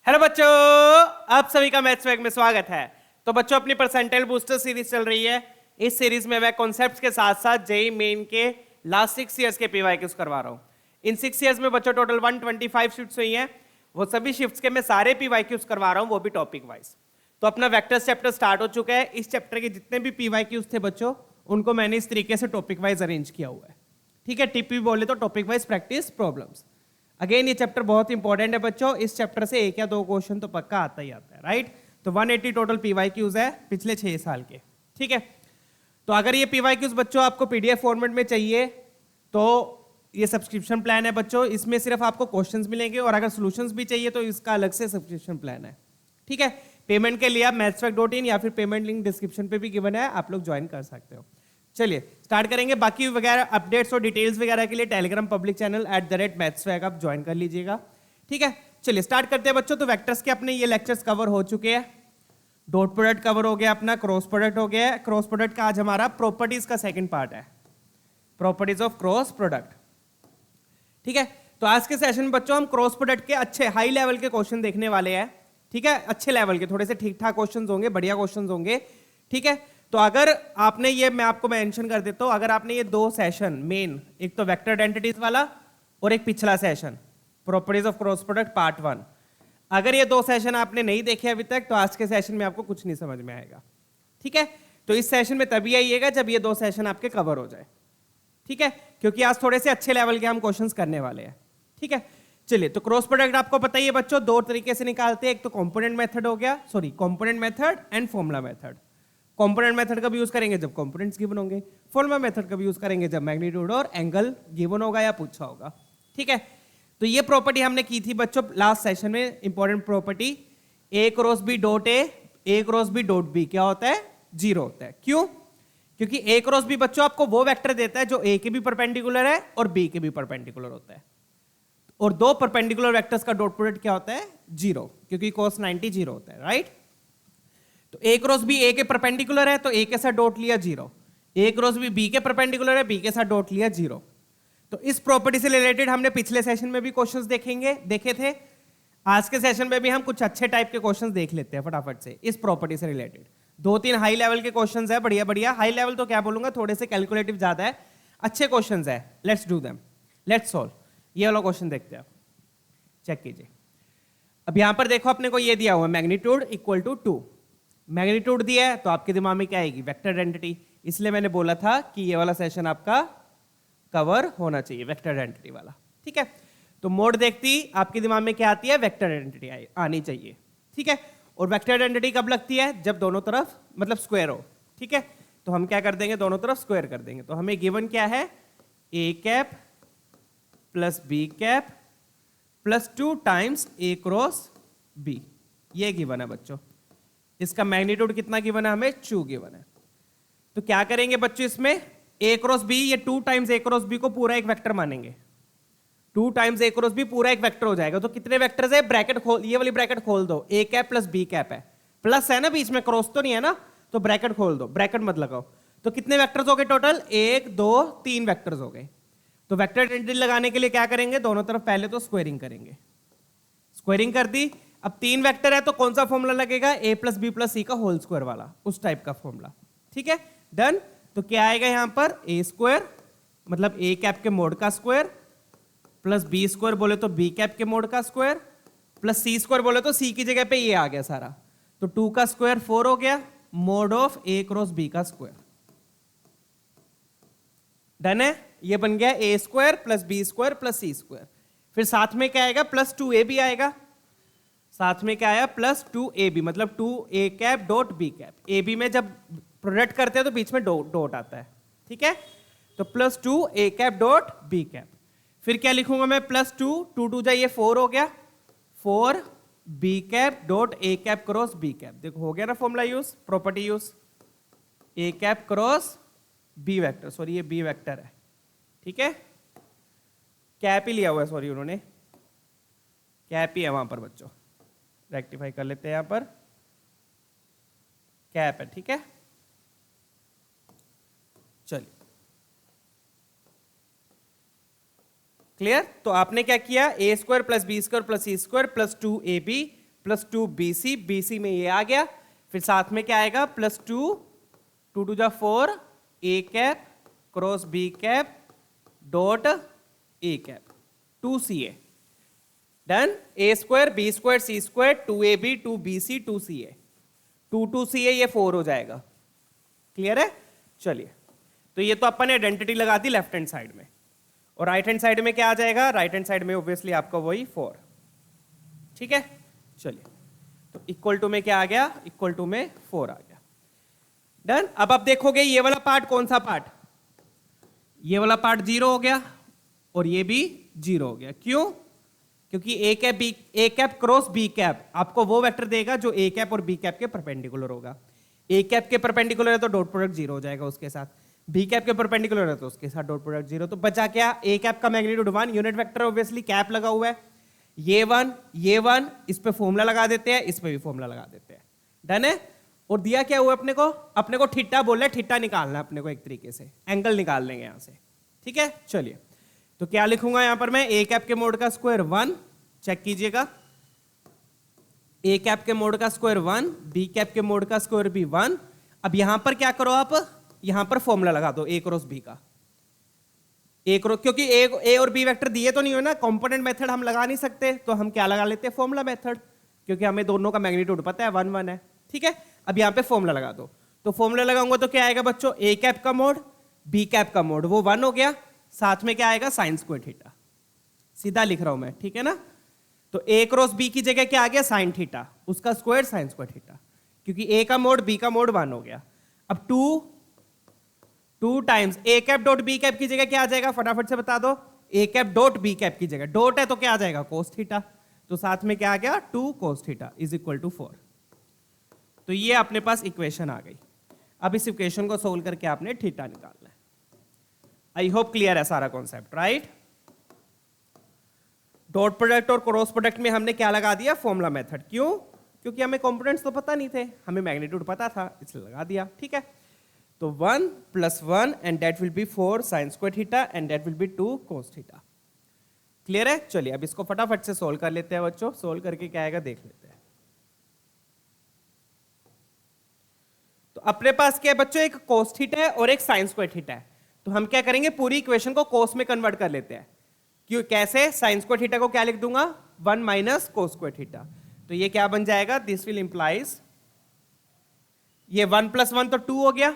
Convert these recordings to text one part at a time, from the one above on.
Hello बच्चों, आप सभी का मैथ्स वैक में स्वागत है। तो बच्चों, अपनी परसेंटाइल बूस्टर सीरीज चल रही है। इस सीरीज में मैं कॉन्सेप्ट्स के साथ साथ जेई मेन के लास्ट 6 इयर्स के पीवाईक्यूज करवा रहा हूँ। इन 6 इयर्स में बच्चों टोटल 125 शिफ्ट्स हुई हैं। वो सभी शिफ्ट्स के मैं सारे पीवाईक्यूज करवा रहा हूँ, वो भी टॉपिक वाइज। तो अपना वेक्टर्स चैप्टर स्टार्ट हो चुका है। इस चैप्टर के जितने भी पीवाईक्यूज थे बच्चों, उनको मैंने इस तरीके से टॉपिक वाइज अरेंज किया हुआ है। ठीक है, टीपी बोले तो topic wise practice problems. Again ये चैप्टर बहुत इंपॉर्टेंट है बच्चों। इस चैप्टर से 1 या 2 क्वेश्चन तो पक्का आता ही आता है, राइट। तो 180 टोटल पीवाईक्यूज है पिछले 6 साल के। ठीक है, तो अगर ये पीवाईक्यूज बच्चों आपको पीडीएफ फॉर्मेट में चाहिए तो ये सब्सक्रिप्शन प्लान है बच्चों। इसमें सिर्फ आपको क्वेश्चंस मिलेंगे और अगर सॉल्यूशंस भी चाहिए तो इसका अलग से सब्सक्रिप्शन प्लान है। ठीक है, पेमेंट के लिए आप mathswack.in या फिर पेमेंट लिंक डिस्क्रिप्शन पे भी गिवन है, आप लोग ज्वाइन कर सकते हो। चलिए स्टार्ट करेंगे। बाकी वगैरह अपडेट्स और डिटेल्स वगैरह के लिए टेलीग्राम पब्लिक चैनल @mathswag आप ज्वाइन कर लीजिएगा। ठीक है, चलिए स्टार्ट करते हैं बच्चों। तो वेक्टर्स के अपने ये लेक्चर्स कवर हो चुके हैं। डॉट प्रोडक्ट कवर हो गया, अपना क्रॉस प्रोडक्ट हो गया। क्रॉस प्रोडक्ट का आज हमारा प्रॉपर्टीज का सेकंड पार्ट है, प्रॉपर्टीज ऑफ क्रॉस प्रोडक्ट। ठीक है, तो आज के सेशन में बच्चों हम क्रॉस प्रोडक्ट के अच्छे हाई लेवल के क्वेश्चन देखने वाले हैं। ठीक है, अच्छे लेवल के, थोड़े से ठीक ठाक क्वेश्चंस होंगे, बढ़िया क्वेश्चंस होंगे। ठीक है, तो अगर आपने ये, मैं आपको मेंशन कर देता हूं, अगर आपने ये 2 सेशन मेन, एक तो वेक्टर आइडेंटिटीज वाला और एक पिछला session properties of cross product part 1, अगर ये 2 सेशन आपने नहीं देखे अभी तक तो आज के सेशन में आपको कुछ नहीं समझ में आएगा। ठीक है, तो इस सेशन में तभी आइएगा जब ये 2 सेशन आपके कवर हो जाए। ठीक है, क्योंकि आज थोड़े से अच्छे लेवल के हम क्वेश्चंस करने वाले हैं। ठीक है, चलिए तो क्रॉस प्रोडक्ट आपको पता ही है बच्चों, 2 तरीके से निकालते हैं। एक तो कंपोनेंट मेथड हो गया, sorry component method and formula method. Component method कब यूज करेंगे जब कंपोनेंट्स गिवन होंगे, फॉर्मूला मेथड कब यूज करेंगे जब मैग्नीट्यूड और एंगल गिवन होगा या पूछा होगा। ठीक है, तो ये प्रॉपर्टी हमने की थी बच्चों लास्ट सेशन में। Important property, A cross B dot A cross B dot B क्या होता है, 0 होता है। क्यों? क्योंकि ए क्रॉस बी बच्चों आपको वो वेक्टर देता है जो ए के भी परपेंडिकुलर है और बी के भी परपेंडिकुलर होता है। और 2 परपेंडिकुलर वेक्टर्स का डॉट प्रोडक्ट क्या होता है, 0, क्योंकि cos 90 0 होता है, राइट। तो ए क्रॉस बी ए के परपेंडिकुलर है तो ए के साथ डॉट लिया 0, ए क्रॉस बी के परपेंडिकुलर है, बी के साथ डॉट लिया 0। तो इस प्रॉपर्टी से रिलेटेड हमने पिछले सेशन में भी क्वेश्चंस देखे थे। आज के सेशन में भी हम कुछ अच्छे टाइप के क्वेश्चंस देख लेते हैं फटाफट से इस प्रॉपर्टी से रिलेटेड। 2-3 हाई लेवल के क्वेश्चंस है, बढ़िया बढ़िया। हाई लेवल तो क्या बोलूंगा, थोड़े से कैलकुलेटिव ज्यादा है, अच्छे क्वेश्चंस है। Let's do them, let's solve. ये वाला क्वेश्चन देखते हैं, चेक कीजिए। अब यहां पर देखो अपने को ये दिया हुआ है मैग्नीट्यूड इक्वल टू 2। मैग्नीट्यूड दिया है तो आपके दिमाग में क्या आएगी, वेक्टर आइडेंटिटी। इसलिए मैंने बोला था कि ये वाला सेशन आपका कवर होना चाहिए, वेक्टर आइडेंटिटी वाला। ठीक है, तो मोड देखती आपके दिमाग में क्या आती है, वेक्टर आइडेंटिटी आनी चाहिए। ठीक है, और वेक्टर आइडेंटिटी कब लगती है, जब दोनों तरफ मतलब स्क्वायर हो। ठीक है, तो हम क्या कर देंगे, दोनों तरफ स्क्वायर कर देंगे। तो हमें गिवन क्या है, A cap plus B cap plus 2 times A cross B, ये गिवन है बच्चों। इसका मैग्नीट्यूड कितना गिवन है, हमें 2 गिवन है। तो क्या करेंगे बच्चों, इसमें ए क्रॉस बी, ये 2 टाइम्स ए क्रॉस बी को पूरा एक वेक्टर मानेंगे। 2 टाइम्स ए क्रॉस बी पूरा एक वेक्टर हो जाएगा। तो कितने वेक्टर्स है, ब्रैकेट खोल, ये वाली ब्रैकेट खोल दो, ए कैप प्लस बी कैप है, प्लस है ना बीच में, क्रॉस तो नहीं है ना, तो ब्रैकेट खोल दो, ब्रैकेट मत लगाओ। तो कितने वेक्टर्स हो गए टोटल, 1 2 3 वेक्टर्स हो गए। तो वेक्टर आइडेंटिटी लगाने के लिए क्या करेंगे, दोनों तरफ पहले तो स्क्वायरिंग करेंगे। स्क्वायरिंग कर दी। अब 3 वेक्टर है तो कौन सा फॉर्मूला लगेगा, ए प्लस बी प्लस सी का होल स्क्वायर वाला, उस टाइप का फॉर्मूला। ठीक है, डन। तो क्या आएगा यहां पर, ए स्क्वायर मतलब ए कैप के मोड का स्क्वायर प्लस बी स्क्वायर बोले तो बी कैप के मोड का स्क्वायर प्लस सी स्क्वायर बोले तो सी की जगह पे ये आ गया सारा। तो 2 का स्क्वायर 4 हो गया, mod of A cross B का स्क्वायर। डन है, ये बन गया A square plus B square plus C square. फिर साथ में क्या आएगा, प्लस 2 भी आएगा। साथ में क्या आया, प्लस 2ab मतलब 2a cap dot B cap. A B में जब प्रोडक्ट करते हैं तो बीच में डॉट आता है। ठीक है, तो plus 2a cap dot B cap. फिर क्या लिखूंगा मैं, प्लस 2 2 जाइए 4 हो गया, 4 बी कैप डॉट ए कैप क्रॉस बी कैप। देखो हो गया ना formula use, property use, A cap cross B vector, sorry ये बी वेक्टर है। ठीक है, कैप ही लिया हुआ है, सॉरी उन्होंने कैप ही है वहां पर बच्चों, रेक्टिफाई कर लेते हैं, यहां पर कैप है। ठीक है, चलिए क्लियर। तो आपने क्या किया, A square plus B square plus C square plus 2ab plus 2 BC, BC में ये आ गया, फिर साथ में क्या आएगा +2, 2 टू जा 4, A cap cross B cap dot A cap 2CA done. A square B square C square 2AB 2BC 2CA 2CA ये 4 हो जाएगा। क्लियर है? चलिए, तो ये तो अपन ने आइडेंटिटी लगा दी लेफ्ट हैंड साइड में, और राइट हैंड साइड में क्या आ जाएगा? राइट हैंड साइड में ऑब्वियसली आपका वही 4। ठीक है, चलिए, तो इक्वल टू में क्या आ गया? इक्वल टू में 4 आ गया। डन। अब आप देखोगे ये वाला पार्ट कौन सा पार्ट? ये वाला पार्ट 0 हो गया और ये भी 0 हो गया। क्यों? क्योंकि ए कैप क्रॉस बी कैप आपको वो वेक्टर देगा जो ए कैप और बी कैप के परपेंडिकुलर होगा। ए कैप के परपेंडिकुलर है तो डॉट प्रोडक्ट 0 हो जाएगा उसके साथ, बी कैप के परपेंडिकुलर है तो उसके साथ डॉट प्रोडक्ट 0। तो बचा क्या? ए कैप का magnitude 1, unit vector obviously cap लगा हुआ है, ये 1, इस पे फॉर्मूला लगा देते हैं, इस पे भी फॉर्मूला लगा देते हैं। डन है? और दिया क्या हुआ अपने को? अपने को थीटा बोल रहा है, थीटा निकालना है अपने को, एक तरीके से एंगल निकाल लेंगे यहां से। ठीक है, चलिए, तो क्या लिखूंगा यहां पर मैं? ए कैप के मोड का स्क्वायर 1, चेक कीजिएगा, ए कैप के मोड का स्क्वायर 1, बी कैप के मोड का स्क्वायर भी 1। अब यहां पर क्या करो आप? यहां पर फॉर्मूला लगा दो ए क्रॉस बी का, ए क्रॉस, क्योंकि ए और बी वेक्टर दिए तो नहीं हो ना, कंपोनेंट मेथड हम लगा नहीं सकते, तो हम क्या लगा लेते हैं? फॉर्मूला मेथड, क्योंकि हमें दोनों का मैग्नीट्यूड पता है 1 1 है। ठीक है, अब यहां पे फॉर्मूला लगा दो, तो फॉर्मूला लगाऊंगा तो क्या आएगा बच्चों? ए कैप का मोड बी कैप का मोड वो 1 हो गया, साथ में क्या आएगा? Sine square theta. सीधा लिख रहा हूं मैं, ठीक है ना? तो ए क्रॉस बी की जगह क्या आ गया? साइन थीटा, उसका स्क्वायर साइन स्क्वायर थीटा, क्योंकि ए का मोड बी का मोड 1 हो गया। अब 2 times a cap dot B cap की जगह क्या आ जाएगा? फटाफट से बता दो। ए कैप डॉट बी कैप की जगह डॉट है तो क्या आ जाएगा? कोस थीटा, तो साथ में क्या आ गया? 2 cos theta is equal to 4। तो ये अपने पास इक्वेशन आ गई। अब इस इक्वेशन को सोल्व करके आपने थीटा निकालना है। आई होप क्लियर है सारा कॉन्सेप्ट, राइट? डॉट प्रोडक्ट और क्रॉस प्रोडक्ट में हमने क्या लगा दिया? Formula method. क्यों? क्योंकि हमें कंपोनेंट्स तो पता नहीं थे, हमें मैग्नीट्यूड पता था, इसलिए लगा दिया। ठीक है, तो 1 + 1 and that will be 4 sine square theta and that will be 2 cos theta. Clear है? चलिए, अब इसको फटाफट से सोल्व कर लेते हैं बच्चों। सोल्व करके क्या आएगा देख लेते हैं। तो अपने पास क्या है बच्चों? एक कोस थीटा है और एक साइन स्क्वायर थीटा है। तो हम क्या करेंगे? पूरी इक्वेशन को कोस में कन्वर्ट कर लेते हैं। क्यों? कैसे? साइन स्क्वायर थीटा को क्या लिख दूंगा? 1 माइनस कोस स्क्वायर थीटा। तो ये क्या बन जाएगा? दिस विल इंप्लाइज, ये 1 + 1 तो 2 हो गया,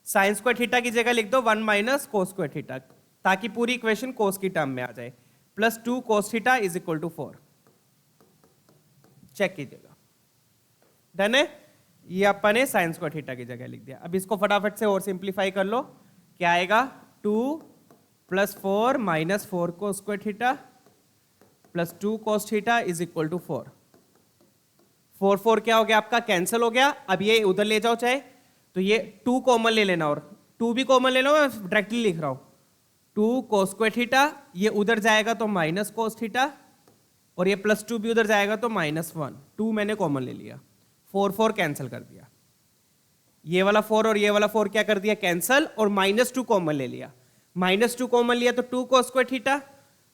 साइन स्क्वायर थीटा की जगह लिख दो 1 माइनस कोस स्क्वायर थीटा, ताकि पूरी इक्वेशन कोस की टर्म में आ जाए, +2 cos theta is equal to 4। Check कीजिएगा, डन है? ये अपन ने साइन स्क्वायर थीटा की जगह लिख दिया। अब इसको फटाफट से और सिंप्लीफाई कर लो। क्या आएगा? 2 + 4 - 4 cos square theta +2 cos theta is equal to 4। 4 4 क्या हो गया आपका? कैंसिल हो गया। अब ये उधर ले जाओ चाहे, तो ये 2 कॉमन ले लेना, और 2 भी कॉमन ले लो, मैं डायरेक्टली लिख रहा हूं 2 कोस स्क्वायर थीटा, ये उधर जाएगा तो माइनस कोस थीटा, और ये +2 भी उधर जाएगा तो -1। 2 मैंने कॉमन ले लिया, 4 4 कैंसिल कर दिया, ये वाला 4 और ये वाला 4 क्या कर दिया? कैंसिल, और -2 कॉमन ले लिया। -2 कॉमन लिया तो 2 कोस square theta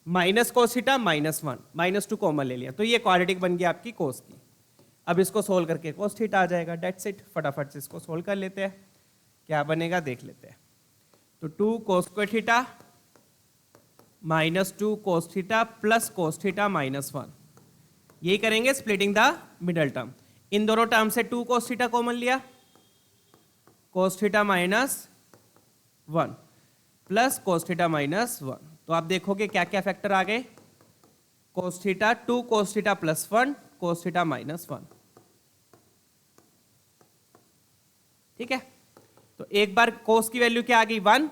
minus cos theta -1, -2 common ले लिया, तो ये क्वाड्रेटिक बन गया आपकी कोस की। अब इसको सोल्व करके कोस थीटा आ जाएगा, डेट्स इट। फटाफट से इसको सोल्व कर लेते हैं, क्या बनेगा देख लेते हैं। तो 2 कोस square theta -2 cos theta plus cos theta -1, यही करेंगे स्प्लिटिंग द मिडल टर्म। इन दोनों टर्म से 2 कोस थीटा कॉमन लिया, cos theta -1 plus cos theta -1, तो आप देखोगे क्या क्या फैक्टर आ गए? Cos theta 2 cos theta +1 cos theta -1। ठीक है, तो एक बार कोस की वैल्यू क्या आ गई? 1।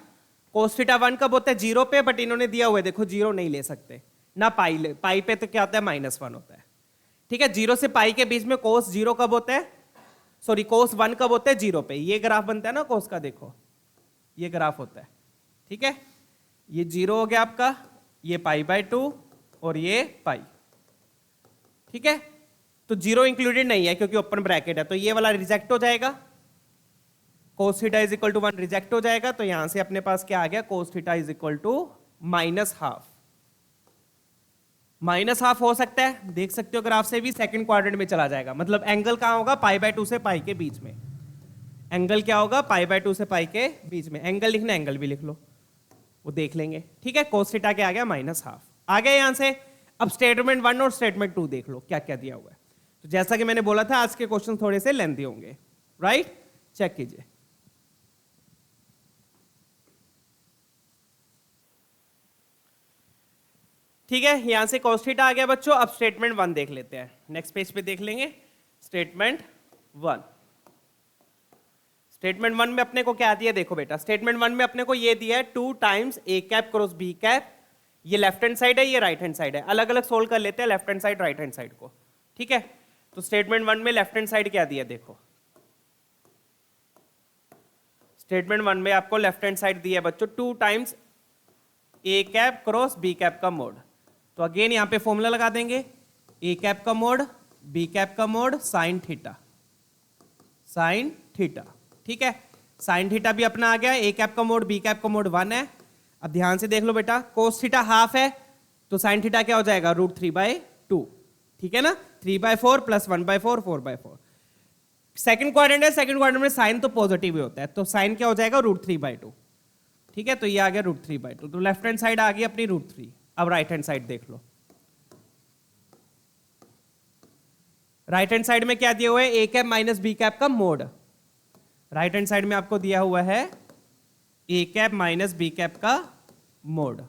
कोस थीटा 1 कब होता है? 0 पे, बट इन्होंने दिया हुआ है देखो 0 नहीं ले सकते ना, पाई पे तो क्या होता है? -1 होता है। ठीक है, 0 से पाई के बीच में कोस 0 कब होता है? सॉरी, कोस 1 कब होता है? 0 पे। ये ग्राफ बनता है ना कोस का, देखो ये ग्राफ होता है। ठीक है, ये 0 हो गया आपका, ये π/2 और ये पाई। ठीक है, तो 0 इंक्लूडेड नहीं है क्योंकि ओपन ब्रैकेट है, तो ये वाला रिजेक्ट हो जाएगा, cos theta is equal to 1 reject हो जाएगा। तो यहां से अपने पास क्या आ गया? Cos theta is equal to -12। Minus half हो सकता है, देख सकते हो ग्राफ से भी, सेकंड क्वाड्रेंट में चला जाएगा, मतलब एंगल कहाँ होगा, π/2 से पाई के बीच में। एंगल क्या होगा, π/2 से पाई के बीच में। एंगल लिखना, एंगल भी लिख लो, वो देख लेंगे। ठीक है, कोस थीटा क्या आ गया, माइनस हाफ आ गया यहां से। अब स्टेटमेंट 1 और स्टेटमेंट 2 देख लो क्या क्या दिया हुआ है। तो जैसा कि मैंने बोला था, आज के क्वेश्चन थोड़े से लेंथी होंगे, राइट, चेक कीजिए। ठीक है, यहां से cos थीटा आ गया बच्चों। अब स्टेटमेंट 1 देख लेते हैं, नेक्स्ट पेज पे देख लेंगे स्टेटमेंट 1। स्टेटमेंट 1 में अपने को क्या दिया, देखो बेटा, स्टेटमेंट 1 में अपने को ये दिया है 2 times a cap cross b cap. ये लेफ्ट हैंड साइड है, ये राइट हैंड साइड है, अलग अलग सोल्व कर लेते हैं left hand side right hand side को। ठीक है, तो स्टेटमेंट 1 में लेफ्ट हैंड साइड क्या दिया, देखो स्टेटमेंट 1 में आपको लेफ्ट हैंड साइड दिया है बच्चों 2 times a cap cross b cap का मोड। तो अगेन यहां पे फॉर्मूला लगा देंगे, a कैप का मोड b कैप का mod sine theta, sine theta. ठीक है, साइन थीटा भी अपना आ गया, a कैप का मोड b कैप का मोड 1 है। अब ध्यान से देख लो बेटा, कोस थीटा हाफ है तो साइन थीटा क्या हो जाएगा, √3/2। ठीक है ना, 3/4 प्लस 1/4 4/4। सेकंड क्वाड्रेंट है, सेकंड क्वाड्रेंट में साइन तो पॉजिटिव ही होता है, तो साइन क्या हो जाएगा, √3/2। ठीक है, तो ये आ गया √3/2, तो लेफ्ट हैंड साइड आ गई अपनी √3। अब राइट हैंड साइड देख लो, राइट हैंड साइड में क्या दिया हुआ है, a cap minus b cap का मोड। राइट हैंड साइड में आपको दिया हुआ है a cap minus b cap का मोड।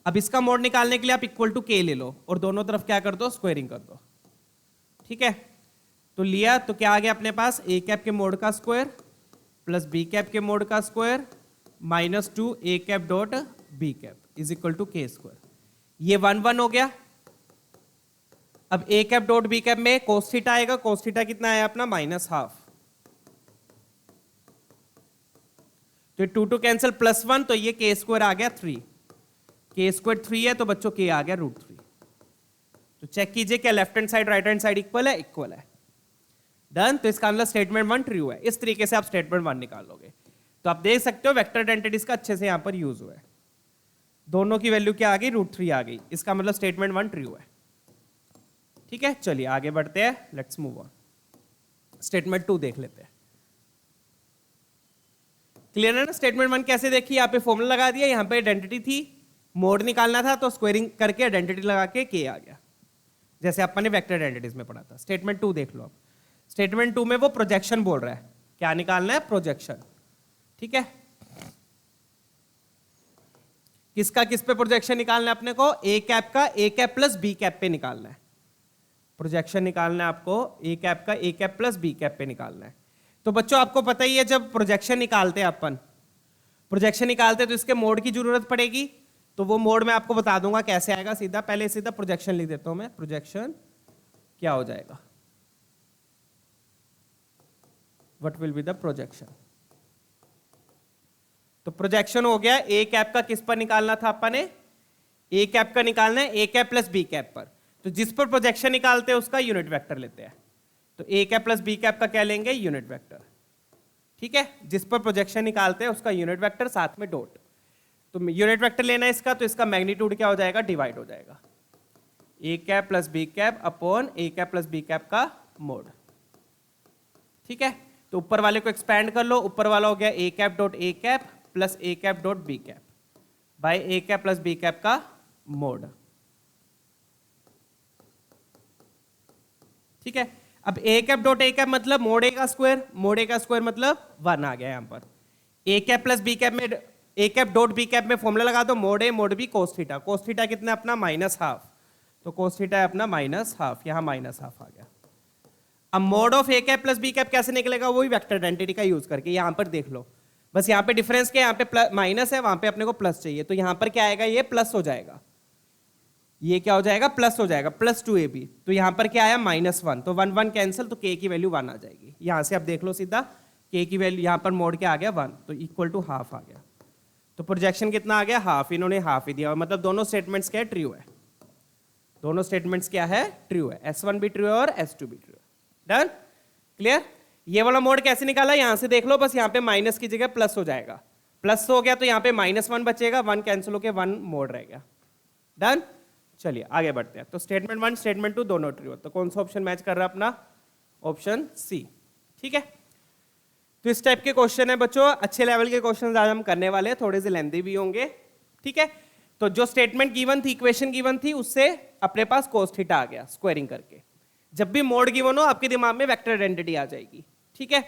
अब इसका मोड निकालने के लिए आप इक्वल टू k ले लो और दोनों तरफ क्या कर दो, स्क्वायरिंग कर दो। ठीक है, तो लिया तो क्या आ गया अपने पास, a कैप के मोड का स्क्वायर प्लस b कैप के मोड का square minus 2 a cap dot b cap is equal to k square. ये 1 हो गया। अब a cap dot b cap में कोस थीटा आएगा, कोस थीटा कितना है अपना, माइनस हाफ। तो 2 कैंसिल +1, तो ये k स्क्वायर आ गया 3। k स्क्वायर 3 है तो बच्चों k आ गया √3। तो चेक कीजिए क्या left hand side right hand side equal है, इक्वल है। डन, तो इसका मतलब स्टेटमेंट 1 ट्रू है। इस तरीके से आप स्टेटमेंट 1 निकाल लोगे। तो आप देख सकते हो वेक्टर आइडेंटिटीज का अच्छे से यहां पर यूज हुआ है। दोनों की वैल्यू क्या आ गई, √3 आ गई। इसका मतलब स्टेटमेंट 1 ट्रू है। ठीक है, चलिए आगे बढ़ते हैं, लेट्स मूव ऑन। स्टेटमेंट 2 देख लेते हैं। क्लियर है ना, स्टेटमेंट 1 कैसे देखी, यहाँ पे फॉर्मूला लगा दिया, यहाँ पे आइडेंटिटी थी, मोड निकालना था तो स्क्वायरिंग करके आइडेंटिटी लगा के k आ गया, जैसे अपन ने वेक्टर आइडेंटिटीज में पढ़ा था। स्टेटमेंट 2 देख लो। अब स्टेटमेंट 2 में वो प्रोजेक्शन बोल रहा है, क्या निकालना है, प्रोजेक्शन। ठीक है, किसका किस पे प्रोजेक्शन निकालना है अपने को, a कैप का a cap plus b cap पे निकालना है। प्रोजेक्शन निकालना है आपको a कैप का a cap plus b cap पे निकालना है। तो बच्चों आपको पता ही है, जब प्रोजेक्शन निकालते हैं अपन, प्रोजेक्शन निकालते हैं तो इसके मोड की जरूरत पड़ेगी। तो वो मोड मैं आपको बता दूंगा कैसे आएगा, सीधा पहले सीधा प्रोजेक्शन लिख देता हूं मैं। प्रोजेक्शन क्या हो जाएगा, what will be the projection. तो प्रोजेक्शन हो गया a कैप का किस पर निकालना था अपन ने, a कैप का निकालना है a cap plus b cap पर। तो जिस पर प्रोजेक्शन निकालते हैं उसका यूनिट वेक्टर लेते हैं। तो a cap plus b cap का क्या लेंगे, यूनिट वेक्टर। ठीक है, जिस पर प्रोजेक्शन निकालते हैं उसका यूनिट वेक्टर साथ में डॉट। तो यूनिट वेक्टर लेना है इसका, तो इसका मैग्नीट्यूड क्या हो जाएगा, डिवाइड हो जाएगा a cap plus b cap upon a cap plus b cap का मोड। ठीक है, तो ऊपर वाले को एक्सपैंड कर लो, ऊपर वाला हो गया a cap dot a cap plus a cap dot b cap by a cap plus b cap का मोड। ठीक है, अब a cap dot a cap मतलब मोड a का स्क्वायर, मोड a का स्क्वायर मतलब 1 आ गया यहां पर। a cap plus b cap में a cap dot b cap में फॉर्मूला लगा दो, mode a mode b cos theta. Cos theta कितना अपना, माइनस हाफ। तो कोस थीटा है अपना माइनस हाफ, यहां माइनस हाफ आ गया। अब mode of a cap plus b cap कैसे निकलेगा, वही वेक्टर आइडेंटिटी का यूज करके। यहां पर देख लो, बस यहाँ पे डिफरेंस क्या है, यहाँ पे माइनस है, वहां पे अपने को प्लस चाहिए। तो यहाँ पर क्या आएगा, ये प्लस हो जाएगा, ये क्या हो जाएगा, प्लस हो जाएगा, प्लस 2ab। तो यहाँ पर क्या आया, -1। तो 1 1 कैंसिल, तो k की वैल्यू 1 आ जाएगी। यहाँ से आप देख लो सीधा, k की वैल्यू यहाँ पर मोड क्या आ गया, 1, तो इक्वल टू हाफ आ गया। तो प्रोजेक्शन कितना आ गया, हाफ। इन्होंने हाफ ही दिया, मतलब दोनों स्टेटमेंट्स क्या है, ट्रू है। दोनों स्टेटमेंट्स क्या है, ट्रू है। S1 भी ट्रू है और S2 भी ट्रू है। Done, clear. ये वाला मोड कैसे निकाला, यहां से देख लो, बस यहाँ पे माइनस की जगह प्लस हो जाएगा। प्लस हो गया तो यहाँ पे -1 बचेगा, 1 कैंसिल होकर 1 मोड रह गया। डन। चलिए आगे बढ़ते हैं। तो स्टेटमेंट 1 स्टेटमेंट 2 दोनों ट्रू, तो कौन सा ऑप्शन मैच कर रहा है अपना? Option C. ठीक है, तो इस टाइप के क्वेश्चन है बच्चों, अच्छे लेवल के क्वेश्चन आज हम करने वाले हैं, थोड़े से लेंथी भी होंगे। ठीक है, तो जो स्टेटमेंट गिवन थी, इक्वेशन गिवन थी, उससे अपने पास cos थीटा आ गया स्क्वायरिंग करके। जब भी मोड गिवन हो आपके दिमाग में वेक्टर आइडेंटिटी आ जाएगी। ठीक है,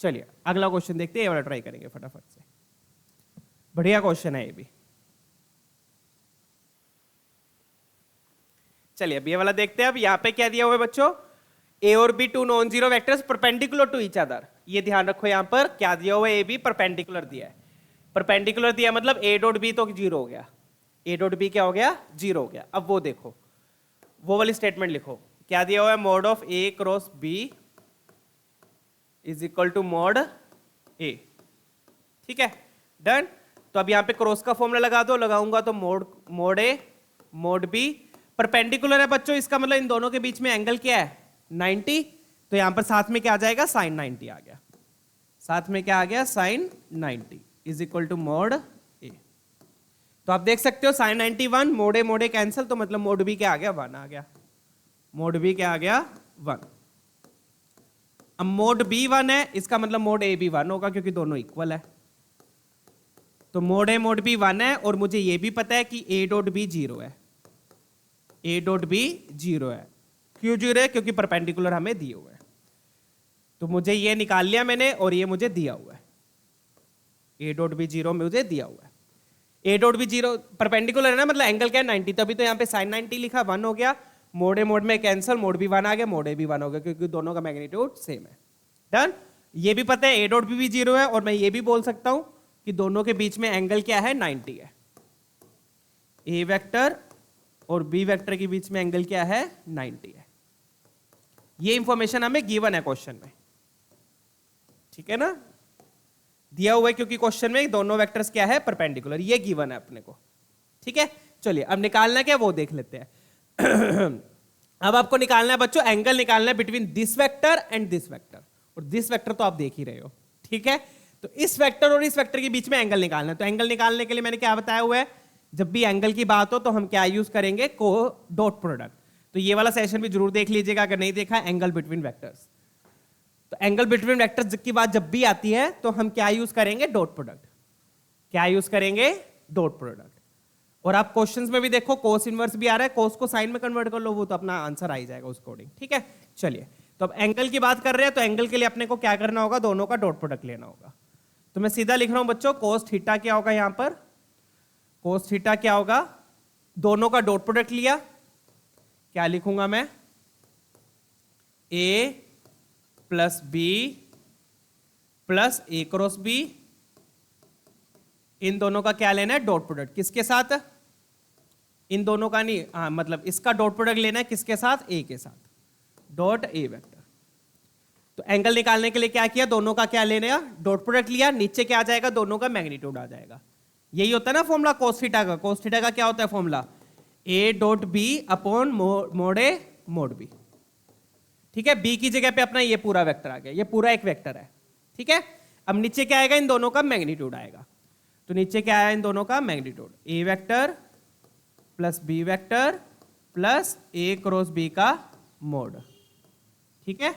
चलिए अगला क्वेश्चन देखते हैं, ये वाला ट्राई करेंगे फटाफट से, बढ़िया क्वेश्चन है ये भी। चलिए अब ये वाला देखते हैं। अब यहाँ पे क्या दिया हुआ है बच्चों? ए और B two non zero vectors perpendicular to each other. ये ध्यान रखो, यहाँ पर क्या दिया हुआ है? ए बी परपेंडिकुलर दिया है। परपेंडिकुलर दिया मतलब ए डॉट बी तो जीरो हो गया, ए डॉट बी क्या हो गया? जीरो हो गया। अब वो देखो, वो वाली स्टेटमेंट लिखो, क्या दिया हुआ है? Mod of A cross B is equal to mod A. ठीक है, डन। तो अब यहाँ पे क्रॉस का फॉर्मूला लगा दो, लगाऊंगा तो मोड ए मोड बी। परपेंडिकुलर है बच्चों, इसका मतलब इन दोनों के बीच में एंगल क्या है? 90। तो यहां पर साथ में क्या आ जाएगा? साइन 90 आ गया। साथ में क्या आ गया? Sine 90 is equal to mod A. तो आप देख सकते हो साइन 91, मोड ए कैंसिल, तो मतलब मोड बी क्या आ गया? 1 आ गया। मोड बी क्या आ गया? 1। अब मोड बी 1 है, इसका मतलब मोड ए भी 1 होगा क्योंकि दोनों इक्वल है। तो मोड ए मोड बी 1 है, और मुझे ये भी पता है कि ए डॉट बी 0 है। ए डॉट बी 0 है। क्यों 0 है? क्योंकि परपेंडिकुलर हमें दिए हुए हैं। तो मुझे ये निकाल लिया मैंने, और ये मुझे दिया हुआ है। ए डॉट बी 0 मुझे दिया हुआ है। ए डॉट बी 0 परपेंडिकुलर है ना, मतलब एंगल क्या है? 90। तभी तो यहाँ पे साइन 90 लिखा, 1 हो गया। मोड ए मोड में कैंसल, मोड बी 1 आ गया, मोड ए भी 1 हो गया क्योंकि दोनों का मैग्नीट्यूड सेम है। डन। ये भी पता है ए डॉट बी 0 है, और मैं ये भी बोल सकता हूं कि दोनों के बीच में एंगल क्या है? 90 है। ए वेक्टर और बी वेक्टर के बीच में एंगल क्या है? 90 है। ये इंफॉर्मेशन हमें गिवन है क्वेश्चन में। ठीक है ना, दिया हुआ है क्योंकि क्वेश्चन में दोनों वेक्टर्स क्या है? परपेंडिकुलर, ये गिवन है अपने को। ठीक है, चलिए अब निकालना क्या वो देख लेते हैं। अब आपको निकालना है बच्चों, एंगल निकालना है between this vector and this vector, और दिस वेक्टर तो आप देख ही रहे हो। ठीक है, तो इस वेक्टर और इस वेक्टर के बीच में एंगल निकालना है। तो एंगल निकालने के लिए मैंने क्या बताया हुआ है? जब भी एंगल की बात हो तो हम क्या यूज करेंगे? Co dot product. तो ये वाला सेशन भी जरूर देख लीजिएगा अगर नहीं देखा, एंगल बिटवीन वेक्टर्स। तो एंगल बिटवीन वेक्टर्स की बात जब भी आती है तो हम क्या यूज करेंगे? Dot product. क्या यूज करेंगे? Dot product. और आप क्वेश्चंस में भी देखो कोस इनवर्स भी आ रहा है, कोस को साइन में कन्वर्ट कर लो, वो तो अपना आंसर आ ही जाएगा उस अकॉर्डिंग। ठीक है, चलिए तो अब एंगल की बात कर रहे हैं, तो एंगल के लिए अपने को क्या करना होगा? दोनों का डॉट प्रोडक्ट लेना होगा। तो मैं सीधा लिख रहा हूं बच्चों, कोस थीटा क्या होगा? यहां पर कोस थीटा क्या होगा? दोनों का डॉट प्रोडक्ट लिया, क्या लिखूंगा मैं? ए प्लस बी प्लस ए क्रॉस बी। इन दोनों का क्या लेना है? Dot product. किसके साथ? इन दोनों का नहीं, हाँ मतलब इसका डॉट प्रोडक्ट लेना है किसके साथ? ए के साथ, डॉट ए वेक्टर। तो एंगल निकालने के लिए क्या किया? दोनों का क्या लेना? डॉट प्रोडक्ट लिया। नीचे क्या आ जाएगा? दोनों का मैग्नीट्यूड आ जाएगा। यही होता है ना फॉर्मूला कोस थीटा का। कोस थीटा का क्या होता है formula? A dot B upon mod A mod B. ठीक है, बी की जगह पे अपना ये पूरा वेक्टर आ गया, ये पूरा एक वेक्टर है। ठीक है, अब नीचे क्या आएगा? इन दोनों का मैग्नीट्यूड आएगा। तो नीचे क्या आया? इन दोनों का magnitude, A vector plus B vector plus A cross B का मोड। ठीक है,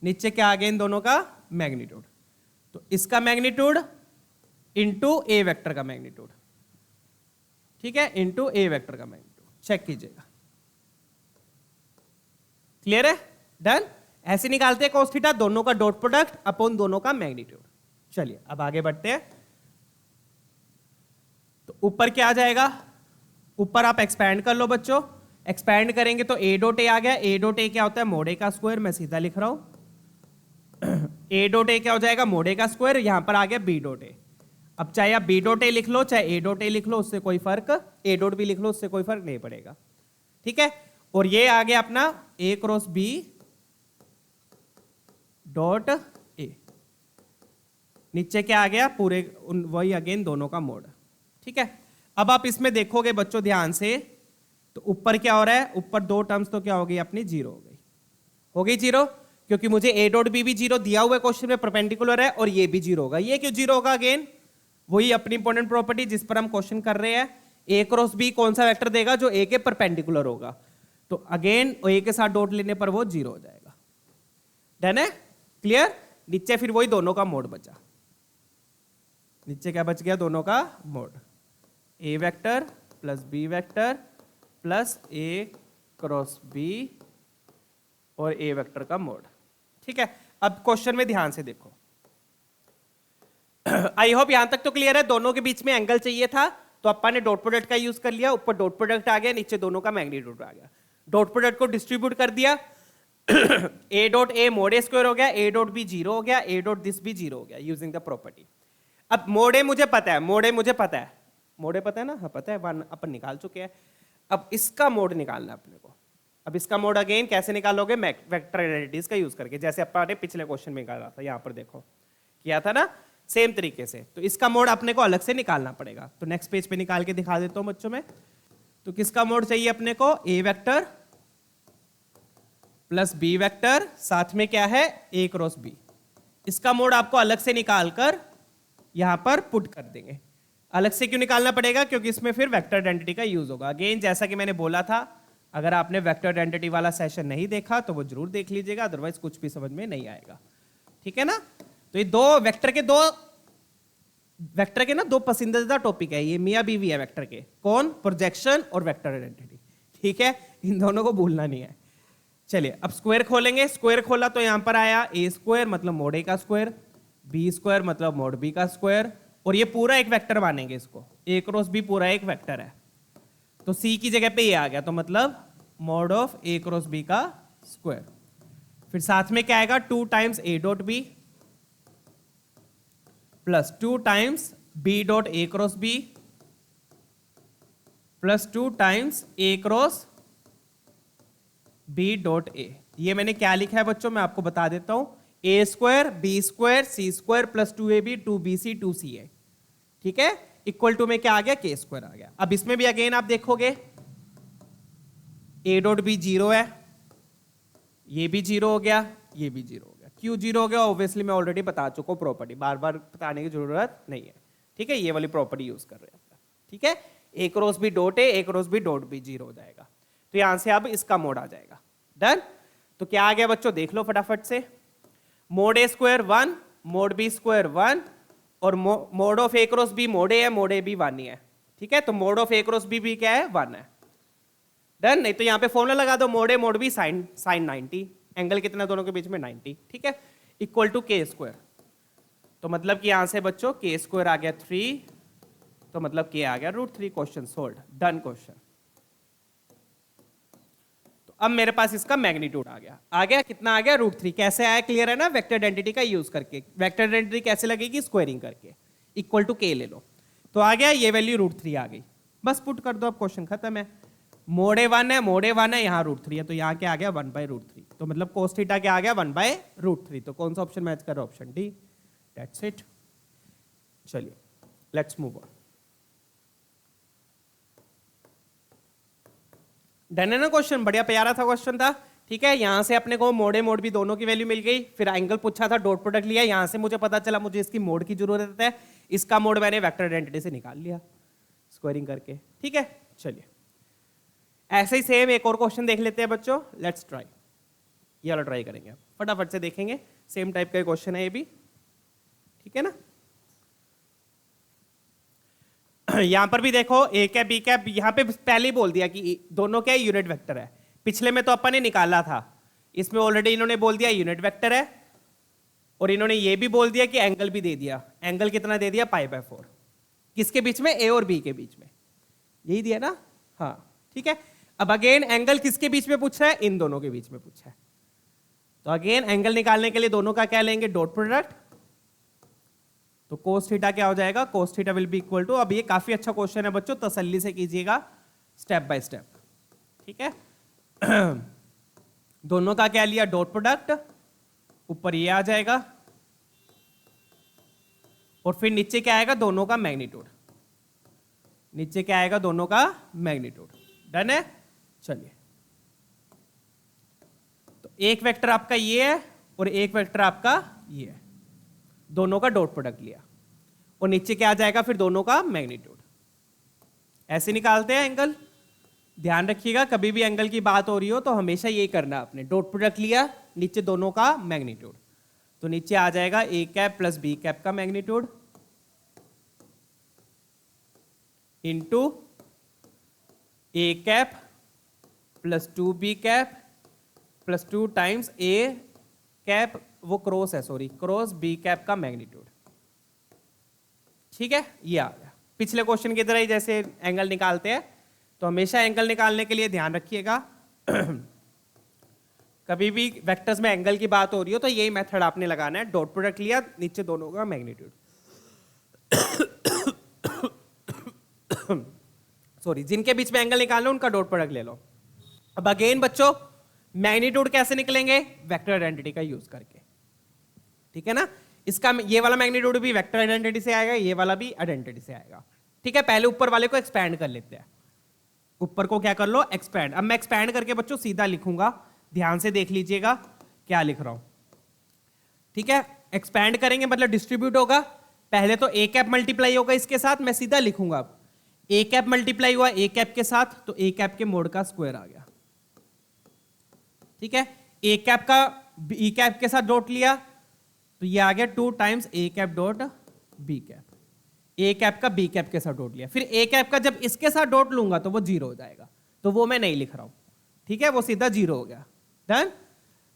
नीचे क्या आ गया? इन दोनों का मैग्नीट्यूड। तो इसका मैग्नीट्यूड इंटू ए वेक्टर का मैग्नीट्यूड। ठीक है, इंटू ए वेक्टर का मैग्नीट्यूड। चेक कीजिएगा, क्लियर है? डन। ऐसे निकालते हैं cos थीटा, दोनों का डॉट प्रोडक्ट अपॉन दोनों का मैग्नीट्यूड। चलिए अब आगे बढ़ते हैं। तो ऊपर क्या आ जाएगा? ऊपर आप एक्सपैंड कर लो बच्चों। एक्सपैंड करेंगे तो ए डॉट ए आ गया। ए डॉट ए क्या होता है? मोड ए का स्क्वायर। मैं सीधा लिख रहा हूं, ए डॉट ए क्या हो जाएगा? मोड ए का स्क्वायर। यहां पर आ गया बी डॉट ए। अब चाहे आप बी डॉट ए लिख लो चाहे ए डॉट ए लिख लो, उससे कोई फर्क, ए डॉट बी लिख लो, उससे कोई फर्क नहीं पड़ेगा। ठीक है, और ये आ गया अपना ए क्रॉस बी डॉट ए। नीचे क्या आ गया? पूरे वही अगेन दोनों का मोड। ठीक है, अब आप इसमें देखोगे बच्चों ध्यान से, तो ऊपर क्या हो रहा है? ऊपर दो टर्म्स तो क्या हो गई अपनी? जीरो हो गई जीरो, क्योंकि मुझे ए डॉट बी भी जीरो दिया हुआ है क्वेश्चन में, परपेंडिकुलर है, और ये भी जीरो होगा। ये क्यों जीरो होगा? अगेन वही अपनी इंपॉर्टेंट प्रॉपर्टी जिस पर हम क्वेश्चन कर रहे हैं, ए क्रॉस बी कौन सा वेक्टर देगा? जो ए के परपेंडिकुलर होगा। तो अगेन ए के साथ डॉट लेने पर वो 0 हो जाएगा। डन है? क्लियर? नीचे फिर वही दोनों का मोड बचा। नीचे क्या बच गया? दोनों का mod, a vector plus B vector plus A cross b और ए वेक्टर का मोड। ठीक है, अब क्वेश्चन में ध्यान से देखो। आई होप यहां तक तो क्लियर है। दोनों के बीच में एंगल चाहिए था तो अपन ने डॉट प्रोडक्ट का यूज कर लिया। ऊपर डॉट प्रोडक्ट आ गया, नीचे दोनों का मैग्नीट्यूड आ गया। डॉट प्रोडक्ट को डिस्ट्रीब्यूट कर दिया। ए dot A mode a square हो गया, ए डॉट बी 0 हो गया, ए डॉट दिस भी 0 हो गया यूजिंग द प्रॉपर्टी। अब मोड ए मुझे पता है, मोड ए मुझे पता है, मोड ए पता है ना? हाँ पता है, वन अपन निकाल चुके हैं। अब इसका मोड निकालना अपने को। अब इसका मोड अगेन कैसे निकालोगे? वेक्टर आइडेंटिटीज का यूज करके, जैसे अपन ने पिछले क्वेश्चन में निकाला था। यहां पर देखो किया था ना, सेम तरीके से। तो इसका मोड अपने को अलग से निकालना पड़ेगा। तो नेक्स्ट पेज पे निकाल के दिखा देता हूं बच्चों में। तो किसका मोड चाहिए अपने को? ए वेक्टर प्लस बी वेक्टर, साथ में क्या है? A cross B. इसका मोड आपको अलग से निकालकर यहां पर पुट कर देंगे। अलग से क्यों निकालना पड़ेगा? क्योंकि इसमें फिर वेक्टर आइडेंटिटी का यूज होगा। अगेन जैसा कि मैंने बोला था, अगर आपने वेक्टर आइडेंटिटी वाला सेशन नहीं देखा तो वो जरूर देख लीजिएगा, अदरवाइज कुछ भी समझ में नहीं आएगा। ठीक है ना? तो ये दो वेक्टर के ना दो पसंदीदा टॉपिक है। ये मियां बीवी है वेक्टर के। कौन? प्रोजेक्शन और वेक्टर आइडेंटिटी। ठीक है, इन दोनों को भूलना नहीं है। चलिए अब स्क्वायर खोलेंगे। स्क्वायर खोला तो यहां पर आया ए स्क्वायर मतलब मोड ए का स्क्वायर, बी स्क्वायर मतलब मोड बी का स्क्वायर, और ये पूरा एक वेक्टर मानेंगे इसको। ए क्रॉस बी पूरा एक वेक्टर है। तो सी की जगह पे ये आ गया, तो मतलब mod of A cross B का स्क्वायर। फिर साथ में क्या आएगा? 2 times A dot B plus 2 times B dot A cross B plus 2 times A cross B dot A. ये मैंने क्या लिखा है बच्चों? मैं आपको बता देता हूं। A square b square c square plus 2ab 2bc 2ca। ठीक है, इक्वल टू में क्या आ गया? के स्क्वायर आ गया। अब इसमें भी अगेन आप देखोगे ए डॉट बी 0 है, ये भी 0 हो गया, ये भी 0 हो गया। क्यों 0 हो गया? ऑब्वियसली मैं ऑलरेडी बता चुका हूं प्रॉपर्टी, बार बार बताने की जरूरत नहीं है। ठीक है, ये वाली प्रॉपर्टी यूज कर रहे हैं। ठीक है, a cross B dot A cross B dot b 0 हो जाएगा। तो यहां से अब इसका मोड आ जाएगा। डन? तो क्या आ गया बच्चों? देख लो फटाफट से। Mod a square 1, mod b square 1, और mod of A cross b mod a है, मोड ए भी 1 ही है। ठीक है, तो mod of A cross B भी क्या है? 1 है। डन? नहीं तो यहां पे फॉर्मूला लगा दो, मोड ए मोड बी साइन 90। एंगल कितना दोनों के बीच में? 90। ठीक है, इक्वल टू के स्क्वायर। तो मतलब कि यहां से बच्चों के स्क्वायर आ गया 3, तो मतलब के आ गया √3। Question solved. Done question. तो अब मेरे पास इसका मैग्नीट्यूड आ गया कितना आ गया? √3। कैसे आया? क्लियर है ना? वेक्टर आइडेंटिटी का यूज करके। वेक्टर आइडेंटिटी कैसे लगेगी? स्क्वायरिंग करके। इक्वल टू के ले लो, तो आ गया ये वैल्यू √3 आ गई। बस पुट कर दो, अब क्वेश्चन खत्म है। मोड ए 1 है, मोड ए 1 है, यहाँ √3 है, तो यहाँ क्या आ गया? 1/√3। तो मतलब कोस थीटा क्या आ गया? 1/√3। तो कौन सा ऑप्शन मैच कर रहा है? Option D. That's it. चलिए लेट्स मूव ऑन। डन है ना क्वेश्चन? बढ़िया प्यारा था क्वेश्चन था। ठीक है, यहां से अपने को मोड ए मोड बी दोनों की वैल्यू मिल गई। फिर एंगल पूछा था, डॉट प्रोडक्ट लिया, यहां से मुझे पता चला मुझे इसकी मोड की जरूरत है। इसका मोड मैंने वेक्टर आइडेंटिटी से निकाल लिया स्क्वायरिंग करके। ठीक है, चलिए ऐसे ही सेम एक और क्वेश्चन देख लेते हैं बच्चों। लेट्स ट्राई, ये वाला ट्राई करेंगे, फटाफट से देखेंगे। सेम टाइप का क्वेश्चन है ये भी। ठीक है ना? यहां पर भी देखो ए कैप बी कैप, यहां पे पहले ही बोल दिया कि दोनों क्या यूनिट वेक्टर है। पिछले में तो अपन ने निकाला था, इसमें ऑलरेडी इन्होंने बोल दिया यूनिट वेक्टर है, और इन्होंने ये भी बोल दिया कि एंगल भी दे दिया। एंगल कितना दे दिया? π/4। किसके बीच में? ए और बी के बीच में, यही दिया ना? हाँ ठीक है। अब अगेन एंगल किसके बीच में पूछा है? इन दोनों के बीच में पूछा है। तो अगेन एंगल निकालने के लिए दोनों का क्या लेंगे? Dot product. तो कोस थीटा क्या हो जाएगा? Cos theta will be equal to, अब ये काफी अच्छा क्वेश्चन है बच्चों, तसल्ली से कीजिएगा स्टेप बाय स्टेप। ठीक है, दोनों का क्या लिया? Dot product. ऊपर ये आ जाएगा, और फिर नीचे क्या आएगा? दोनों का मैग्नीट्यूड। नीचे क्या आएगा? दोनों का मैग्नीट्यूड। डन है? चलिए, तो एक वेक्टर आपका ये है और एक वेक्टर आपका ये है, दोनों का डॉट प्रोडक्ट लिया, और नीचे क्या आ जाएगा? फिर दोनों का मैग्नीट्यूड। ऐसे निकालते हैं एंगल। ध्यान रखिएगा कभी भी एंगल की बात हो रही हो तो हमेशा ये करना आपने, डॉट प्रोडक्ट लिया, नीचे दोनों का मैग्नीट्यूड, तो नीचे आ जाएगा a cap plus B cap का magnitude into a cap plus 2b cap plus 2 times a cap, वो क्रॉस है सॉरी, क्रॉस बी कैप का मैग्नीट्यूड। ठीक है, ये आ गया। पिछले क्वेश्चन की तरह ही जैसे एंगल निकालते हैं, तो हमेशा एंगल निकालने के लिए ध्यान रखिएगा कभी भी वेक्टर्स में एंगल की बात हो रही हो तो यही मेथड आपने लगाना है, डॉट प्रोडक्ट लिया, नीचे दोनों का मैग्नीट्यूड सॉरी, जिनके बीच में एंगल निकालना उनका डॉट प्रोडक्ट ले लो। अब अगेन बच्चों मैग्नीट्यूड कैसे निकलेंगे? वेक्टर आइडेंटिटी का यूज करके। ठीक है ना, इसका ये वाला मैग्नीट्यूड भी वेक्टर आइडेंटिटी से आएगा, ये वाला भी आइडेंटिटी से आएगा। ठीक है, पहले ऊपर वाले को एक्सपैंड कर लेते हैं, ऊपर को क्या कर लो एक्सपैंड। अब मैं एक्सपैंड करके बच्चों सीधा लिखूंगा, ध्यान से देख लीजिएगा क्या लिख रहा हूं। ठीक है, एक्सपैंड करेंगे मतलब डिस्ट्रीब्यूट होगा, पहले तो ए कैप मल्टीप्लाई होगा इसके साथ, मैं सीधा लिखूंगा अब ए कैप मल्टीप्लाई हुआ ए कैप के साथ, तो ए कैप के मोड का स्क्वायर आ गया। ठीक है, ए कैप का बी कैप के साथ डॉट लिया तो ये आ गया 2 times a cap dot B cap, A cap का बी कैप के साथ डॉट लिया, फिर ए कैप का जब इसके साथ डॉट लूंगा तो वो 0 हो जाएगा, तो वो मैं नहीं लिख रहा हूं। ठीक है, वो सीधा 0 हो गया। डन,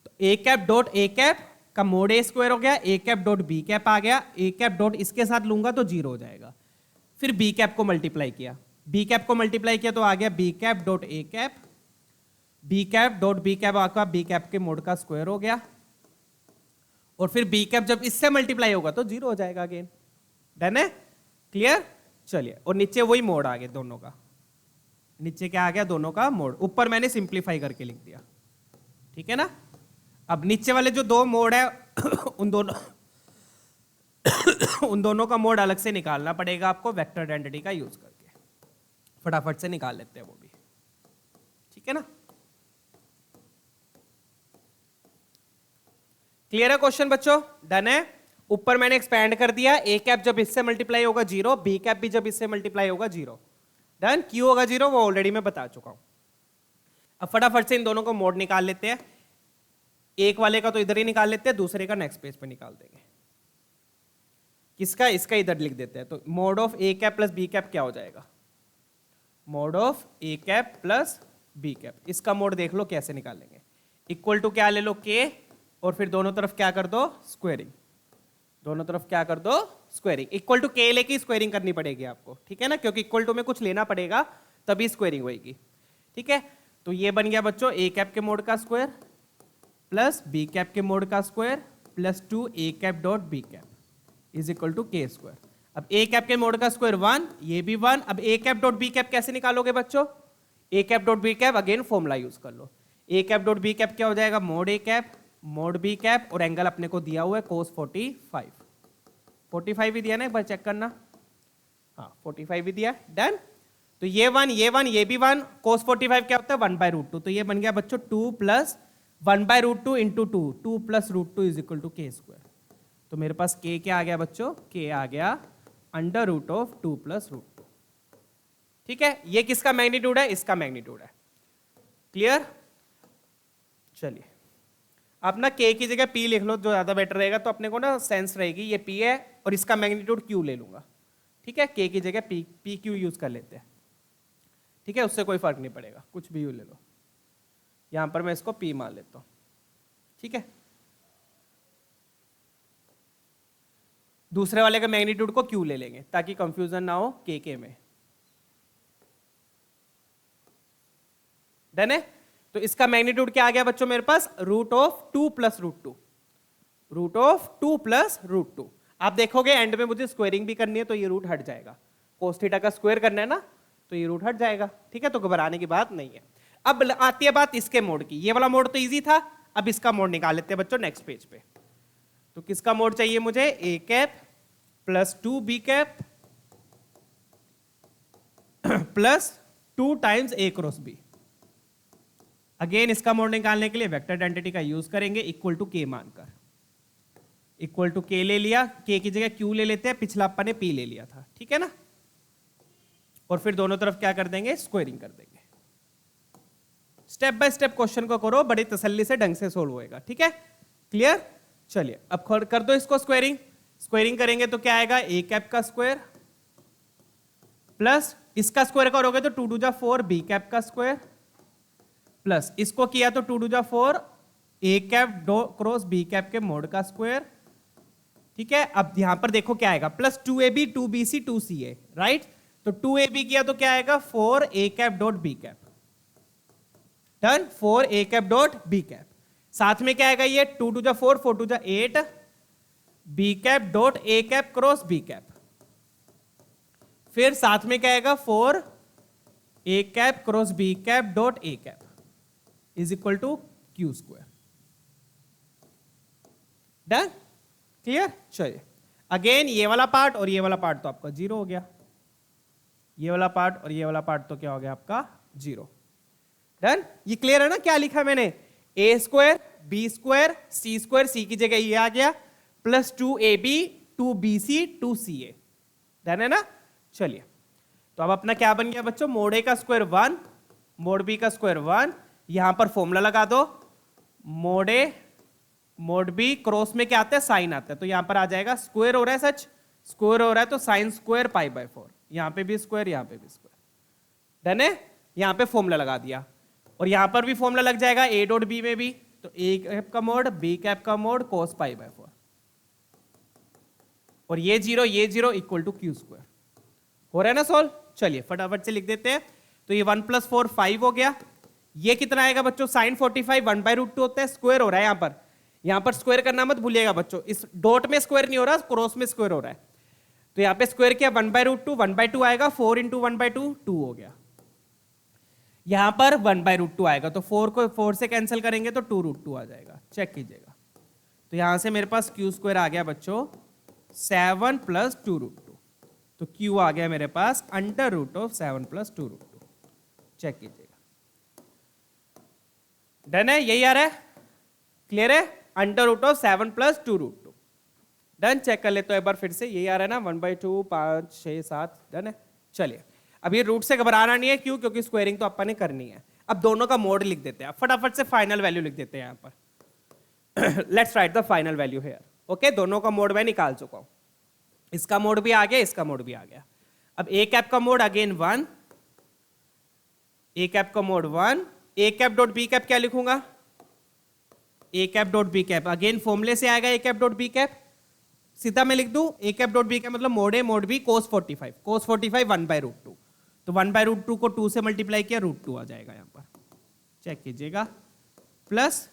तो ए कैप डॉट ए कैप का मोड ए स्क्वायर हो गया, ए कैप डॉट बी कैप आ गया, ए कैप डॉट इसके साथ लूंगा तो 0 हो जाएगा। फिर बी कैप को मल्टीप्लाई किया, बी कैप को मल्टीप्लाई किया तो आ गया बी कैप डॉट ए cap, B cap dot B cap आपका बी कैप के मोड का स्क्वायर हो गया, और फिर बी कैप जब इससे मल्टीप्लाई होगा तो 0 हो जाएगा अगेन। डन है, क्लियर? चलिए, और नीचे वही मोड आ गया दोनों का, नीचे क्या आ गया दोनों का मोड, ऊपर मैंने सिंप्लीफाई करके लिख दिया। ठीक है ना, अब नीचे वाले जो दो मोड है उन दोनों का मोड अलग से निकालना पड़ेगा आपको वेक्टर आइडेंटिटी का यूज करके। फटाफट से निकाल लेते हैं वो भी। ठीक है ना, क्लियर है क्वेश्चन बच्चों? डन है। ऊपर मैंने एक्सपैंड कर दिया, ए कैप जब इससे मल्टीप्लाई होगा 0, बी कैप भी जब इससे मल्टीप्लाई होगा 0। डन, क्यों होगा 0 वो ऑलरेडी मैं बता चुका हूं। अब फटाफट से इन दोनों को मोड निकाल लेते हैं, एक वाले का तो इधर ही निकाल लेते हैं, दूसरे का नेक्स्ट पेज पे निकाल देंगे। किसका? इसका इधर लिख देते हैं, तो mod of A cap plus B cap क्या हो जाएगा? Mod of A cap plus B cap, इसका मोड देख लो कैसे निकालेंगे। इक्वल टू क्या ले लो के, और फिर दोनों तरफ क्या कर दो स्क्वायरिंग, दोनों तरफ क्या कर दो स्क्वायरिंग। इक्वल टू के लेके स्क्वायरिंग करनी पड़ेगी आपको। ठीक है ना, क्योंकि इक्वल टू में कुछ लेना पड़ेगा तभी स्क्वायरिंग होगी। ठीक है, तो ये बन गया बच्चों ए कैप के मोड का स्क्वायर प्लस बी कैप के मोड का square plus 2 a cap dot B cap is equal to के स्क्वायर। अब ए कैप के मोड का स्क्वायर 1, ये भी 1। अब a cap dot B cap कैसे निकालोगे बच्चों? A cap dot B cap again formula use कर लो। A cap dot B cap क्या हो जाएगा? Mod a cap mode B cap, और एंगल अपने को दिया हुआ है cos 45, 45 भी दिया ना, एक बार चेक करना। हाँ 45 भी दिया। डन, तो ये 1 ये 1 ये भी 1, cos 45 क्या होता है 1/√2, तो ये बन गया बच्चों 2 plus 1/√2 into 2, 2 plus √2 is equal to के स्क्वायर। तो मेरे पास k क्या आ गया बच्चों? k आ गया √2 प्लस √2। ठीक है, ये किसका मैग्नीट्यूड है? इसका मैग्नीट्यूड है। क्लियर? चलिए, आप ना k की जगह p लिख लो, जो ज्यादा बेटर रहेगा, तो अपने को ना सेंस रहेगी, ये p है और इसका मैग्नीट्यूड q ले लूंगा। ठीक है, k की जगह p q यूज कर लेते हैं। ठीक है, उससे कोई फर्क नहीं पड़ेगा, कुछ भी ले लो, यहां पर मैं इसको p मान लेता हूं। ठीक है, दूसरे वाले का मैग्नीट्यूड को q ले लेंगे ताकि कंफ्यूजन ना हो k में। डन है, तो इसका मैग्नीट्यूड क्या आ गया बच्चों मेरे पास? √2 प्लस √2, √2 प्लस √2। आप देखोगे एंड में मुझे स्क्वायरिंग भी करनी है तो ये रूट हट जाएगा, cos थीटा का स्क्वायर करना है ना, तो ये रूट हट जाएगा। ठीक है, तो घबराने की बात नहीं है। अब आती है बात इसके मोड की। ये वाला मोड तो इजी था, अब इसका मोड निकाल लेते हैं बच्चों नेक्स्ट पेज पे। तो किसका मोड चाहिए मुझे? A cap plus 2 b cap plus 2 times A cross b. Again इसका मोड निकालने के लिए वेक्टर आइडेंटिटी का यूज करेंगे, इक्वल टू के मानकर। इक्वल टू के ले लिया, के की जगह क्यू ले लेते हैं, पिछला अपन ने पी ले लिया था। ठीक है ना, और फिर दोनों तरफ क्या कर देंगे, स्क्वायरिंग कर देंगे। स्टेप बाय स्टेप क्वेश्चन को करो, बड़ी तसल्ली से ढंग से सोल्व होएगा, ठीक है, क्लियर। चलिए अब कर दो इसको स्क्वायरिंग। स्क्वायरिंग करेंगे तो क्या आएगा, ए कैप का स्क्वायर प्लस इसका स्क्वायर करोगे तो 2 टू 4 बी कैप का स्क्वायर प्लस इसको किया तो 2 to 4 A cap cross B cap के मोड का स्क्वायर, ठीक है। अब यहां पर देखो क्या आएगा, plus 2ab 2bc 2ca, right. तो 2ab किया तो क्या आएगा, 4a cap dot B cap, done, 4a cap dot B cap. साथ में क्या आएगा, ये 2 to 4 4 two 8 b cap dot A cap cross B cap, फिर साथ में क्या आएगा 4 ए cap cross B cap dot A cap is equal to q square, done, clear. चलिए अगेन ये वाला पार्ट और ये वाला पार्ट तो आपका 0 हो गया, ये वाला पार्ट और ये वाला पार्ट तो क्या हो गया आपका 0, डन। ये क्लियर है ना, क्या लिखा है मैंने, ए square b square c square, सी की जगह ये आ गया, plus 2ab 2bc 2ca, done है ना। चलिए तो अब अपना क्या बन गया बच्चों, मोड ए का स्क्वायर 1 मोड बी का स्क्वायर 1, यहां पर फॉर्मूला लगा दो, मोड ए मोड बी क्रॉस में क्या आता है, साइन आता है, तो यहां पर आ जाएगा स्क्वायर हो रहा है, सच स्क्वायर हो रहा है तो साइन स्क्वायर पाई बाय 4, यहां पे भी स्क्वायर यहां पे भी स्क्वायर, डन है। यहां पे फॉर्मूला लगा दिया और यहां पर भी फॉर्मूला लग जाएगा ए डॉट बी में भी, तो ए कैप का मोड बी कैप का मोड cos पाई बाय 4 और ये 0 इक्वल टू क्यू स्क्वायर, हो रहा है ना सॉल्व। चलिए फटाफट से लिख देते हैं, तो ये 1 + 4 5 हो गया, ये कितना आएगा बच्चों, साइन 45 1/√2 होता है, स्क्वायर हो रहा है यहां पर स्क्वायर करना मत भूलिएगा बच्चों, इस डॉट में स्क्वायर नहीं हो रहा, क्रॉस में स्क्वायर हो रहा है, तो यहां पे स्क्वायर किया 1/√2 1/2 आएगा, 4 × 1/2 2 हो गया, यहां पर 1/√2 आएगा, तो 4 को 4 से कैंसिल करेंगे तो 2√2 आ जाएगा, चेक कीजिएगा। तो यहां से मेरे पास क्यू स्क्वायर आ गया बच्चों 7 + 2√2, तो क्यू आ गया मेरे पास √7 + 2√2, चेक कीजिएगा, डन है, यही आ रहा है, क्लियर है, √7 + 2√2, डन। चेक कर लेते हो एक बार फिर से, यही आ रहा है ना, 1/2 5 6 7, डन है। चलिए अब ये रूट से घबराना नहीं है, क्यों, क्योंकि स्क्वायरिंग तो अपन ने करनी है। अब दोनों का मोड लिख देते हैं, फटाफट से फाइनल वैल्यू लिख देते हैं यहाँ पर। Let's write the final value here, okay. दोनों का मोड मैं निकाल चुका हूं, इसका मोड भी आ गया, इसका मोड भी आ गया। अब ए कैप का मोड अगेन 1, ए कैप का mod 1, a cap dot B cap क्या लिखूंगा, a cap dot B cap, again फॉर्मूले से आएगा ए कैप डॉट बी कैप, सीधा मैं लिख दूं a cap dot B cap मतलब मोड ए मोड बी cos 45 1/√2, तो 1/√2 को 2 से मल्टीप्लाई किया √2 आ जाएगा यहां पर, चेक कीजिएगा, प्लस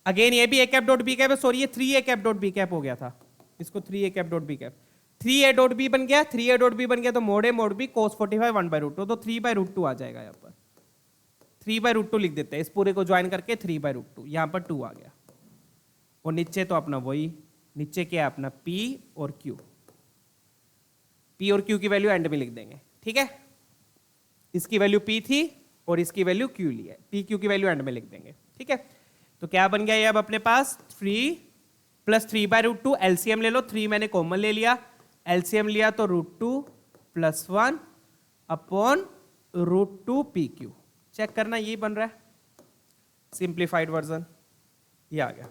अगेन ये भी ए कैप डॉट बी कैप है, सॉरी ये 3a cap dot B cap हो गया था, इसको 3a cap dot B cap 3a dot B बन गया, 3a डॉट बी बन गया, तो मोड ए मोड बी cos 45 1/√2, तो 3/√2 आ जाएगा यहाँ पर, 3/√2 लिख देते हैं, इस पूरे को ज्वाइन करके 3/√2, यहां पर 2 आ गया, और नीचे तो अपना वही, नीचे क्या है अपना P और Q, P और Q की वैल्यू एंड में लिख देंगे, ठीक है। इसकी वैल्यू P थी और इसकी वैल्यू Q ली है, P Q की वैल्यू एंड में लिख देंगे, ठीक है। तो क्या बन गया ये अब अपने पास 3 + 3/√2, एलसीएम ले लो, 3 मैंने कॉमन ले लिया, एलसीएम लिया तो √2 + 1 अपॉन √2 PQ, चेक करना यही बन रहा है, सिंप्लीफाइड वर्जन ये आ गया,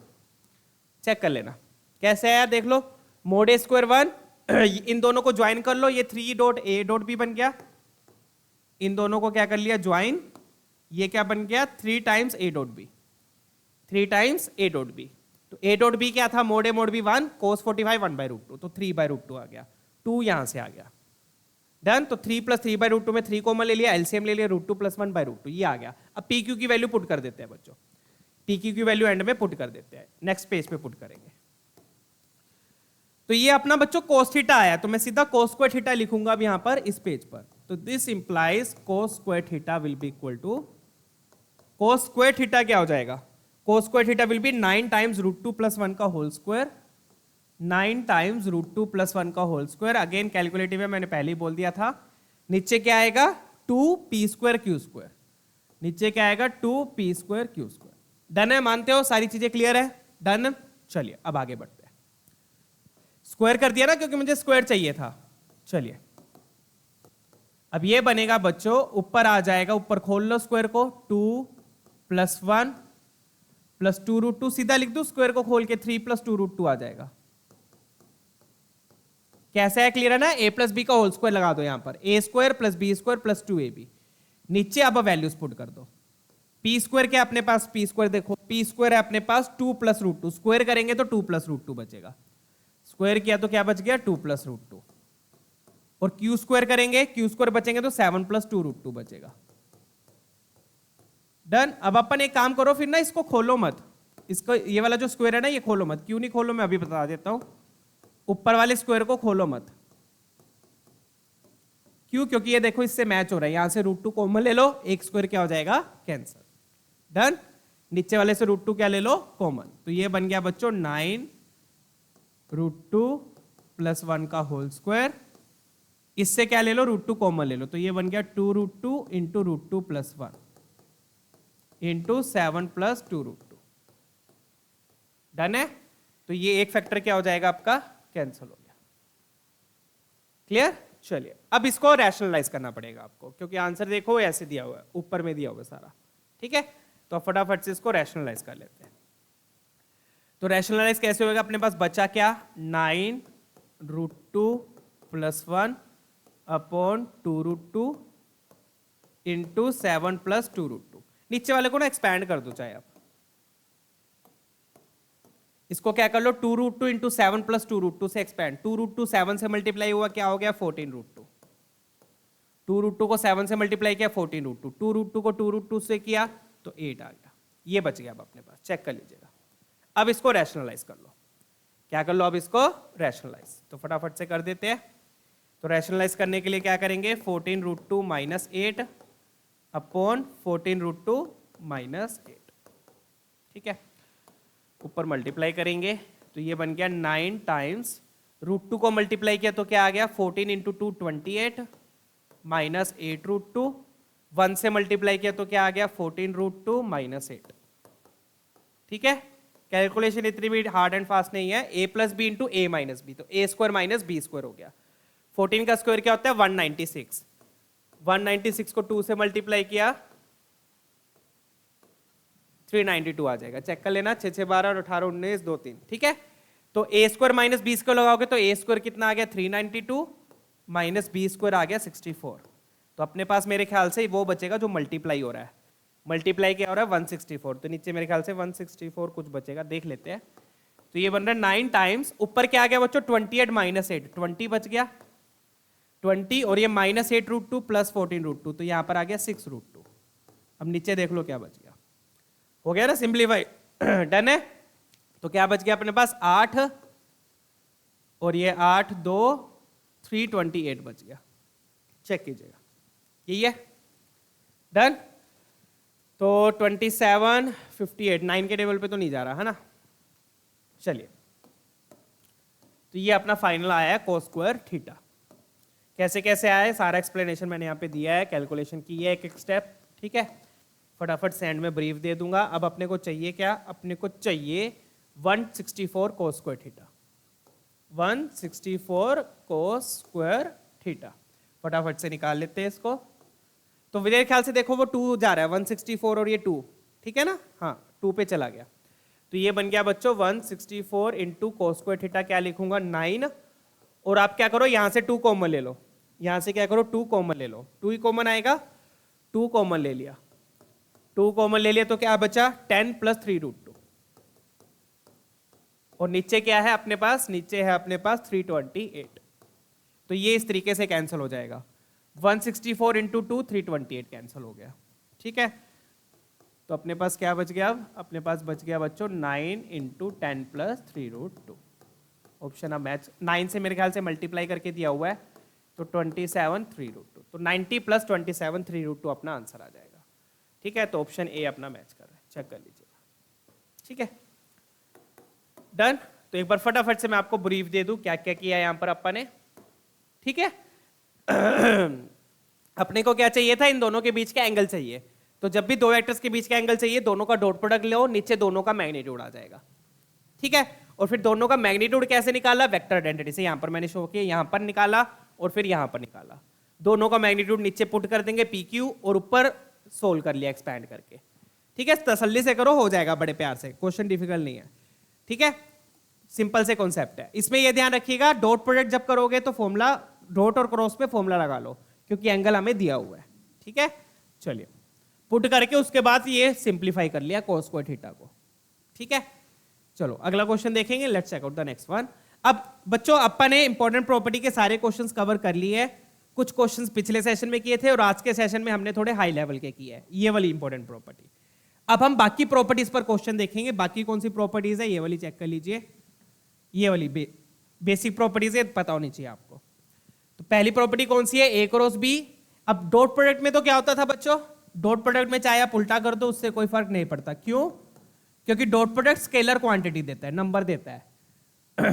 चेक कर लेना कैसे है यार, देख लो, मोड ए स्क्वायर 1, इन दोनों को ज्वाइन कर लो, ये 3 डॉट ए डॉट बी बन गया, इन दोनों को क्या कर लिया ज्वाइन, ये क्या बन गया 3 times A dot B, 3 times A dot B, तो ए डॉट बी क्या था, मोड ए मोड बी 1 cos 45 1/√2, तो 3/√2 आ गया, 2 यहां से आ गया, डन। तो 3 + 3/√2 में 3 कॉमन ले लिया, एलसीएम ले लिया, √2 + 1/√2 ये आ गया। अब पी क्यू की वैल्यू पुट कर देते हैं बच्चों, पी क्यू की वैल्यू एंड में पुट कर देते हैं, नेक्स्ट पेज पे पुट करेंगे। तो ये अपना बच्चों cos थीटा आया, तो मैं सीधा cos स्क्वायर थीटा लिखूंगा अब यहां पर इस पेज पर, तो this implies cos square theta will be equal to, cos square theta क्या हो जाएगा, cos square theta will be 9 times √2 + 1 का होल स्क्वायर, 9 टाइम्स √2 + 1 का होल स्क्वायर, अगेन कैलकुलेटिव है, मैंने पहले ही बोल दिया था, नीचे क्या आएगा 2p² q², नीचे क्या आएगा 2p² q², डन है, मानते हो सारी चीजें क्लियर है, डन। चलिए अब आगे बढ़ते हैं, स्क्वायर कर दिया ना क्योंकि मुझे स्क्वायर चाहिए था, चलिए अब ये बनेगा बच्चों, ऊपर आ जाएगा, ऊपर खोल लो स्क्वायर को, 2 + 1 + 2√2, सीधा लिख दो स्क्वायर को खोल के, 3 + 2√2 आ जाएगा। कैसा है, क्लियर है ना? a + b का होल स्क्वायर लगा दो यहां पर, a² + b² + 2ab। नीचे अब वैल्यूज पुट कर दो। p² क्या अपने पास, p² देखो, p² है अपने पास 2 + √2, स्क्वायर करेंगे तो 2 + √2 बचेगा, स्क्वायर किया तो क्या बच गया, 2 + √2, और q² करेंगे, q² बचेंगे तो 7 + 2√2 बचेगा। डन। अब अपन एक काम करो फिर ना, इसको खोलो मत, इसको ये वाला जो स्क्वायर है ना ये खोलो मत। क्यों नहीं खोलो, मैं अभी बता देता हूं। ऊपर वाले स्क्वायर को खोलो मत। क्यों? क्योंकि ये देखो इससे मैच हो रहा है, यहां से √2 कॉमन ले लो, एक स्क्वायर क्या हो जाएगा, कैंसिल। डन। नीचे वाले से √2 क्या ले लो, कॉमन, तो ये बन गया बच्चों 9 √2 + 1 का होल स्क्वायर। इससे क्या ले लो, √2 कॉमन ले लो, तो ये बन गया 2√2 × √2 + 1 × 7 + 2√2। डन है। तो ये एक फैक्टर क्या हो जाएगा आपका, कैंसिल हो गया। क्लियर? चलिए अब इसको रैशनलाइज करना पड़ेगा आपको, क्योंकि आंसर देखो ऐसे दिया हुआ है, ऊपर में दिया हुआ है सारा। ठीक है, तो अब फटाफट से इसको रैशनलाइज कर लेते हैं। तो रैशनलाइज कैसे होगा, अपने पास बचा क्या, 9 √2 + 1 / 2√2 × 7 + 2√2। नीचे वाले को ना एक्सपैंड कर दो चाहे आप, इसको क्या कर लो, 2√2 × 7 + 2√2 से एक्सपैंड। 2√2 7 से मल्टीप्लाई हुआ, क्या हो गया, 14√2। 2√2 को 7 से मल्टीप्लाई किया, 14√2। 2√2 को 2√2 से किया तो 8 आ गया। ये बच गया अब अपने पास, चेक कर लीजिएगा। अब इसको रैशनलाइज कर लो, क्या कर लो, अब इसको रैशनलाइज, तो फटाफट से कर देते हैं। तो रैशनलाइज करने के लिए क्या करेंगे, 14√2 - 8 / 14√2 - 8। ठीक है, ऊपर मल्टीप्लाई करेंगे तो ये बन गया 9 टाइम्स √2 को मल्टीप्लाई किया तो क्या आ गया, 14 × 2 28 - 8√2। 1 से मल्टीप्लाई किया तो क्या आ गया, 14√2 - 8। ठीक है, कैलकुलेशन इतनी भी हार्ड एंड फास्ट नहीं है। a + b × a - b, तो a² - b² हो गया। 14 का स्क्वायर क्या होता है, 196। 196 को 2 से मल्टीप्लाई किया 392 आ जाएगा। चेक कर लेना, 6 6 12 और 18 19 2 3। ठीक है, तो a² - b² लगाओगे तो a² कितना आ गया, 392 - b² आ गया 64। तो अपने पास मेरे ख्याल से वो बचेगा जो मल्टीप्लाई हो रहा है। मल्टीप्लाई क्या हो रहा है, 164, तो नीचे मेरे ख्याल से 164 कुछ बचेगा, देख लेते हैं। तो ये बन रहा है 9 टाइम्स, ऊपर क्या आ गया बच्चों, 28 - 8, 20 बच गया, 20, और ये -8√2 + 14√2, तो यहां पर आ गया 6√2। अब नीचे देख लो क्या बच गया, हो गया ना सिंप्लीफाई। डन है, तो क्या बच गया अपने पास, 8, और ये 8 2 328 बच गया। चेक कीजिएगा, यही है। डन। तो 27 58 9 के टेबल पे तो नहीं जा रहा है ना। चलिए, तो ये अपना फाइनल आया है cos² थीटा। कैसे कैसे आया है सारा एक्सप्लेनेशन मैंने यहाँ पे दिया है, कैलकुलेशन की है एक एक स्टेप। ठीक है, फटाफट से एंड में ब्रीफ दे दूंगा। अब अपने को चाहिए क्या, अपने को चाहिए 164 cos² थीटा, 164 cos² थीटा। फटाफट से निकाल लेते हैं इसको। तो मेरे ख्याल से देखो वो 2 जा रहा है, 164 और ये 2, ठीक है ना, हाँ 2 पे चला गया। तो ये बन गया बच्चों 164 × cos² थीटा, क्या लिखूंगा 9, और आप क्या करो यहां से 2 कॉमन ले लो, यहां से क्या करो 2 कॉमन ले लो, 2 ही कॉमन आएगा, 2 कॉमन ले लिया, 2 कॉमन ले लिया तो क्या बचा 10 + 3√2, और नीचे क्या है अपने पास, नीचे है अपने पास 328। तो ये इस तरीके से कैंसिल हो जाएगा, 164 × 2 328 कैंसिल हो गया। ठीक है, तो अपने पास क्या बच गया, अब अपने पास बच गया बच्चों 9 × 10 + 3√2। ऑप्शन अब मैच, 9 से मेरे ख्याल से मल्टीप्लाई करके दिया हुआ है, तो 27 3√2, तो 90 + 27 3√2 अपना आंसर आ जाएगा। ठीक है, तो ऑप्शन ए अपना मैच कर रहा है, चेक कर लीजिएगा। ठीक है, डन। तो एक बार फटाफट से मैं आपको ब्रीफ दे दूं क्या क्या किया यहां पर अपन ने। ठीक है, अपने को क्या चाहिए था, इन दोनों के बीच का एंगल चाहिए। तो जब भी दो वेक्टर्स के बीच का एंगल चाहिए, दोनों का डॉट प्रोडक्ट लो, नीचे दोनों का मैग्नीट्यूड आ जाएगा। ठीक है, और फिर दोनों का मैग्नीट्यूड कैसे निकाला, वेक्टर आइडेंटिटी से। यहां पर मैंने शो किया, यहां पर निकाला और फिर यहां पर निकाला। दोनों का मैग्नीट्यूड नीचे पुट कर देंगे पी क्यू, और ऊपर सोल्व कर लिया एक्सपैंड करके। ठीक है, तसल्ली से करो, हो जाएगा बड़े प्यार से, क्वेश्चन डिफिकल्ट नहीं है। ठीक है, सिंपल से कॉन्सेप्ट है। इसमें यह ध्यान रखिएगा, डॉट प्रोडक्ट जब करोगे तो फॉर्मूला डॉट और क्रॉस पे फॉर्मूला लगा लो, क्योंकि एंगल हमें दिया हुआ है। ठीक है, चलिए पुट करके उसके बाद ये सिंप्लीफाई कर लिया cos स्क्वायर थीटा को। ठीक है, चलो अगला क्वेश्चन देखेंगे, let's check out the next one. अब बच्चों अपन ने इंपॉर्टेंट प्रॉपर्टी के सारे क्वेश्चंस कवर कर लिए। कुछ क्वेश्चंस पिछले सेशन में किए थे और आज के सेशन में हमने थोड़े हाई लेवल के किए हैं, ये वाली इंपॉर्टेंट प्रॉपर्टी। अब हम बाकी प्रॉपर्टीज पर क्वेश्चन देखेंगे। बाकी कौन सी प्रॉपर्टीज है, ये वाली चेक कर लीजिए, ये वाली बेसिक प्रॉपर्टीज है, पता होनी चाहिए आपको। तो पहली प्रॉपर्टी कौन सी है, ए क्रॉस बी। अब डॉट प्रोडक्ट में तो क्या होता था बच्चों, डॉट प्रोडक्ट में चाहे आप उल्टा कर दो उससे कोई फर्क नहीं पड़ता। क्यों? क्योंकि डॉट प्रोडक्ट स्केलर क्वांटिटी देता है, नंबर देता है,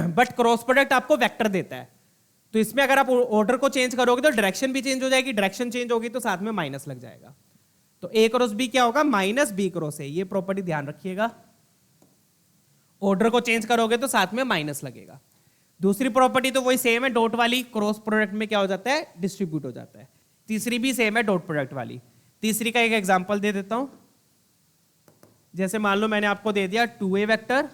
बट क्रॉस प्रोडक्ट आपको वेक्टर देता है। तो इसमें अगर आप ऑर्डर को चेंज करोगे तो डायरेक्शन भी चेंज हो जाएगी, डायरेक्शन चेंज होगी तो साथ में माइनस लग जाएगा। तो ए क्रॉस बी क्या होगा, माइनस बी क्रॉस ए। ये प्रॉपर्टी ध्यान रखिएगा, ऑर्डर को चेंज करोगे तो साथ में माइनस लगेगा। दूसरी प्रॉपर्टी तो वही सेम है, डॉट वाली, क्रॉस प्रोडक्ट में क्या हो जाता है, डिस्ट्रीब्यूट हो जाता है। तीसरी भी सेम है, डॉट प्रोडक्ट वाली। तीसरी का एक एग्जांपल दे देता हूं, जैसे मान लो मैंने आपको दे दिया 2a vector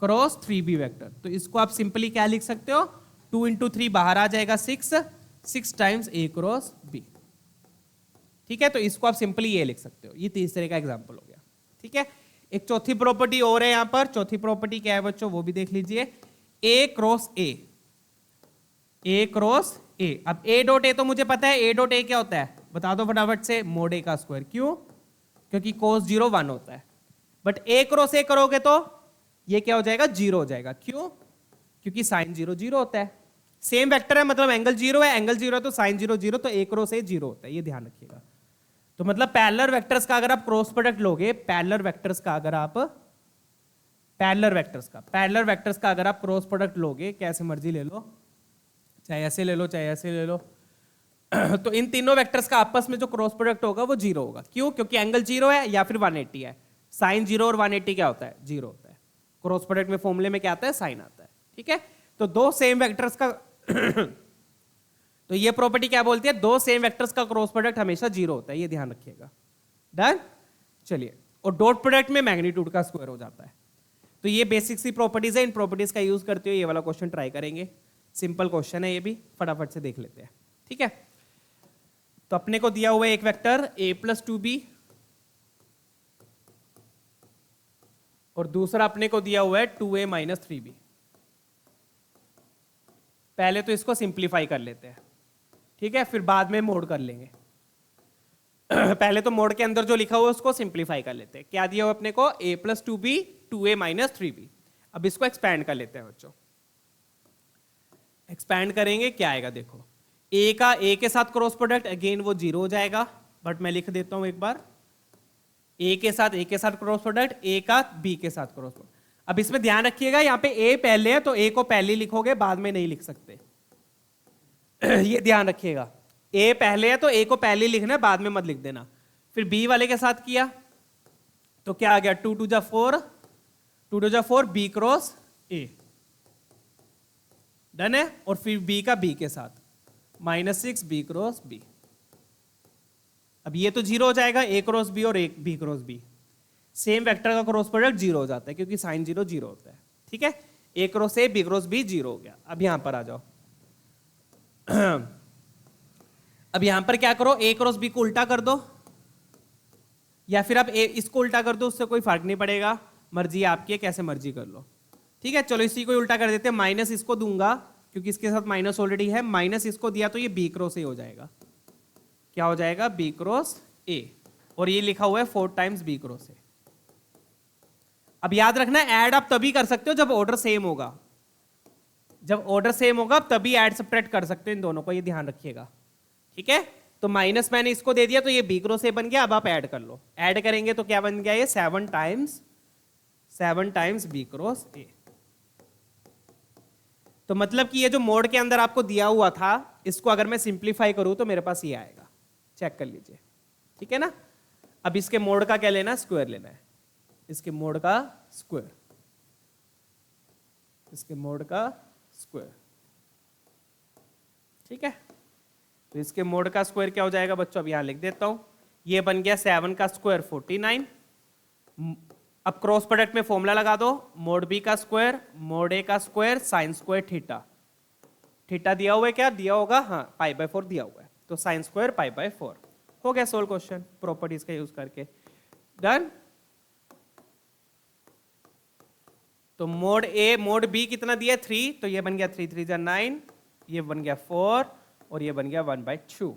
cross 3b vector, तो इसको आप सिंपली क्या लिख सकते हो, 2 इंटू 3 बाहर आ जाएगा 6 टाइम्स a क्रॉस b। ठीक है, तो इसको आप सिंपली ये लिख सकते हो। ये तीसरे का एग्जांपल हो गया। ठीक है, एक चौथी प्रॉपर्टी और है यहां पर। चौथी प्रॉपर्टी क्या है बच्चों, वो भी देख लीजिए, a क्रॉस a। अब a डॉट a तो मुझे पता है, a डॉट a क्या होता है, बता दो फटाफट से, मोड a का स्क्वायर। क्यों? क्योंकि cos 0 1 होता है। बट a क्रॉस a करोगे तो ये क्या हो जाएगा, 0 हो जाएगा। क्यों? क्योंकि साइन 0 0 होता है। सेम वेक्टर है, मतलब एंगल 0 है, एंगल 0 है तो साइन 0 0, तो a क्रॉस a 0 होता है, ये ध्यान रखिएगा। तो मतलब पैरेलल वेक्टर्स का अगर आप क्रॉस प्रोडक्ट लोगे, पैरेलल वेक्टर्स का अगर आप क्रॉस प्रोडक्ट लोगे, कैसे मर्जी ले लो, चाहे ऐसे ले लो चाहे ऐसे ले लो, तो इन तीनों वेक्टर्स का आपस में जो क्रॉस प्रोडक्ट होगा वो 0 होगा। क्यों? क्योंकि एंगल 0 है या फिर 180 है। साइन 0 और 180 क्या होता है, 0 होता है। क्रॉस प्रोडक्ट में फॉर्मूले में क्या आता है, साइन आता है। ठीक है, तो दो सेम वेक्टर्स का तो ये प्रॉपर्टी क्या बोलती है, दो सेम वेक्टर्स का क्रॉस प्रोडक्ट हमेशा 0 होता है, ये ध्यान रखिएगा। डन, चलिए। और डॉट प्रोडक्ट में मैग्नीट्यूड का स्क्वायर हो जाता है। तो ये बेसिक सी प्रॉपर्टीज है, इन प्रॉपर्टीज का यूज करते हुए ये वाला क्वेश्चन ट्राई करेंगे। सिंपल क्वेश्चन है ये भी, फटाफट से देख लेते हैं। ठीक है, तो अपने को दिया हुआ है एक वेक्टर a प्लस 2b, और दूसरा अपने को दिया हुआ है 2a माइनस 3b। पहले तो इसको सिंप्लीफाई कर लेते हैं, ठीक है, फिर बाद में मोड कर लेंगे। पहले तो मोड के अंदर जो लिखा हुआ है उसको सिंप्लीफाई कर लेते हैं। क्या दिया हुआ अपने को, a plus 2b 2a minus 3b। अब इसको एक्सपैंड कर लेते हैं बच्चों। एक्सपैंड करेंगे क्या आएगा, देखो a का a के साथ क्रॉस प्रोडक्ट, अगेन वो 0 हो जाएगा, बट मैं लिख देता हूं एक बार, a के साथ क्रॉस प्रोडक्ट, a का b के साथ क्रॉस प्रोडक्ट। अब इसमें ध्यान रखिएगा, यहाँ पे a पहले है तो a को पहले लिखोगे, बाद में नहीं लिख सकते। ये ध्यान रखिएगा, a पहले है तो a को पहले लिखना है, बाद में मत लिख देना। फिर b वाले के साथ किया तो क्या आ गया, 2 2 जा 4 b क्रॉस a। डन है, और फिर b का b के साथ -6 b क्रॉस b। अब ये तो 0 हो जाएगा, a क्रॉस b और b cross b। Same vector का क्रॉस प्रोडक्ट 0 हो जाता है, क्योंकि साइन 0 0 होता है। ठीक है, a cross a b cross b 0 हो गया। अब यहां पर आ जाओ। अब यहां पर क्या करो, a क्रॉस b को उल्टा कर दो, या फिर आप इसको उल्टा कर दो, उससे कोई फर्क नहीं पड़ेगा, मर्जी आपकी है, कैसे मर्जी कर लो। ठीक है, चलो इसी को उल्टा कर देते हैं। माइनस इसको दूंगा क्योंकि इसके साथ माइनस ऑलरेडी है, माइनस इसको दिया तो ये b क्रॉस a हो जाएगा। क्या हो जाएगा, b क्रॉस a, और ये लिखा हुआ है 4 टाइम्स b क्रॉस a। अब याद रखना, ऐड आप तभी कर सकते हो जब ऑर्डर सेम होगा। जब ऑर्डर सेम होगा तभी ऐड सब्ट्रैक्ट कर सकते हो इन दोनों को, ये ध्यान रखिएगा। ठीक है, तो माइनस मैंने इसको दे दिया तो ये b क्रॉस a बन गया। अब आप ऐड कर लो, ऐड करेंगे तो क्या बन गया, ये 7 टाइम्स b क्रॉस a। तो मतलब कि ये जो मोड के अंदर आपको दिया हुआ था, इसको अगर मैं सिंप्लीफाई करूं तो मेरे पास ये आएगा। चेक कर लीजिए, ठीक है ना। अब इसके मोड का क्या लेना है, स्क्वायर लेना है। इसके मोड का स्क्वायर, इसके मोड का स्क्वायर। ठीक है, तो इसके मोड का स्क्वायर क्या हो जाएगा बच्चों, अब यहाँ लिख देता हूँ, ये बन गया 7 का स्क्वायर 49। अब क्रॉस प्रोडक्ट में फॉर्मूला लगा दो, मोड बी का स्क्वायर मोड ए का square sine square theta. Theta दिया हुआ है, क्या दिया होगा, हाँ π/4 दिया हुआ है, तो साइन स्क्वायर π/4 हो गया सोल्व क्वेश्चन प्रॉपर्टीज का यूज करके। डन। तो मोड ए मोड बी कितना दिया 3, तो ये बन गया 3 3 जा 9, ये बन गया 4 और ये बन गया 1/2।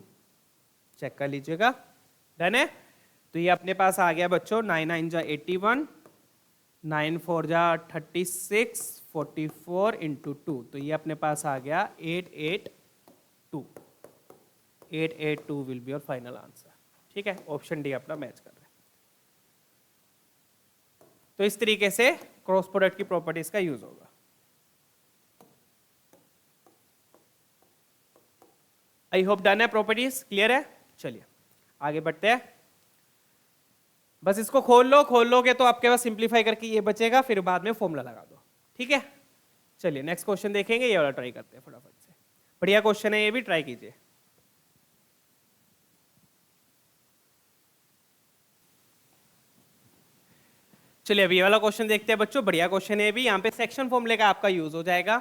चेक कर लीजिएगा। डन है। तो ये अपने पास आ गया बच्चों 9 9 जा 81, 9 4 जा 36, 44 इंटू 2, तो ये अपने पास आ गया 882। 882 will be your final answer. ठीक है, ऑप्शन डी अपना मैच कर रहा है। तो इस तरीके से क्रॉस प्रोडक्ट की प्रॉपर्टीज का यूज होगा। आई होप डन है, प्रॉपर्टीज क्लियर है। चलिए आगे बढ़ते हैं। बस इसको खोल लोगे तो आपके पास सिंप्लीफाई करके ये बचेगा, फिर बाद में फॉर्मूला लगा दो। ठीक है, चलिए नेक्स्ट क्वेश्चन देखेंगे, ये वाला ट्राई करते हैं फटाफट से। बढ़िया क्वेश्चन है, ये भी ट्राई कीजिए। चलिए अभी ये वाला क्वेश्चन देखते हैं बच्चों, बढ़िया क्वेश्चन है भी। यहाँ पे सेक्शन फॉर्मूले का आपका यूज हो जाएगा।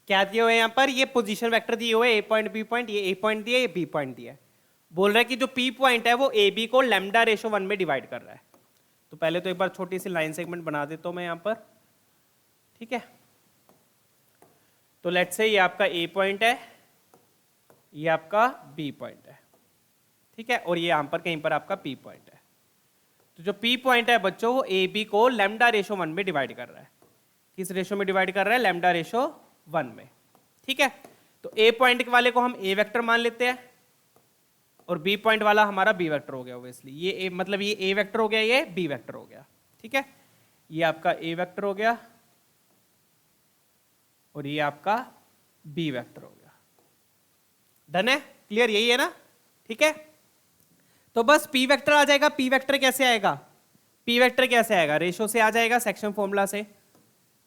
क्या दिए हुए यहाँ पर, ये पोजीशन वेक्टर दिए हुए ए पॉइंट बी पॉइंट, ये ए पॉइंट दिया, ये बी पॉइंट दिया है। बोल रहा है कि जो पी पॉइंट है वो ए बी को लैम्डा रेशो 1 में डिवाइड कर रहा है। तो पहले तो एक बार छोटी सी लाइन सेगमेंट बना देता हूं मैं यहाँ पर। ठीक है, तो लेट्स से ये आपका ए पॉइंट है, ये आपका बी पॉइंट है। ठीक है, और ये यहाँ पर कहीं पर आपका पी पॉइंट है। तो जो पी पॉइंट है बच्चों वो ए बी को लैम्डा रेशो 1 में डिवाइड कर रहा है। किस रेशो में डिवाइड कर रहा है, लैम्डा रेशो 1 में। ठीक है, तो ए पॉइंट वाले को हम ए वेक्टर मान लेते हैं और बी पॉइंट वाला हमारा बी वेक्टर हो गया। ऑब्वियसली ये ए मतलब ये ए वेक्टर हो गया, ये बी वेक्टर हो गया। ठीक है, ये आपका ए वेक्टर हो गया और ये आपका बी वेक्टर हो गया। डन है, क्लियर, यही है ना। ठीक है, तो बस पी वेक्टर आ जाएगा। पी वेक्टर कैसे आएगा, पी वेक्टर कैसे आएगा, रेशो से आ जाएगा, सेक्शन फॉर्मूला से।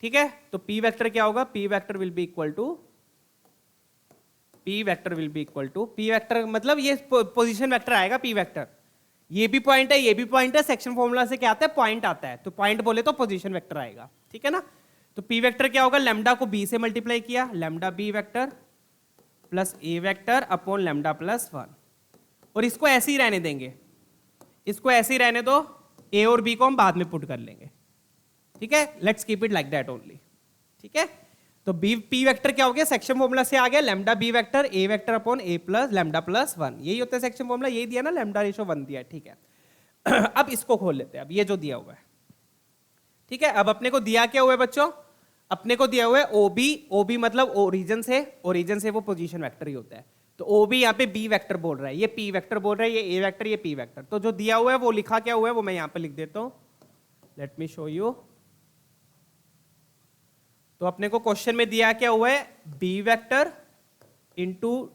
ठीक है, तो पी वेक्टर क्या होगा, P vector will be equal to, P vector will be equal to, P vector मतलब ये पोजीशन वेक्टर आएगा पी वेक्टर। ये भी पॉइंट है, ये भी पॉइंट है, सेक्शन फॉर्मूला से क्या आता है, पॉइंट आता है, तो पॉइंट बोले तो पोजीशन वेक्टर आएगा। ठीक है ना, तो पी वेक्टर क्या होगा, लैम्डा को बी से मल्टीप्लाई किया, lambda B vector plus a vector upon lambda plus 1, और इसको ऐसे ही रहने देंगे, इसको ऐसे ही रहने दो, ए और बी को हम बाद में पुट कर लेंगे। ठीक है, let's keep it like that only. ठीक है, तो बी पी वेक्टर क्या हो गया, सेक्शन फॉर्मूला से आ गया, lambda B vector A vector upon A plus lambda plus 1, यही होता है सेक्शन फॉर्मूला, यही दिया ना, लैम्डा रेशो 1 दिया है। ठीक है अब इसको खोल लेते हैं, अब ये जो दिया हुआ है। ठीक है, अब अपने को दिया क्या हुआ है बच्चों, अपने को दिया हुआ है ओबी, ओबी मतलब ओरिजिन से, ओरिजिन से वो पोजीशन वेक्टर ही होता है। तो ओबी यहाँ पे बी वेक्टर बोल रहा है, ये पी वेक्टर बोल रहा है, ये ए वेक्टर, ये पी वेक्टर। तो जो दिया हुआ है वो लिखा क्या हुआ है वो मैं यहाँ पे लिख देता हूँ, लेट मी शो यू। तो अपने को क्वेश्चन में दिया क्या हुआ है, बी वेक्टर इंटू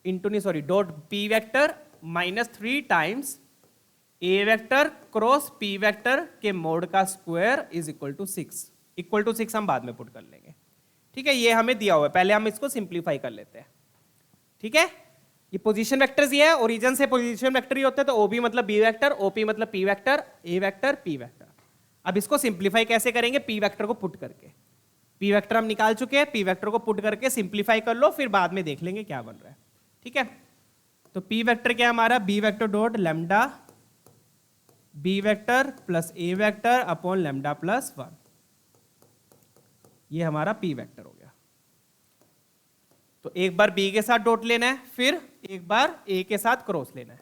नहीं sorry dot p vector -3 times a vector cross p vector के मोड का square is equal to 6। Equal to 6 हम बाद में पुट कर लेंगे। ठीक है, ये हमें दिया हुआ है, पहले हम इसको सिंप्लीफाई कर लेते हैं। ठीक है, ये पोजीशन वेक्टर्स ये है, ओरिजिन से पोजीशन वेक्टर ही होते हैं, तो ओबी मतलब बी वेक्टर, ओपी मतलब P vector, A vector P vector. अब इसको सिंप्लीफाई कैसे करेंगे, पी वेक्टर को पुट करके, पी वेक्टर हम निकाल चुके हैं, पी वेक्टर को पुट करके सिंप्लीफाई कर लो, फिर बाद में देख लेंगे क्या बन रहा है। ठीक है, तो पी वेक्टर क्या है हमारा, b vector dot lambda B vector plus a vector upon lambda plus 1, ये हमारा पी वेक्टर हो गया। तो एक बार बी के साथ डॉट लेना है, फिर एक बार ए के साथ क्रॉस लेना है,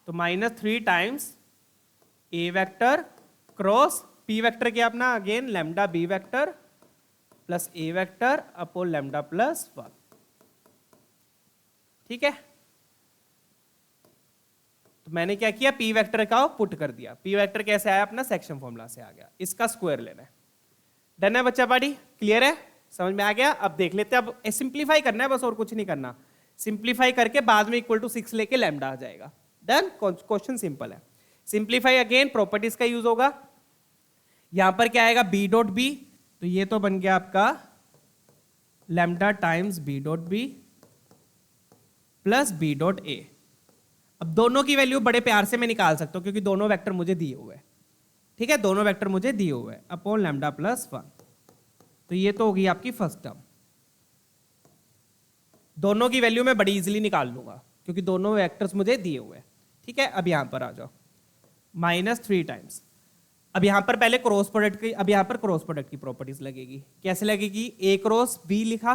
तो -3 times a vector cross p vector क्या अपना again lambda B vector plus a vector upon lambda plus 1। ठीक है, तो मैंने क्या किया, पी वेक्टर का पुट कर दिया। पी वेक्टर कैसे आया, अपना सेक्शन फॉर्मूला से आ गया, इसका स्क्वायर लेना है। डन है बच्चा पार्टी, क्लियर है, समझ में आ गया। अब देख लेते हैं, अब सिंप्लीफाई करना है बस, और कुछ नहीं करना। सिंप्लीफाई करके बाद में इक्वल टू 6 लेके लैम्डा आ जाएगा। डन, क्वेश्चन सिंपल है। सिंप्लीफाई अगेन प्रॉपर्टीज का यूज होगा। यहां पर क्या आएगा, बी डॉट बी, तो ये तो बन गया आपका lambda times B dot B plus B dot A. अब दोनों की वैल्यू बड़े प्यार से मैं निकाल सकता हूं क्योंकि दोनों वेक्टर मुझे दिए हुए हैं। ठीक है, दोनों वेक्टर मुझे दिए हुए हैं अपॉन लैम्डा प्लस 1। तो ये तो होगी आपकी फर्स्ट टर्म। दोनों की वैल्यू मैं बड़ी इजीली निकाल लूंगा क्योंकि दोनों वेक्टर्स मुझे दिए हुए हैं। ठीक है, अब यहां पर आ जाओ, -3 टाइम्स। अब यहां पर पहले क्रॉस प्रोडक्ट की, अब यहां पर क्रॉस प्रोडक्ट की प्रॉपर्टीज लगेगी। कैसे लगेगी? ए क्रॉस बी लिखा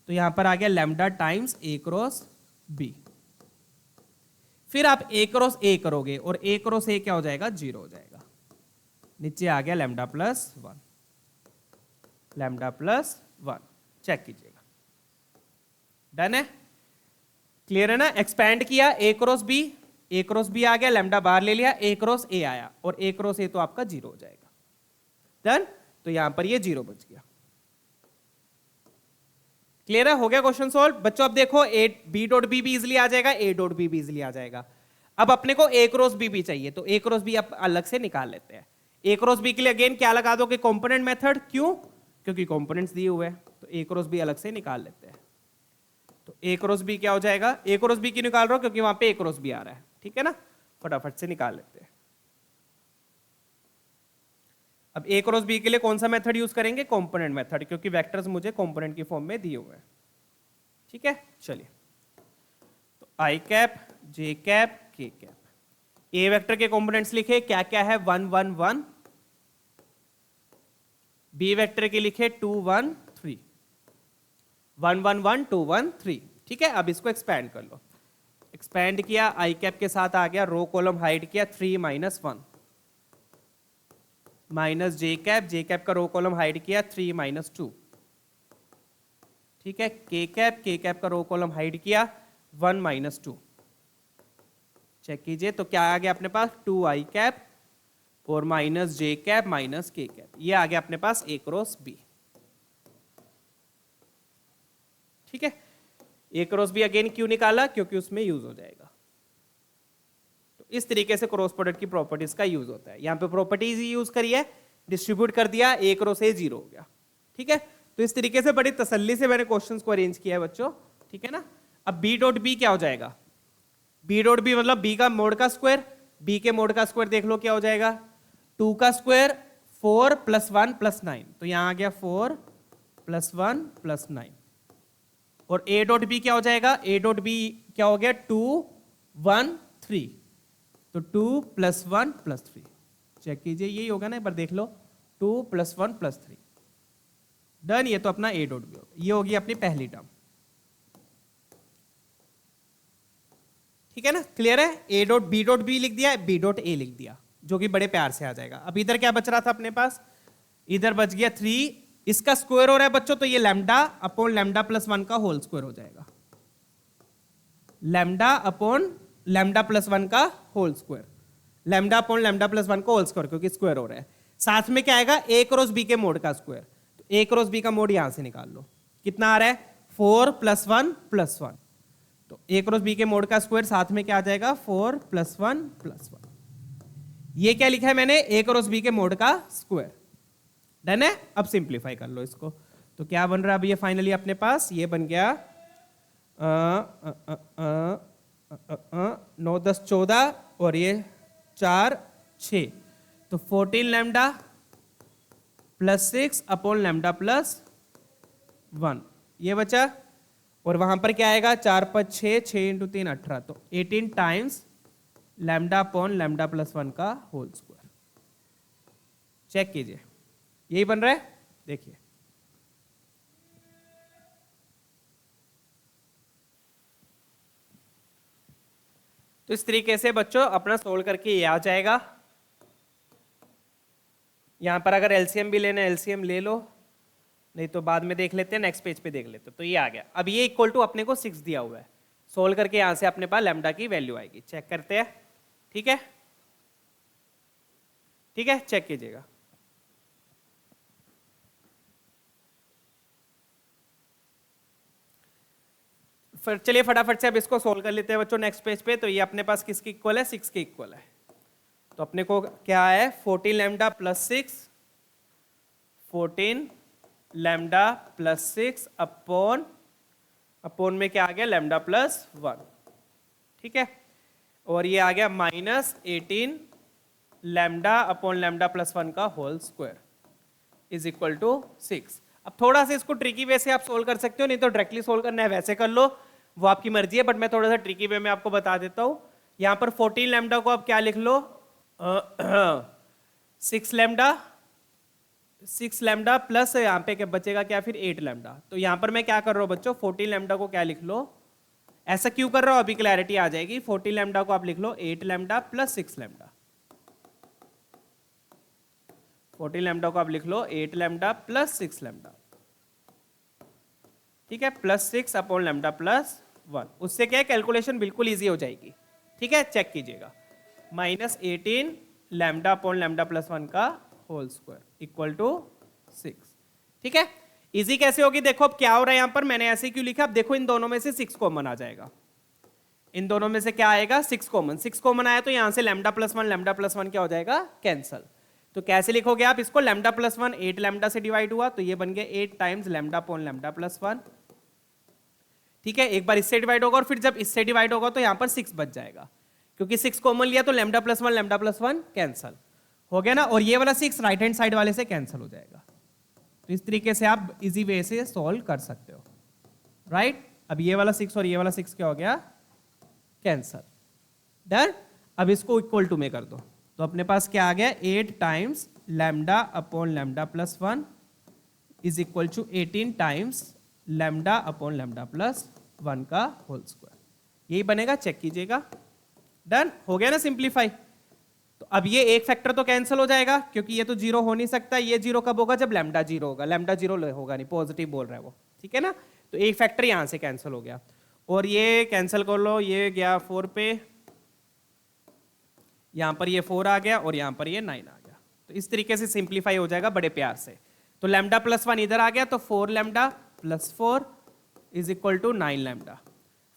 तो यहां पर आ गया लैम्डा टाइम्स ए क्रॉस बी। फिर आप ए क्रॉस ए करोगे और ए क्रॉस ए क्या हो जाएगा? 0 हो जाएगा। नीचे आ गया lambda plus 1, lambda plus 1। Check कीजिएगा, डन है, क्लियर है ना? एक्सपैंड किया A cross B, A cross B आ गया, लैम्डा बाहर ले लिया, ए क्रॉस ए आया और ए क्रॉस ए तो आपका 0 हो जाएगा। डन, तो यहां पर ये 0 बच गया। क्लियर है? हो गया क्वेश्चन सॉल्व बच्चों। अब देखो ए बी डॉट बी भी इजिली आ जाएगा, ए डॉट बी भी इजिली आ जाएगा। अब अपने को ए क्रॉस बी भी चाहिए तो ए क्रॉस बी आप अलग से निकाल लेते हैं। ए क्रॉस बी के लिए अगेन क्या लगा दो कि कंपोनेंट मेथड। क्यों? क्योंकि कंपोनेंट्स दिए हुए हैं तो ए क्रॉस बी अलग से निकाल लेते हैं। तो ए क्रॉस बी क्या हो जाएगा? ए क्रॉस बी क्यों निकाल रहा हूं? क्योंकि वहां पे ए क्रॉस बी आ रहा है। ठीक है ना, फटाफट से निकाल लेते हैं। अब ए क्रॉस बी के लिए कौन सा मेथड यूज करेंगे? कंपोनेंट मेथड, क्योंकि वेक्टर्स मुझे कंपोनेंट की फॉर्म में दिए हुए हैं। ठीक है, चलिए, तो आई कैप, जे कैप, के कैप। ए वेक्टर के कंपोनेंट्स लिखे, क्या क्या है? 1 1 1। बी वेक्टर के लिखे 2 1 3, 1 1 1 2 1 3। ठीक है, अब इसको एक्सपैंड कर लो। एक्सपैंड किया, आई कैप के साथ आ गया, रो कॉलम हाइड किया, 3 -1 माइनस जे कैप का रो कॉलम हाइड किया, 3 -2। ठीक है, के कैप का रो कॉलम हाइड किया, 1 -2। चेक कीजिए, तो क्या आ गया अपने पास? 2 आई कैप और माइनस जे कैप माइनस के कैप। ये आ गया अपने पास ए क्रॉस बी। ठीक है, ए क्रॉस बी अगेन क्यों निकाला? क्योंकि उसमें यूज हो जाएगा। तो इस तरीके से क्रॉस प्रोडक्ट की प्रॉपर्टीज का यूज होता है। यहां पे प्रॉपर्टीज ही यूज करी है, डिस्ट्रीब्यूट कर दिया, ए क्रॉस ए 0 हो गया। ठीक है, तो इस तरीके से बड़ी तसल्ली से मैंने क्वेश्चंस को अरेंज किया है बच्चों। ठीक है ना, अब बी डॉट बी क्या हो जाएगा? बी डॉट बी मतलब बी का मोड का स्क्वायर। बी के मोड का स्क्वायर देख लो क्या हो जाएगा? 2 का स्क्वायर 4 + 1 + 9। तो यहां आ गया 4 + 1 + 9। और ए डॉट बी क्या हो जाएगा? ए डॉट बी क्या हो गया? 2 1 3। तो 2 + 1 + 3। चेक कीजिए, यही होगा ना, एक बार देख लो, 2 + 1 + 3। डन, ये तो अपना ए डॉट बी होगा। ये होगी अपनी पहली टर्म। ठीक है ना, क्लियर है? A dot B dot B लिख दिया, बी डॉट ए लिख दिया, जो कि बड़े प्यार से आ जाएगा। अब इधर क्या बच रहा था अपने पास? इधर बच गया 3, इसका स्क्वायर हो रहा है बच्चों, तो ये लैम्डा अपॉन लैम्डा प्लस 1 का होल स्क्वायर हो जाएगा। लैम्डा अपॉन लैम्डा प्लस 1 का whole square, lambda upon lambda plus 1 का होल स्क्वायर, क्योंकि स्क्वायर हो रहा है। साथ में क्या आएगा? ए क्रॉस बी के मोड का स्क्वायर। तो ए क्रॉस बी का मोड यहां से निकाल लो, कितना आ रहा है? 4 + 1 + 1। तो ए क्रॉस बी के मोड का स्क्वायर साथ में क्या आ जाएगा? 4 + 1 + 1। ये क्या लिखा है मैंने? ए क्रॉस बी के मोड का स्क्वायर। डन है, अब सिंप्लीफाई कर लो इसको। तो क्या बन रहा है अब ये फाइनली अपने पास? ये बन गया 9 10 14 और ये 4 6। तो 14 लैम्डा + 6 अपॉन लैम्डा + 1 ये बचा। और वहां पर क्या आएगा? 4 5 6, 6 × 3 18। तो 18 टाइम्स लैम्डा अपॉन लैम्डा + 1 का होल स्क्वायर। चेक कीजिए, यही बन रहा है, देखिए। तो इस तरीके से बच्चों अपना सोल्व करके ये आ जाएगा। यहां पर अगर एलसीएम भी लेना है एलसीएम ले लो, नहीं तो बाद में देख लेते हैं, नेक्स्ट पेज पे देख लेते हैं। तो ये आ गया। अब ये इक्वल टू अपने को 6 दिया हुआ है, सोल्व करके यहां से अपने पास लैम्डा की वैल्यू आएगी। चेक करते हैं। ठीक है, ठीक है, चेक कीजिएगा। फिर चलिए फटाफट से अब इसको सोल्व कर लेते हैं बच्चों नेक्स्ट पेज पे। तो ये अपने पास किसके इक्वल है? 6 के इक्वल है। तो अपने को क्या है? 14 लैम्डा + 6, 14 लैम्डा + 6 अपॉन अपोन में क्या आ गया लैम्डा प्लस 1, ठीक है, और ये आ गया -18 लैम्डा अपॉन लैम्डा प्लस 1 का whole square is equal to 6। अब थोड़ा सा इसको ट्रिकी वे से आप सोल्व कर सकते हो, नहीं तो डायरेक्टली सोल्व करना है वैसे कर लो, वो आपकी मर्जी है, बट मैं थोड़ा सा ट्रिकी वे में आपको बता देता हूँ। यहाँ पर 14 लैम्डा को आप क्या लिख लो 6 लैम्डा प्लस यहाँ पे क्या बचेगा क्या फिर 8 लैम्डा। तो यहाँ पर मैं क्या कर रहा हूँ बच्चों 14 लैम्डा को क्या लिख लो, ऐसा क्यों कर रहा हूँ अभी क्लैरिटी आ जाएगी। 14 लैम्डा को आप लिख लो 8 लैम्डा प्लस 6 लैम्डा, 14 लैम्डा को आप लिख लो 8 लैम्डा प्लस 6 लैम्डा, ठीक है, प्लस 6 अपॉन लैम्डा प्लस 1। उससे क्या है कैलकुलेशन बिल्कुल इजी हो जाएगी, ठीक है, चेक कीजिएगा। -18 लैम्डा अपॉन लैम्डा प्लस 1 का होल स्क्वायर इक्वल टू 6, ठीक है। इजी कैसे होगी देखो, अब क्या हो रहा है यहाँ पर मैंने ऐसे क्यों लिखा, अब देखो इन दोनों में से 6 कॉमन आ जाएगा, इन दोनों में से क्या आएगा 6 कॉमन, 6 कॉमन आया तो यहाँ से लैम्डा प्लस 1 क्या हो जाएगा कैंसल। तो कैसे लिखोगे आप इसको, लैम्डा प्लस 1 8 लैम्डा से डिवाइड हुआ तो ये बन गया 8 times lambda upon lambda plus 1, ठीक है। एक बार इससे डिवाइड होगा और फिर जब इससे डिवाइड होगा तो यहाँ पर 6 बच जाएगा, क्योंकि 6 कॉमन लिया तो लैम्डा प्लस 1 कैंसल हो गया ना, और ये वाला 6 राइट हैंड साइड वाले से कैंसिल हो जाएगा। तो इस तरीके से आप इजी वे से सॉल्व कर सकते हो, राइट। अब ये वाला 6 और ये वाला 6 क्या हो गया कैंसल, डन। अब इसको इक्वल टू में कर दो तो अपने पास क्या आ गया 8 times lambda upon lambda plus 1 is equal to 18 times lambda upon lambda plus 1 का होल स्क्वायर, यही बनेगा, चेक कीजिएगा, डन हो गया ना सिंप्लीफाई। तो अब ये एक फैक्टर तो कैंसिल हो जाएगा क्योंकि ये तो जीरो हो नहीं सकता, ये जीरो कब होगा जब लैम्डा जीरो होगा, लैम्डा जीरो होगा नहीं, पॉजिटिव बोल रहा है वो, ठीक है ना। तो एक फैक्टर यहां से कैंसिल हो गया और ये कैंसिल कर लो, ये गया 4 पे, यहां पर ये 4 आ गया और यहां पर ये 9 आ गया। तो इस तरीके से सिंप्लीफाई हो जाएगा बड़े प्यार से। तो लैम्डा प्लस 1 इधर आ गया तो 4 lambda plus 4 is equal to 9 lambda,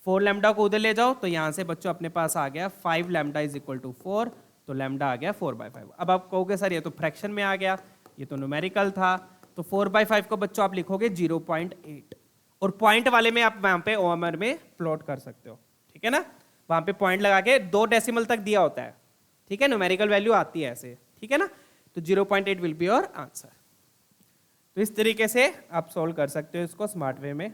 4 lambda को उधर ले जाओ तो यहां से बच्चों अपने पास आ गया 5 लैम्डा इज इक्वल टू 4, तो लैम्डा आ गया 4/5। अब आप कहोगे सर ये तो फ्रैक्शन में आ गया, ये तो न्यूमेरिकल था, तो 4/5 को बच्चों आप लिखोगे 0.8 और पॉइंट वाले में आप वहां पे ओएमआर में प्लॉट कर सकते हो, ठीक है ना, वहां पे पॉइंट लगा के 2 डेसिमल तक दिया होता है, ठीक है, न्यूमेरिकल वैल्यू आती है ऐसे, ठीक है ना। तो 0.8 विल बी योर आंसर। तो इस तरीके से आप सोल्व कर सकते हो इसको स्मार्ट वे में,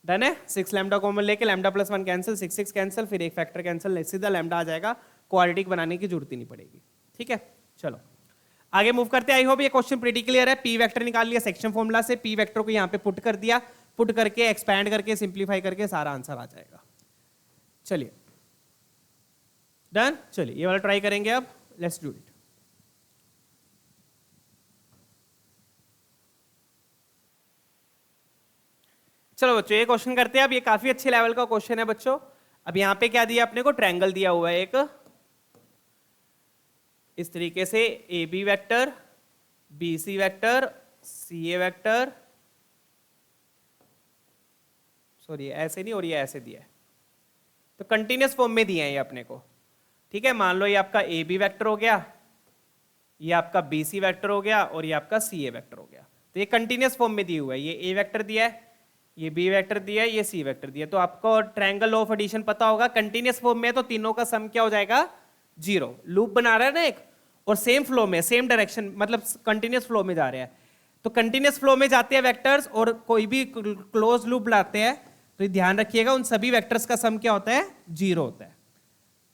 डन है। 6 लैम्डा कॉमन लेके लैम्डा प्लस 1 कैंसिल, 6 कैंसिल, फिर एक फैक्टर कैंसिल, सीधा लैम्डा आ जाएगा, क्वाड्रेटिक बनाने की जरूरत ही नहीं पड़ेगी, ठीक है। चलो आगे मूव करते हैं। आई होप ये क्वेश्चन प्रीटी क्लियर है। पी वेक्टर निकाल लिया सेक्शन फॉर्मूला से, पी वेक्टर को यहाँ पे पुट कर दिया, पुट करके एक्सपैंड करके सिंप्लीफाई करके सारा आंसर आ जाएगा। चलिए डन, चलिए ये वाला ट्राई करेंगे अब, लेट्स डू इट। चलो बच्चों ये क्वेश्चन करते हैं। अब ये काफी अच्छे लेवल का क्वेश्चन है बच्चों। अब यहां पे क्या दिया अपने को, ट्रायंगल दिया हुआ है एक, इस तरीके से A B vector, B C vector, C A vector, sorry ऐसे नहीं और ये ऐसे दिया है, तो कंटिन्यूस फॉर्म में दिए हैं ये अपने को, ठीक है। मान लो ये आपका ए बी वेक्टर हो गया, ये आपका बी सी वेक्टर हो गया और ये आपका सी ए वेक्टर हो गया। तो ये कंटिन्यूस फॉर्म में दिया हुआ है, ये ए वेक्टर दिया है, ये बी वेक्टर दिया है, ये सी वेक्टर दिया है। तो आपको ट्रायंगल लॉ ऑफ एडिशन पता होगा, कंटिन्यूस फॉर्म में तो तीनों का सम क्या हो जाएगा 0। लूप बना रहा है ना एक, और सेम फ्लो में सेम डायरेक्शन, मतलब कंटिन्यूस फ्लो में जा रहे हैं। तो कंटिन्यूस फ्लो में जाते हैं वेक्टर्स और कोई भी क्लोज लूप लाते हैं तो ध्यान रखिएगा उन सभी वेक्टर्स का सम क्या होता है 0 होता है।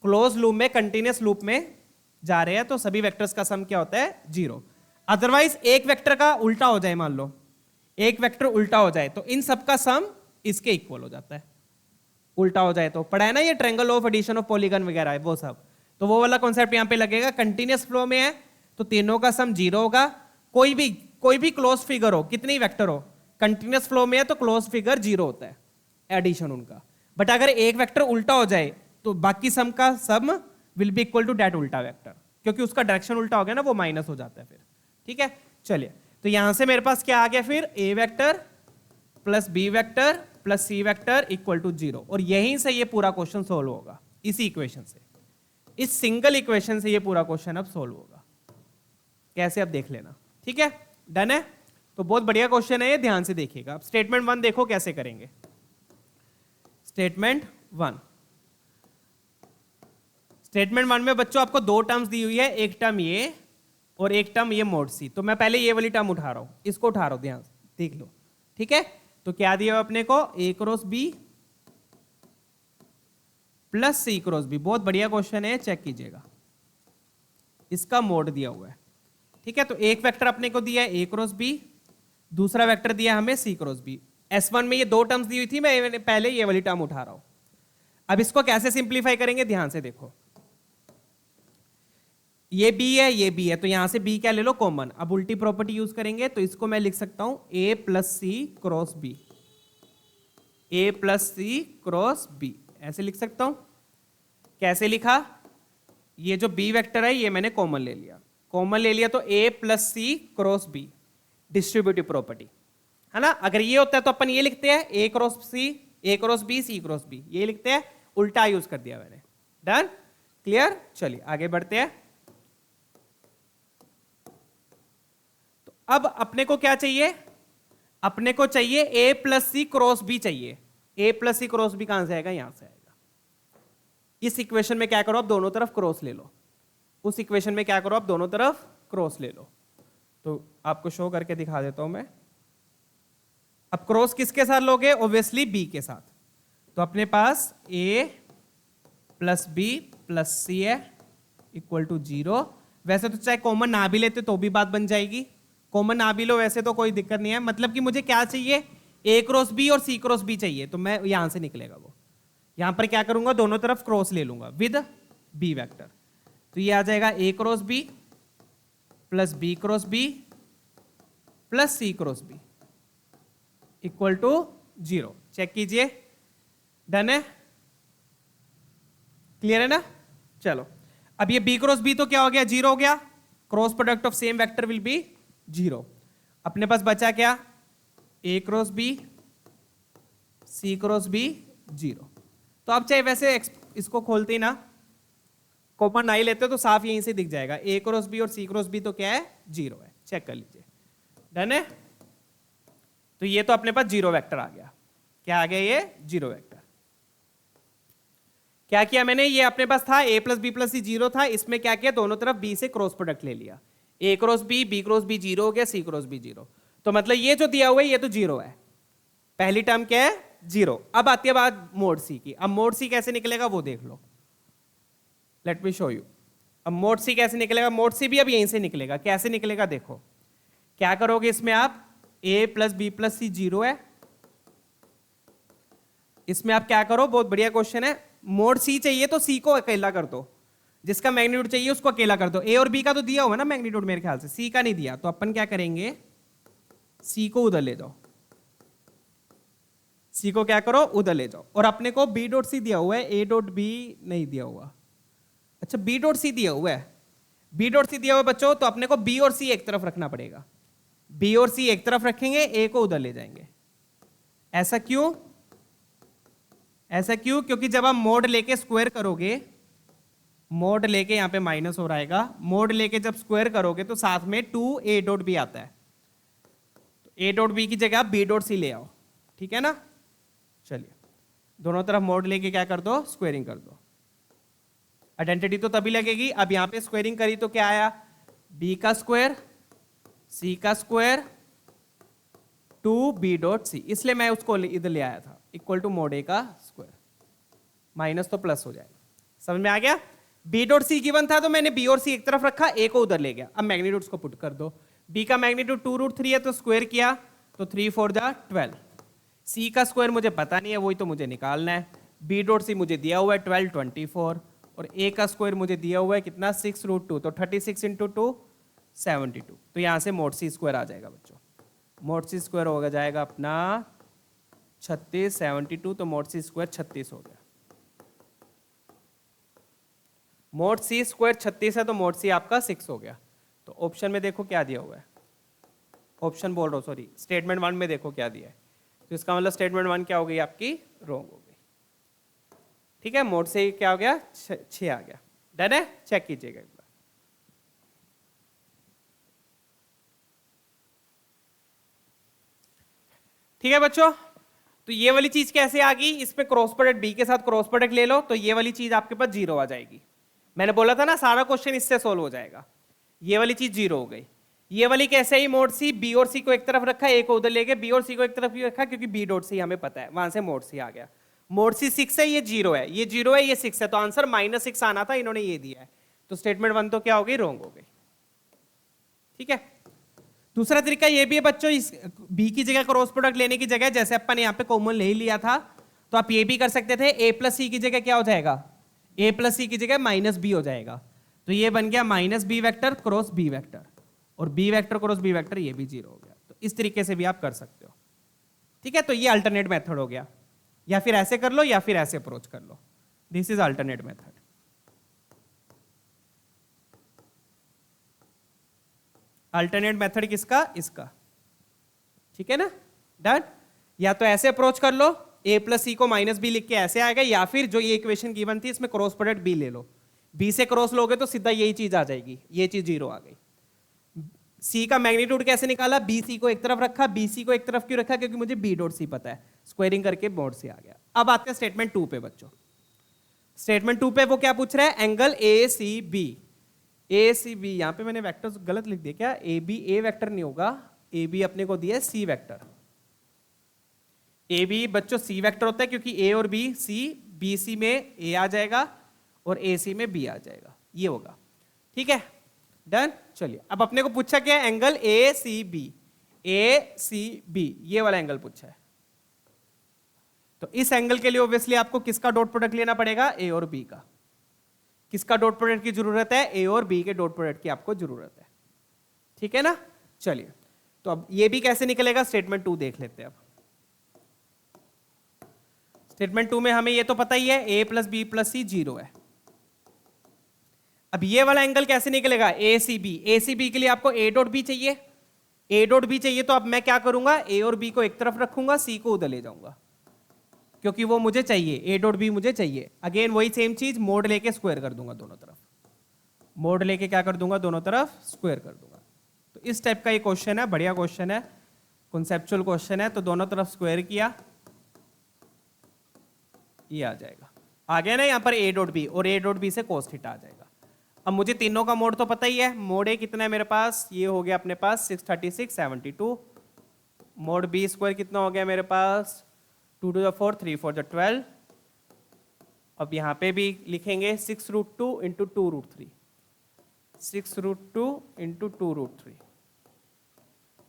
क्लोज लूप में कंटिन्यूस लूप में जा रहे हैं तो सभी वेक्टर्स का सम क्या होता है 0। अदरवाइज एक वेक्टर का उल्टा हो जाए, मान लो एक वेक्टर उल्टा हो जाए तो इन सबका सम इसके इक्वल हो जाता है, उल्टा हो जाए तो। पढ़ा है ना ये triangle of addition of polygon वगैरह है वो सब, तो वो वाला कॉन्सेप्ट यहां पे लगेगा। कंटिन्यूस फ्लो में है तो तीनों का सम 0 होगा। कोई भी क्लोज फिगर हो, कितनी वेक्टर हो, कंटिन्यूस फ्लो में है तो क्लोज फिगर 0 होता है एडिशन उनका। बट अगर एक वेक्टर उल्टा हो जाए तो बाकी सम का sum will be equal to that उल्टा वेक्टर, क्योंकि उसका डायरेक्शन उल्टा हो गया ना, वो माइनस हो जाता है फिर, ठीक है। चलिए तो यहां से मेरे पास क्या आ गया फिर, a vector plus B vector plus c vector equal to 0, और यहीं से ये पूरा क्वेश्चन सोल्व होगा, इसी इक्वेशन से, इस सिंगल इक्वेशन से ये पूरा क्वेश्चन अब सोल्व होगा। कैसे अब देख लेना, ठीक है, डन है। तो बहुत बढ़िया क्वेश्चन है ये, ध्यान से देखिएगा। अब स्टेटमेंट 1 देखो कैसे करेंगे। Statement one. स्टेटमेंट वन में बच्चों आपको दो टर्म्स दी हुई है, एक टर्म ये और एक टर्म ये मोड सी। तो मैं पहले ये वाली टर्म उठा रहा हूं, इसको उठा रहा हूं, ध्यान से देख लो। ठीक है, तो क्या दिया हुआ अपने को, ए cross B plus C cross B. बहुत बढ़िया क्वेश्चन है, चेक कीजिएगा। इसका मोड दिया हुआ है। ठीक है, तो एक वेक्टर अपने को दिया है ए क्रॉस बी, दूसरा वेक्टर दिया हमें सी क्रॉस बी। S1 में ये दो टर्म्स दी हुई थी, मैं पहले ये वाली टर्म उठा रहा हूं। अब इसको कैसे सिंप्लीफाई करेंगे, ध्यान से देखो। ये b है, ये b है, तो यहां से b क्या ले लो, कॉमन। अब उल्टी प्रॉपर्टी यूज करेंगे, तो इसको मैं लिख सकता हूं a plus C cross B, a plus C cross B, ऐसे लिख सकता हूं। कैसे लिखा, ये जो b वेक्टर है ये मैंने कॉमन ले लिया, कॉमन ले लिया तो a plus C cross B, distributive property है ना। अगर ये होता है तो अपन ये लिखते हैं a cross C, a cross B, C cross B, ये लिखते हैं। उल्टा यूज कर दिया मैंने। Done, clear. चलिए आगे बढ़ते हैं। तो अब अपने को क्या चाहिए, अपने को चाहिए a plus C cross B चाहिए। a plus C cross B कहां से आएगा, यहां से आएगा। इस इक्वेशन में क्या करो, आप दोनों तरफ क्रॉस ले लो। उस इक्वेशन में क्या करो, आप दोनों तरफ क्रॉस ले लो। तो आपको शो करके दिखा देता हूं मैं। अब क्रॉस किसके साथ लोगे, ऑब्वियसली b के साथ। तो अपने पास a प्लस बी प्लस सी है इक्वल टू 0। वैसे तो चाहे कॉमन ना भी लेते तो भी बात बन जाएगी, कॉमन ना भी लो वैसे तो कोई दिक्कत नहीं है। मतलब कि मुझे क्या चाहिए, a क्रॉस बी और c क्रॉस बी चाहिए, तो मैं यहां से निकलेगा वो। यहां पर क्या करूंगा, दोनों तरफ क्रॉस ले लूंगा विद b वेक्टर। तो ये आ जाएगा a cross B plus b cross B plus c cross B equal to 0। Check कीजिए, डन है, क्लियर है ना। चलो अब ये b क्रॉस b तो क्या हो गया, 0 हो गया। Cross product of same vector will B 0। अपने पास बचा क्या, a cross b c cross b 0। तो आप चाहे वैसे इसको खोलते ही ना, कॉमन ना ही लेते तो साफ यहीं से दिख जाएगा, a क्रॉस b और c क्रॉस b तो क्या है, 0 है। चेक कर लीजिए, डन है। तो ये तो अपने पास 0 वेक्टर आ गया। क्या आ गया, ये 0 वेक्टर। क्या किया मैंने, ये अपने पास था a plus B plus C 0 था, इसमें क्या किया, दोनों तरफ b से क्रॉस प्रोडक्ट ले लिया। a cross b cross b 0 हो गया, c क्रॉस b 0। तो मतलब ये जो दिया हुआ है ये तो 0 है। पहली टर्म क्या है, 0। अब आती है बात मोड सी की। अब मोड सी कैसे निकलेगा वो देख लो, लेट मी शो यू। अब मोड सी कैसे निकलेगा, मोड सी भी अब यहीं से निकलेगा। कैसे निकलेगा देखो, क्या करोगे इसमें आप, a plus B plus C 0 है, इसमें आप क्या करो, बहुत बढ़िया क्वेश्चन है। मोड सी चाहिए तो सी को अकेला कर दो, जिसका मैग्नीट्यूड चाहिए उसको अकेला कर दो। ए और बी का तो दिया हुआ ना मैग्नीट्यूड, मेरे ख्याल से सी का नहीं दिया। तो अपन क्या करेंगे, सी को उधर ले जाओ, सी को क्या करो, उधर ले जाओ। और अपने को बी डॉट सी दिया हुआ है, ए डॉट बी नहीं दिया हुआ। अच्छा बी डॉट सी दिया हुआ है, बी डॉट सी दिया हुआ है बच्चों, तो अपने को बी और सी एक तरफ रखना पड़ेगा। बी और सी एक तरफ रखेंगे, ए को उधर ले जाएंगे। ऐसा क्यों, ऐसा क्यों, क्योंकि जब आप मोड लेके स्क्वायर करोगे, मोड लेके यहां पे माइनस हो रहेगा, मोड लेके जब स्क्वायर करोगे तो साथ में 2 ए डॉट बी आता है। तो ए डॉट बी की जगह बी डॉट सी ले आओ, ठीक है ना। चलिए दोनों तरफ मोड लेके क्या कर दो, स्क्वायरिंग कर दो। आइडेंटिटी तो तभी लगेगी। अब यहां पे स्क्वायरिंग करी तो क्या आया, बी का स्क्वायर सी का स्क्वायर 2b डॉट सी, इसलिए मैं उसको इधर ले आया था, इक्वल टू मोड ए का स्क्वायर। माइनस तो प्लस हो जाएगा, समझ में आ गया। b डॉट सी गिवन था तो मैंने b और c एक तरफ रखा, a को उधर ले गया। अब मैग्नीट्यूड्स को पुट कर दो, b का मैग्नीट्यूड 2√3 है तो स्क्वायर किया तो 3 4 जा 12। c का स्क्वायर मुझे पता नहीं है, वही तो मुझे निकालना है। b डॉट सी मुझे दिया हुआ है 12 24, और a का स्क्वायर मुझे दिया हुआ है कितना 6√2, तो 36 इंटू 2 72। तो यहां से मोड सी स्क्वायर आ जाएगा बच्चों। मोड सी स्क्वायर होगा जाएगा अपना 36 72, तो मोड सी स्क्वायर 36 हो गया। मोड सी स्क्वायर 36 है तो मोड सी आपका 6 हो गया। तो ऑप्शन में देखो क्या दिया हुआ है, ऑप्शन बोल रहा हूँ सॉरी, स्टेटमेंट 1 में देखो क्या दिया है। तो इसका मतलब स्टेटमेंट 1 क्या हो गई आपकी, रॉन्ग हो गई। ठीक है, मोड से क्या हो गया, 6 आ गया। डन है, चेक कीजिएगा एक बार। ठीक है बच्चों, तो ये वाली चीज कैसे आ गई, इसमें क्रॉस प्रोडक्ट बी के साथ क्रॉस प्रोडक्ट ले लो तो ये वाली चीज आपके पास 0 आ जाएगी। मैंने बोला था ना सारा क्वेश्चन इससे सोल्व हो जाएगा। ये वाली चीज 0 हो गई। ये वाली कैसे ही, मोड सी, बी और सी को एक तरफ रखा, ए को उधर ले गए, बी और सी को एक तरफ ही रखा क्योंकि बी डॉट सी हमें पता है, वहां से मोड सी आ गया। मोड सी 6 है, ये 0 है, ये 0 है, ये 6 है, तो आंसर -6 आना था, इन्होंने ये दिया है, तो स्टेटमेंट 1 तो क्या हो गई, रॉन्ग हो गई। ठीक है। दूसरा तरीका ये भी है बच्चों, इस बी की जगह क्रॉस प्रोडक्ट लेने की जगह, जैसे अपन यहाँ पे कॉमन ले ही लिया था, तो आप ये भी कर सकते थे, ए प्लस सी की जगह क्या हो जाएगा, ए प्लस सी की जगह माइनस बी हो जाएगा, तो ये बन गया minus b vector cross B vector, और b vector cross B vector ये भी 0 हो गया। तो इस तरीके से भी आप कर सकते हो। ठीक है, तो ये अल्टरनेट मेथड हो गया, या फिर ऐसे कर लो या फिर ऐसे अप्रोच कर लो, this is alternate method. Alternate method किसका, इसका। ठीक है ना, डन। या तो ऐसे अप्रोच कर लो, a प्लस सी को माइनस बी लिख के ऐसे आएगा, या फिर जो ये इक्वेशन गिवन थी इसमें क्रॉस प्रोडक्ट b ले लो, b से क्रॉस लोगे तो सीधा यही चीज आ जाएगी, ये चीज 0 आ गई। c का मैग्नीट्यूड कैसे निकाला, बी सी को एक तरफ रखा, बी सी को एक तरफ क्यों रखा, क्योंकि मुझे b डॉट सी पता है, स्क्वायरिंग करके मोड से आ गया। अब आते हैं स्टेटमेंट 2 पे बच्चों। स्टेटमेंट 2 पे वो क्या पूछ रहा है, angle A C B, A C B, यहां पे मैंने वेक्टर गलत लिख दिया क्या, ए बी, ए वेक्टर नहीं होगा, ए बी अपने को दिया है सी वेक्टर। ए बी बच्चों सी वेक्टर होता है क्योंकि ए और बी, सी बी सी में ए आ जाएगा और ए सी में बी आ जाएगा, ये होगा। ठीक है, डन। चलिए अब अपने को पूछा क्या, angle A C B, A C B, ये वाला एंगल पूछा है। तो इस एंगल के लिए ऑब्वियसली आपको किसका डॉट प्रोडक्ट लेना पड़ेगा, ए और बी का। किसका डॉट प्रोडक्ट की जरूरत है, ए और बी के डॉट प्रोडक्ट की आपको जरूरत है। ठीक है ना। चलिए तो अब ये भी कैसे निकलेगा, स्टेटमेंट 2 देख लेते हैं। अब स्टेटमेंट 2 में हमें ये तो पता ही है, a plus B plus C 0 है। अब ये वाला एंगल कैसे निकलेगा, ए C B, A C B के लिए आपको a डॉट बी चाहिए, a डॉट बी चाहिए, तो अब मैं क्या करूंगा, a और b को एक तरफ रखूंगा, c को उधर ले जाऊंगा, क्योंकि वो मुझे चाहिए, ए डॉट बी मुझे चाहिए। अगेन वही सेम चीज, मोड लेके स्क्वायर कर दूंगा दोनों तरफ, मोड लेके क्या कर दूंगा, दोनों तरफ स्क्वायर कर दूंगा। तो इस टाइप का ये क्वेश्चन है, बढ़िया क्वेश्चन है, कॉन्सेप्चुअल क्वेश्चन है। तो दोनों तरफ स्क्वायर किया, ये आ जाएगा, आ गया ना यहाँ पर ए डॉट बी, और ए डॉट बी से कोस थीटा आ जाएगा। अब मुझे तीनों का मोड तो पता ही है, मोड ए कितना है मेरे पास, ये हो गया अपने पास 636 72, मोड बी स्क्वायर कितना हो गया मेरे पास 2 to the 4 3 4 the 12। अब यहाँ पे भी लिखेंगे 6 root 2 into 2 root 3, 6 root 2 into 2 root 3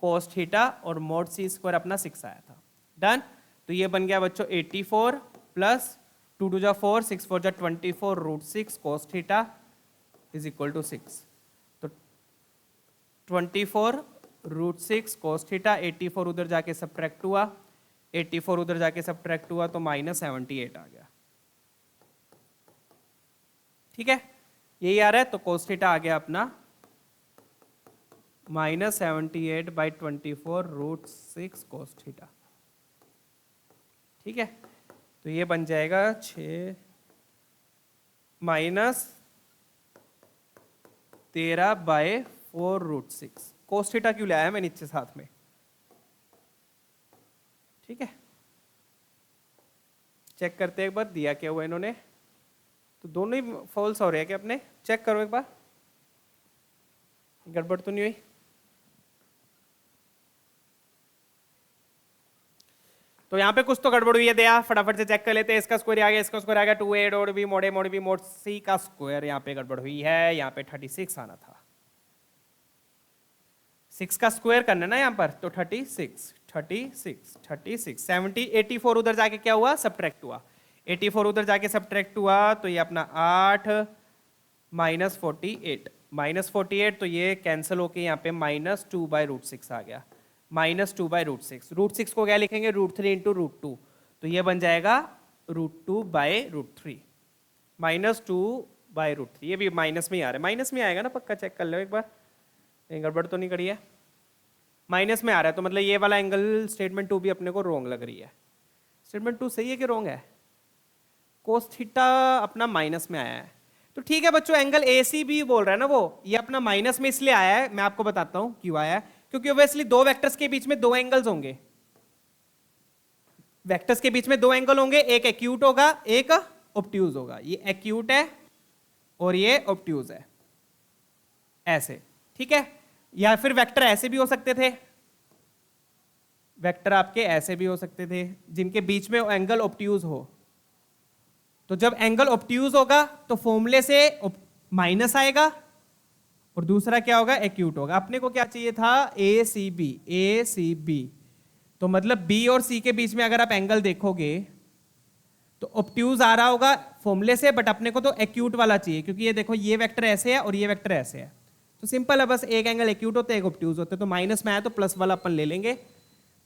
cos theta, और मोड सी स्क्वायर अपना 6 आया था। डन। तो ये बन गया बच्चों 84 plus 2 to the 4 6 4 the 24 root 6 cos theta is equal to 6। तो 24 रूट 6 कोस थीटा, 84 उधर जाके सब्ट्रैक्ट हुआ, 84 उधर जाके सब्ट्रैक्ट हुआ तो -78 आ गया। ठीक है, यही आ रहा है, तो कोस थीटा आ गया अपना -78/24 रूट 6 कोस थीटा। ठीक है, तो ये बन जाएगा 6 -13/4 रूट 6। कोस थीटा क्यों लाया है मैं नीचे साथ में। ठीक है, चेक करते हैं एक बार दिया क्या हुआ इन्होंने, तो दोनों ही फॉल्स हो रहे हैं क्या अपने, चेक करो एक बार, गड़बड़ तो नहीं हुई। तो यहाँ पे कुछ तो गड़बड़ हुई है, दया फटाफट से चेक कर लेते हैं। इसका स्क्वायर आ गया, इसका स्क्वायर आ गया 2a डॉट बी मोड ए मोड बी मोड सी का स्क्वायर, यहाँ पे गड़बड़ हुई है, यहाँ पे 36 आना था, 6 का स्क्वायर करना ना यहाँ पर, तो 36 70 84 उधर जाके क्या हुआ, सब्ट्रैक्ट हुआ, 84 उधर जाके सब्ट्रैक्ट हुआ, तो ये अपना 8 -48 तो ये कैंसिल होके यहाँ पे -2/√6 आ गया, -2/√6। √6 को क्या लिखेंगे, √3 इंटू √2, तो ये बन जाएगा √2/√3, -2/√3। ये भी माइनस में ही आ रहा है, माइनस में आएगा ना पक्का, चेक कर लो एक बार, कहीं गड़बड़ तो नहीं करी है, माइनस में आ रहा है, तो मतलब ये वाला एंगल स्टेटमेंट 2 भी अपने को रॉन्ग लग रही है। स्टेटमेंट 2 सही है कि रॉन्ग है, कोस थीटा अपना माइनस में आया है। तो ठीक है बच्चों, एंगल AC भी बोल रहा है ना वो, ये अपना माइनस में इसलिए आया है, मैं आपको बताता हूं क्यों आया है, क्योंकि ऑब्वियसली दो वेक्टर्स के बीच में दो एंगल्स होंगे, वेक्टर्स के बीच में दो एंगल होंगे, एक एक्यूट होगा, एक ऑब्ट्यूज होगा। ये एक्यूट है और ये ऑब्ट्यूज है, ऐसे, ठीक है। या फिर वेक्टर ऐसे भी हो सकते थे, वेक्टर आपके ऐसे भी हो सकते थे जिनके बीच में एंगल ऑब्ट्यूज हो। तो जब एंगल ऑब्ट्यूज होगा तो फॉर्मूले से माइनस आएगा और दूसरा क्या होगा, एक्यूट होगा। अपने को क्या चाहिए था, ए C B, A C B. तो मतलब बी और सी के बीच में अगर आप एंगल देखोगे तो ऑब्ट्यूज आ रहा होगा फॉर्मूले से, बट अपने को तो एक्यूट वाला चाहिए, क्योंकि ये देखो ये वेक्टर ऐसे है और ये वेक्टर ऐसे है। तो सिंपल है, बस एक एंगल एक्यूट होता है, एक ऑब्ट्यूज होता है। तो माइनस में आया तो प्लस वाला अपन ले लेंगे।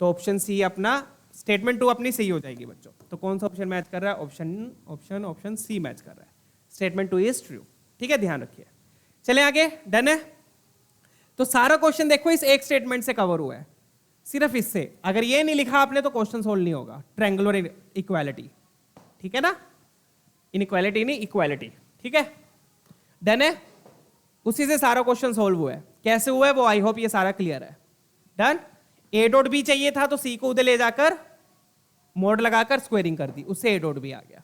तो ऑप्शन सी अपना, स्टेटमेंट 2 अपनी सही हो जाएगी बच्चों। तो कौन सा ऑप्शन मैच कर रहा है, ऑप्शन सी मैच कर रहा है। स्टेटमेंट 2 इज ट्रू, ठीक है, ध्यान रखिए। चले आगे, डन है। तो सारा क्वेश्चन देखो इस एक स्टेटमेंट से कवर हुआ है, सिर्फ इससे। अगर ये नहीं लिखा आपने तो क्वेश्चन सोल्व नहीं होगा। ट्रायंगुलर इक्वालिटी, ठीक है ना, इनइक्वालिटी नहीं, इक्वालिटी, ठीक है, डन है। उसी से सारा क्वेश्चन सोल्व हुआ है। कैसे हुआ है वो आई होप ये सारा क्लियर है। डन। ए डॉट बी चाहिए था तो सी को उधर ले जाकर मोड लगाकर स्क्वेयरिंग कर दी, उससे ए डॉट बी आ गया।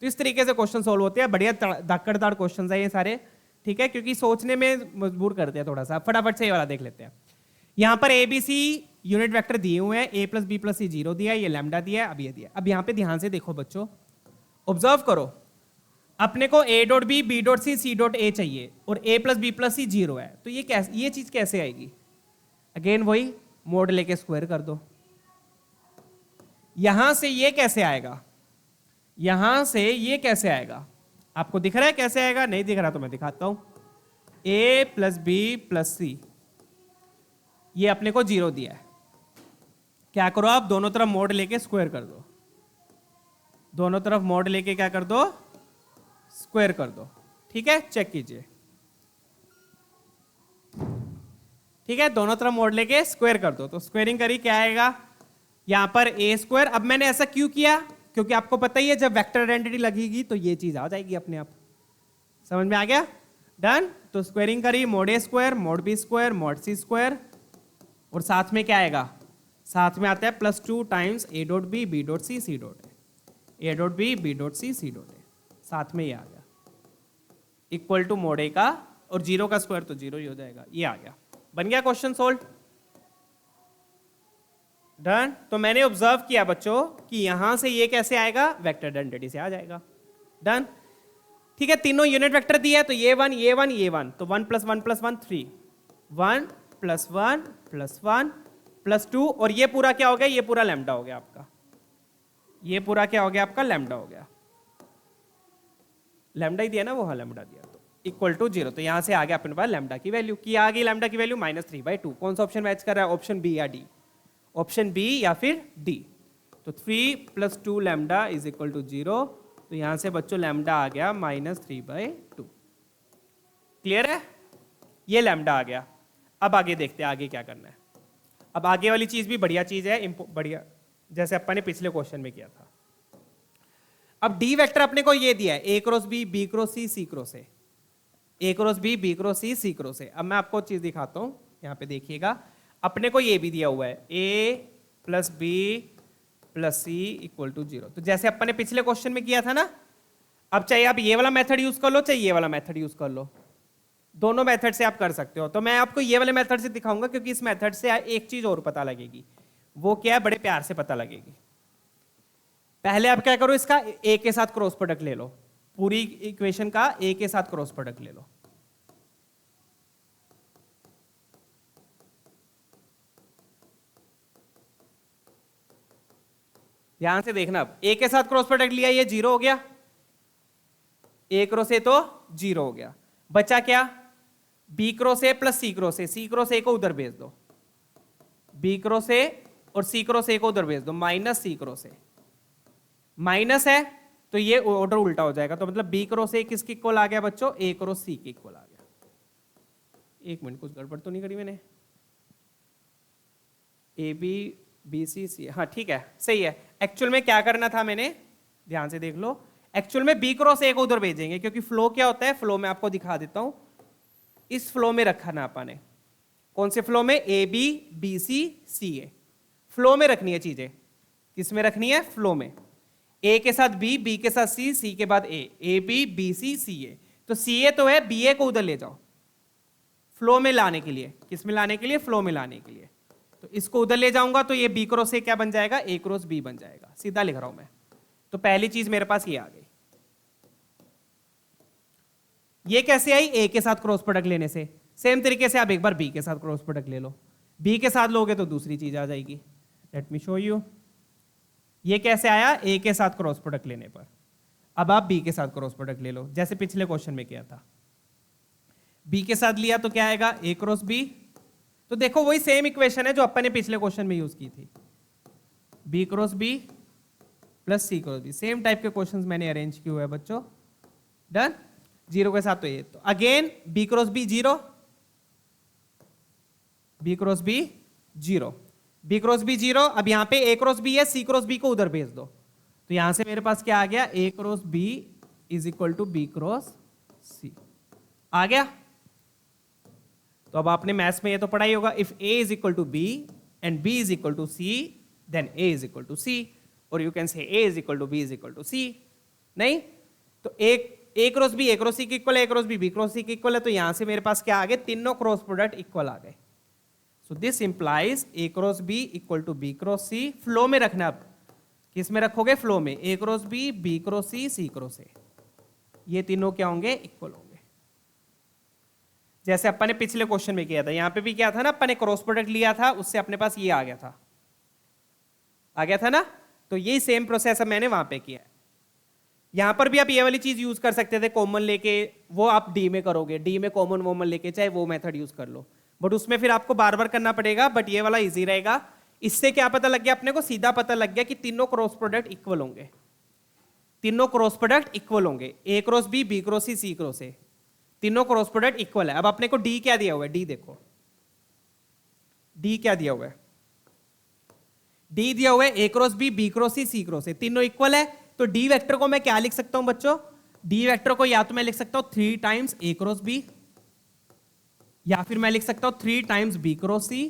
तो इस तरीके से क्वेश्चन सोल्व होते हैं। बढ़िया धाकड़दार क्वेश्चन है ये सारे, ठीक है, क्योंकि सोचने में मजबूर करते हैं थोड़ा सा। फटाफट से ये वाला देख लेते हैं। यहां पर A B C unit vector दिए हुए हैं, A plus B plus C 0 दिया है, ये लैम्डा दिया है, अब ये दिया। अब यहां पे ध्यान से देखो बच्चों, ऑब्जर्व करो। अपने को A dot B dot C dot A चाहिए और A plus B plus C 0 है। तो ये चीज कैसे आएगी? अगेन वही मोड लेके स्क्वायर कर दो। यहां से ये कैसे आएगा, यहां से ये कैसे आएगा? आपको दिख रहा है कैसे आएगा? नहीं दिख रहा तो मैं दिखाता हूं। ए प्लस बी प्लस सी, ये अपने को 0 दिया है। क्या करो आप, दोनों तरफ मोड लेके स्क्वायर कर दो। दोनों तरफ मोड लेके क्या कर दो, स्क्वायर कर दो, ठीक है। चेक कीजिए, ठीक है, दोनों तरफ मोड लेके स्क्वायर कर दो। तो स्क्वायरिंग करी, क्या आएगा यहां पर ए स्क्वायर। अब मैंने ऐसा क्यों किया, क्योंकि आपको पता ही है जब वेक्टर आइडेंटिटी लगेगी तो ये चीज आ जाएगी अपने आप। समझ में आ गया? डन। तो स्क्वायरिंग करी, mod a square, mod b square, mod C square, और साथ में क्या आएगा, साथ में आता है +2 times A dot B dot C dot A, A dot B dot C dot A, साथ में ये आ गया इक्वल टू मोड ए का, और 0 का स्क्वायर तो 0 ही हो जाएगा। ये आ गया, बन गया क्वेश्चन सोल्व। डन। तो मैंने ऑब्जर्व किया बच्चों कि यहां से ये कैसे आएगा, वेक्टर आइडेंटिटी से आ जाएगा। डन, ठीक है। तीनों यूनिट वेक्टर दिया है, तो ये 1 ये 1 ये 1, तो 1 + 1 + 1 3, 1 + 1 + 1 + 2, और ये पूरा क्या हो गया, ये पूरा लैम्डा हो गया आपका। ये पूरा क्या हो गया आपका, लैम्डा हो गया। लैम्डा ही दिया ना वो, हाँ लैम्डा दिया, तो इक्वल टू 0। तो यहां से आ गया अपने पास लैम्डा की वैल्यू। की आ गई लैम्डा की वैल्यू -3/2। कौन सा ऑप्शन मैच कर रहा है, ऑप्शन बी या डी? ऑप्शन बी या फिर डी। तो 3 + 2 लैम्डा इज इक्वल टू 0। तो यहां से बच्चों लैम्डा आ गया -3/2। क्लियर है? ये लैम्डा आ गया। अब आगे देखते हैं आगे क्या करना है। अब आगे वाली चीज भी बढ़िया चीज है, बढ़िया, जैसे अपन ने पिछले क्वेश्चन में किया था। अब डी वेक्टर अपने को ये दिया है, a cross b cross c cross a, a cross b cross c cross a. अब मैं आपको चीज दिखाता हूं, यहां पे देखिएगा। अपने को ये भी दिया हुआ है, a plus B plus c equal to 0। तो जैसे अपन ने पिछले क्वेश्चन में किया था ना, अब चाहे आप ये वाला मेथड यूज कर लो, चाहे ये वाला मेथड यूज कर लो, दोनों मेथड से आप कर सकते हो। तो मैं आपको ये वाले मेथड से दिखाऊंगा, क्योंकि इस मेथड से एक चीज और पता लगेगी। वो क्या है, बड़े प्यार से पता लगेगी। पहले आप क्या करो, इसका ए के साथ क्रॉस प्रोडक्ट ले लो, पूरी इक्वेशन का ए के साथ क्रॉस प्रोडक्ट ले लो। ध्यान से देखना, अब ए के साथ क्रॉस प्रोडक्ट लिया, ये 0 हो गया, ए क्रॉस ए तो 0 हो गया। बचा क्या, B cross A plus C cross A. C cross A को उधर भेज दो, बी क्रॉस ए और सी क्रॉस ए को उधर भेज दो, minus C cross A. Minus है तो ये ऑर्डर उल्टा हो जाएगा। तो मतलब बी क्रॉस ए किसके इक्वल आ गया बच्चों, ए क्रॉस सी के इक्वल आ गया। एक मिनट, कुछ गड़बड़ तो नहीं करी मैंने? ए बी बी सी सी, हाँ ठीक है, सही है। एक्चुअल में क्या करना था मैंने, ध्यान से देख लो। एक्चुअल में बी क्रॉस ए को उधर भेजेंगे, क्योंकि फ्लो क्या होता है, फ्लो में आपको दिखा देता हूं। इस फ्लो में रखा ना अपन ने, कौन से फ्लो में, ए बी सी ए, फ्लो में रखनी है चीजें। किस में रखनी है? फ्लो में। ए के साथ बी, बी के साथ सी, सी के बाद ए बी बी सी सी ए। तो सी ए तो है, बी ए को उधर ले जाओ फ्लो में लाने के लिए। किस में लाने के लिए? फ्लो में लाने के लिए। तो इसको उधर ले जाऊंगा तो ये बी क्रॉस ए क्या बन जाएगा? ए क्रॉस बी बन जाएगा। सीधा लिख रहा हूं मैं। तो पहली चीज मेरे पास ये आ गई। ये कैसे आई? ए के साथ क्रॉस प्रोडक्ट लेने से। सेम तरीके से आप एक बार बी के साथ क्रॉस प्रोडक्ट ले लो। बी के साथ लोगे तो दूसरी चीज आ जाएगी। Let me show you. ये कैसे आया? ए के साथ क्रॉस प्रोडक्ट लेने पर। अब आप बी के साथ क्रॉस प्रोडक्ट ले लो, जैसे पिछले क्वेश्चन में किया था। बी के साथ लिया तो क्या आएगा? ए क्रॉस बी। तो देखो वही सेम इक्वेशन है जो अपन ने पिछले क्वेश्चन में यूज की थी। B cross B plus C cross B. Same type के क्वेश्चंस मैंने अरेंज किए हुए हैं बच्चों। डन। जीरो के साथ तो ये, तो again B cross B zero, B cross B zero, B cross B zero. अब यहां पे ए क्रॉस बी है, सी क्रॉस बी को उधर भेज दो। तो यहां से मेरे पास क्या आ गया? A cross B is equal to b cross c आ गया। तो अब आपने मैथ्स में ये तो पढ़ा ही होगा। If a is equal to b and b is equal to c then a is equal to c, और you can say a is equal to b is equal to c. नहीं तो a cross B A cross c के equal, a cross b cross c के equal है। तो यहां से मेरे पास क्या आ गए? तीनों क्रॉस प्रोडक्ट इक्वल आ गए। So this implies a cross B equal to b cross c. Flow में रखना। अब किस में रखोगे? फ्लो में। A cross b cross c cross a, ये तीनों क्या होंगे? इक्वल होंगे। जैसे अपन ने पिछले क्वेश्चन में किया था, यहां पे भी क्या था ना, अपन ने क्रॉस प्रोडक्ट लिया था, उससे अपने पास ये आ गया था ना। तो यही सेम प्रोसेस मैंने वहां पे किया है। यहां पर भी आप ये वाली चीज यूज कर सकते थे, कॉमन लेके। वो आप डी में करोगे, डी में कॉमन वॉमन लेके, चाहे वो मेथड यूज कर लो, बट उसमें फिर आपको बार बार करना पड़ेगा। बट ये वाला इजी रहेगा। इससे क्या पता लग गया अपने को? सीधा पता लग गया कि तीनों क्रॉस प्रोडक्ट इक्वल होंगे। तीनों क्रॉस प्रोडक्ट इक्वल होंगे। A cross b cross c cross a, तीनों क्रॉस प्रोडक्ट इक्वल है। अब अपने को डी क्या दिया हुआ है? डी देखो, डी क्या दिया हुआ है? डी दिया हुआ है a cross b cross c cross a, तीनों इक्वल है। तो डी वेक्टर को मैं क्या लिख सकता हूं बच्चों? डी वेक्टर को या तो मैं लिख सकता हूं 3 टाइम्स ए क्रॉस बी, या फिर मैं लिख सकता हूं 3 टाइम्स बी क्रॉस सी,